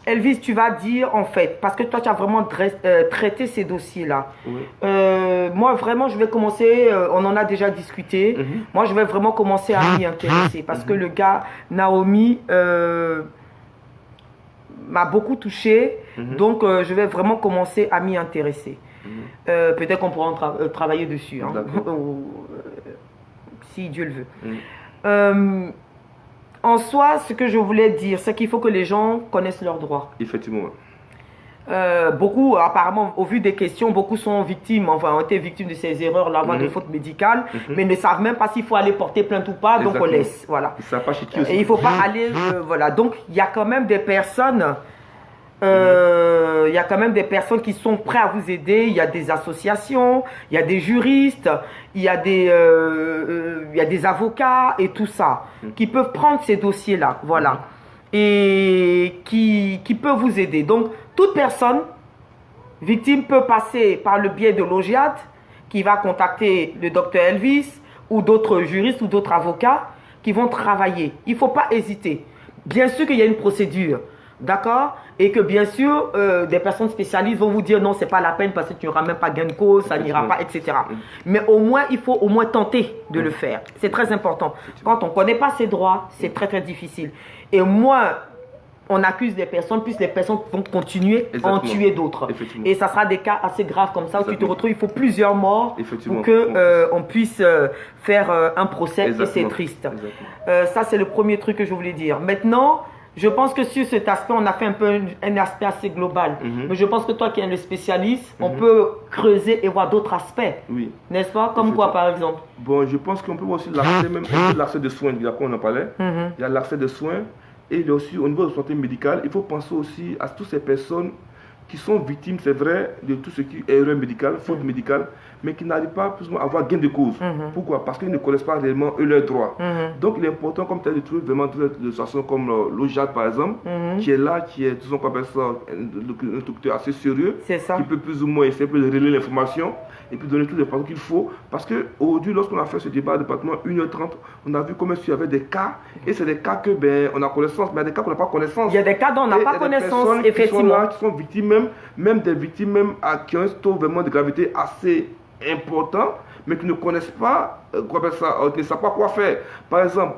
Elvis, tu vas dire en fait, parce que toi tu as vraiment traité ces dossiers-là. Oui. Moi vraiment je vais commencer, on en a déjà discuté, moi je vais vraiment commencer à m'y intéresser parce que le gars Naomi m'a beaucoup touché, donc je vais vraiment commencer à m'y intéresser. Peut-être qu'on pourra travailler dessus, hein, si Dieu le veut. En soi, ce que je voulais dire, c'est qu'il faut que les gens connaissent leurs droits. Effectivement. Beaucoup, apparemment, au vu des questions, beaucoup sont victimes, enfin, ont été victimes de ces erreurs-là, de fautes médicales, mais ne savent même pas s'il faut aller porter plainte ou pas, donc on laisse. Voilà. Ils savent pas chez qui aussi. Et il ne faut pas aller. Voilà. Donc, il y a quand même des personnes. Il y a quand même des personnes qui sont prêtes à vous aider. Il y a des associations, il y a des juristes, il y a des avocats et tout ça qui peuvent prendre ces dossiers-là, voilà, et qui peuvent vous aider. Donc, toute personne victime peut passer par le biais de l'OGIAT qui va contacter le docteur Elvis ou d'autres juristes ou d'autres avocats qui vont travailler. Il ne faut pas hésiter. Bien sûr qu'il y a une procédure. D'accord? Et que bien sûr, des personnes spécialistes vont vous dire non, c'est pas la peine parce que tu n'auras même pas gain de cause, ça n'ira pas, etc. Mais au moins, il faut au moins tenter de le faire. C'est très important. Quand on ne connaît pas ses droits, c'est très très difficile. Et moins on accuse des personnes, plus les personnes vont continuer à en tuer d'autres. Et ça sera des cas assez graves comme ça où tu te retrouves, il faut plusieurs morts pour qu'on puisse faire un procès et c'est triste. Ça, c'est le premier truc que je voulais dire. Maintenant, je pense que sur cet aspect, on a fait un peu un aspect assez global. Mais je pense que toi qui es le spécialiste, on peut creuser et voir d'autres aspects. Oui. N'est-ce pas? Comme quoi, par exemple? Bon, je pense qu'on peut voir aussi l'accès, même l'accès de soins. Il y a quoi on en parlait. Il y a l'accès de soins. Et il y a aussi au niveau de la santé médicale, il faut penser aussi à toutes ces personnes qui sont victimes, c'est vrai, de tout ce qui est erreur médicale, faute médicale, mais qui n'arrivent pas plus ou moins à avoir gain de cause. Pourquoi? Parce qu'ils ne connaissent pas réellement leurs droits. Donc il est important, comme tu as dit, de trouver vraiment des associations comme l'OJAT par exemple, qui est là, qui est, disons, comme ça, un docteur assez sérieux, qui peut plus ou moins essayer de relayer l'information et puis donner toutes les informations qu'il faut. Parce qu'aujourd'hui, lorsqu'on a fait ce débat de département 1h30, on a vu comme s'il y avait des cas, et c'est des cas que on a connaissance, mais il y a des cas qu'on n'a pas connaissance. Il y a des cas dont on n'a pas connaissance, effectivement. Qui sont victimes même des victimes qui ont un taux vraiment de gravité assez important, mais qui ne connaissent pas qui ne savent pas quoi faire. Par exemple,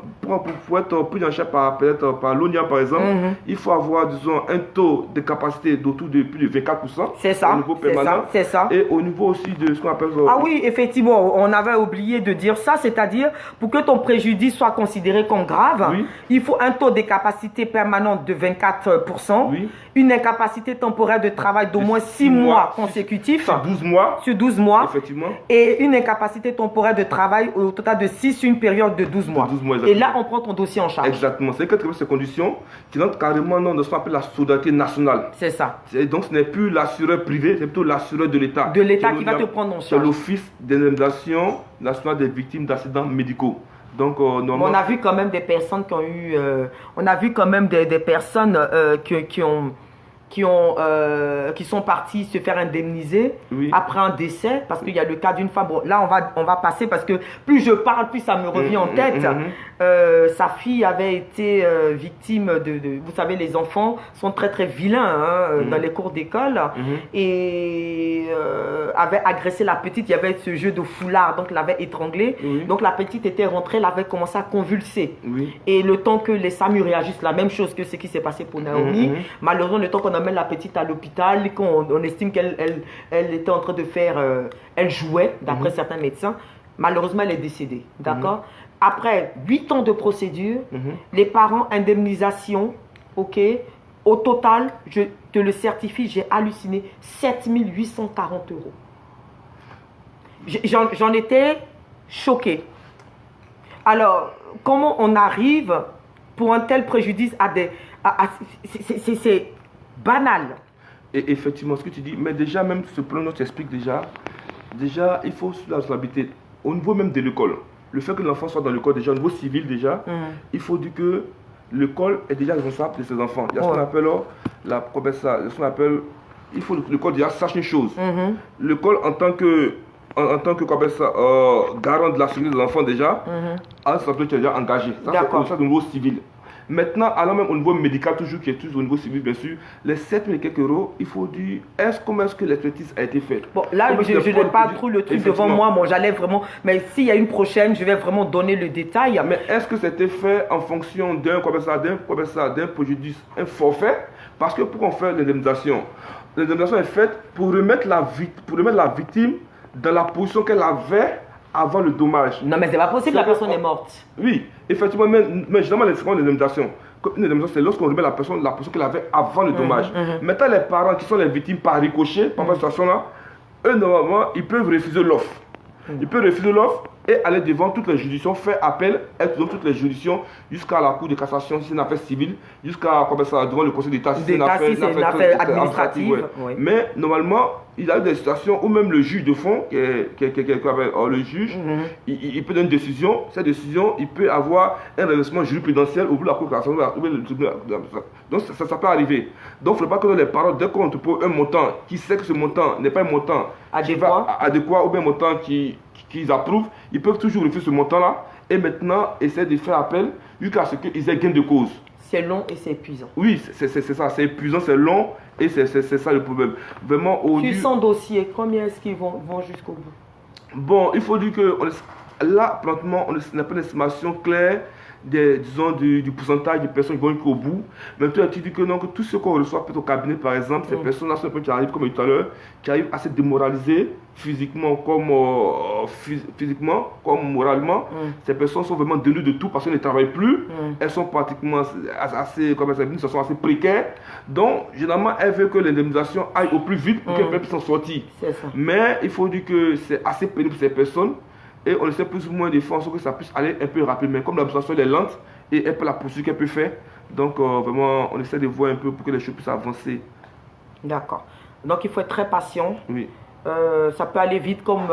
pour être pris en charge peut-être par l'ONIA, par exemple, il faut avoir, disons, un taux de capacité d'autour de plus de 24%. C'est ça. Au niveau permanent. C'est ça. Et au niveau aussi de ce qu'on appelle... Ah oui, effectivement, on avait oublié de dire ça, c'est-à-dire, pour que ton préjudice soit considéré comme grave, il faut un taux de capacité permanente de 24%, une incapacité temporaire de travail d'au moins 6 mois consécutifs. Sur 12 mois. Sur 12 mois. Effectivement. Et une incapacité temporaire de travail au total de 6 sur une période de 12 mois. 12 mois et là, on prend ton dossier en charge. Exactement. C'est que ces conditions qui rentrent carrément dans ce qu'on appelle la solidarité nationale. C'est ça. Donc, ce n'est plus l'assureur privé, c'est plutôt l'assureur de l'État. De l'État qui va te prendre en charge. C'est l'Office d'indemnisation nationale des victimes d'accidents médicaux. Donc, normalement... On a vu quand même des personnes qui ont eu... on a vu quand même des personnes qui sont partis se faire indemniser après un décès, parce qu'il y a le cas d'une femme. Bon, là, on va passer parce que plus je parle, plus ça me revient en tête. Sa fille avait été victime vous savez, les enfants sont très très vilains dans les cours d'école et avait agressé la petite. Il y avait ce jeu de foulard, donc l'avait étranglée. Donc la petite était rentrée, elle avait commencé à convulser. Et le temps que les SAMU réagissent, la même chose que ce qui s'est passé pour Naomi, malheureusement, le temps qu'on amène la petite à l'hôpital, qu'on estime qu'elle était en train de faire, elle jouait, d'après certains médecins, malheureusement, elle est décédée. D'accord? Après 8 ans de procédure, les parents, indemnisation, ok, au total, je te le certifie, j'ai halluciné, 7 840 €. J'en étais choquée. Alors, comment on arrive pour un tel préjudice à des... c'est banal. Et effectivement, ce que tu dis, mais déjà, même ce plan t'explique déjà, il faut la responsabilité au niveau même de l'école. Le fait que l'enfant soit dans l'école, déjà, au niveau civil, déjà, il faut dire que l'école est déjà responsable de ses enfants. Il y a ce qu'on appelle, il faut que l'école déjà sache une chose. L'école, en tant que en tant que garant de la sécurité des enfants déjà, à ce tu es déjà engagé. Ça, c'est au niveau civil. Maintenant, alors même au niveau médical, toujours qui est toujours au niveau civil, bien sûr, les 7 000 et quelques euros, il faut dire, comment est-ce que l'expertise a été faite? Bon, là, je n'ai pas trop le truc devant moi, moi j'allais vraiment, mais s'il y a une prochaine, je vais vraiment donner le détail. Mais est-ce que c'était fait en fonction d'un préjudice, un forfait? Parce que pour en faire l'indemnisation est faite pour remettre la victime dans la position qu'elle avait avant le dommage. Non, mais c'est pas possible, la personne est morte. Oui, effectivement, mais généralement, l'indemnisation, c'est lorsqu'on remet la personne qu'elle avait avant le dommage. Maintenant, les parents qui sont les victimes par ricochet, par cette situation-là, eux, normalement, ils peuvent refuser l'offre. Ils peuvent refuser l'offre et aller devant toutes les juridictions, faire appel, être devant toutes les juridictions jusqu'à la Cour de cassation si c'est une affaire civile, jusqu'à devant le Conseil d'État si c'est une affaire administrative. Oui. Mais normalement, il y a eu des situations où même le juge de fond, le juge, il peut donner une décision. Cette décision, il peut avoir un renversement jurisprudentiel au bout de la Cour de cassation. Donc ça peut arriver. Donc il ne faut pas que les parents, dès qu'on te pose un montant qui sait que ce montant n'est pas un montant adéquat ou bien un montant qu'ils approuvent, ils peuvent toujours refuser ce montant-là et maintenant essayer de faire appel jusqu'à ce qu'ils aient gain de cause. C'est long et c'est épuisant. Oui, c'est ça, c'est épuisant, c'est long et c'est ça le problème. Vraiment, sur 100 dossiers, combien est-ce qu'ils vont jusqu'au bout? Bon, il faut dire que là, plantement, on n'a pas d'estimation claire du pourcentage de personnes qui vont jusqu'au bout. Mais tu dis que non, que tout ce qu'on reçoit peut-être au cabinet, par exemple, ces personnes-là sont un peu qui arrivent, comme tout à l'heure, qui arrivent assez démoralisées physiquement comme moralement. Ces personnes sont vraiment dénues de tout parce qu'elles ne travaillent plus. Elles sont pratiquement assez précaires. Donc, généralement, elles veulent que l'indemnisation aille au plus vite pour qu'elles puissent s'en sortir. Mais il faut dire que c'est assez pénible pour ces personnes. Et on essaie plus ou moins de faire en sorte que ça puisse aller un peu rapidement. Comme l'administration est lente et elle peut la poursuite qu'elle peut faire. Donc vraiment, on essaie de voir un peu pour que les choses puissent avancer. D'accord. Donc il faut être très patient. Oui. Ça peut aller vite comme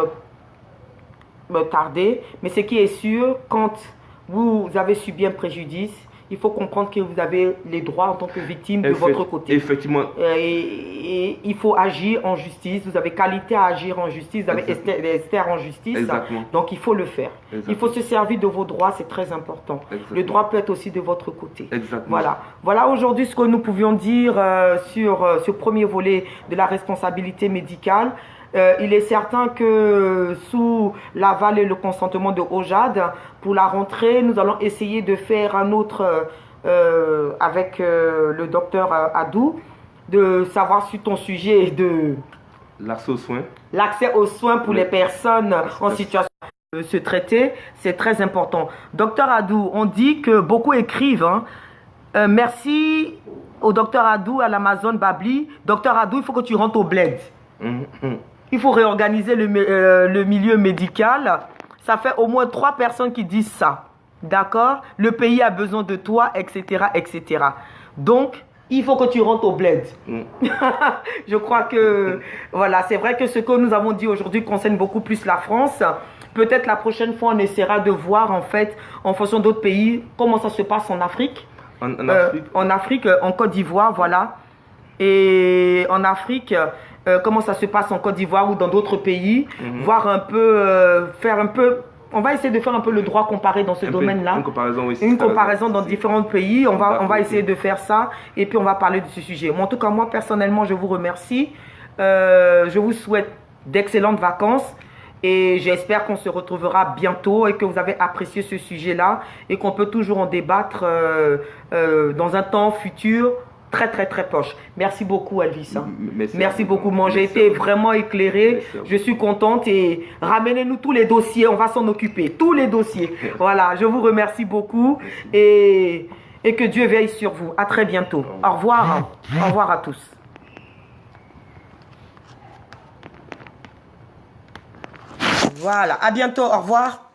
me tarder. Mais ce qui est sûr, quand vous avez subi un préjudice, il faut comprendre que vous avez les droits en tant que victime de votre côté. Effectivement. Et il faut agir en justice. Vous avez qualité à agir en justice. Vous avez Esther en justice. Exactement. Donc il faut le faire. Exactement. Il faut se servir de vos droits, c'est très important. Exactement. Le droit peut être aussi de votre côté. Exactement. Voilà aujourd'hui ce que nous pouvions dire sur ce premier volet de la responsabilité médicale. Il est certain que sous l'aval et le consentement de OJAD, pour la rentrée, nous allons essayer de faire un autre avec le docteur Adou, de savoir sur ton sujet de l'accès aux soins. L'accès aux soins pour les personnes en situation de se traiter, c'est très important. Docteur Adou, on dit que beaucoup écrivent, merci au docteur Adou, à l'Amazon Babli. Docteur Adou, il faut que tu rentres au bled. Il faut réorganiser le milieu médical. Ça fait au moins 3 personnes qui disent ça. D'accord? Le pays a besoin de toi, etc., etc. Donc, il faut que tu rentres au bled. Je crois que, voilà, c'est vrai que ce que nous avons dit aujourd'hui concerne beaucoup plus la France. Peut-être la prochaine fois, on essaiera de voir, en fait, en fonction d'autres pays, comment ça se passe en Afrique. En Afrique, en Côte d'Ivoire, voilà. Et en Afrique... comment ça se passe en Côte d'Ivoire ou dans d'autres pays, voir un peu, on va essayer de faire un peu le droit comparé dans ce domaine-là. Une comparaison dans différents pays, on va essayer de faire ça et puis on va parler de ce sujet. Mais en tout cas, moi personnellement, je vous remercie. Je vous souhaite d'excellentes vacances et j'espère qu'on se retrouvera bientôt et que vous avez apprécié ce sujet-là et qu'on peut toujours en débattre dans un temps futur. Très proche. Merci beaucoup Elvis. Merci beaucoup. Moi j'ai été vraiment éclairé. Je suis contente et ramenez-nous tous les dossiers. On va s'en occuper. Tous les dossiers. Voilà. Je vous remercie beaucoup et que Dieu veille sur vous. À très bientôt. Au revoir. Au revoir à tous. Voilà. À bientôt. Au revoir.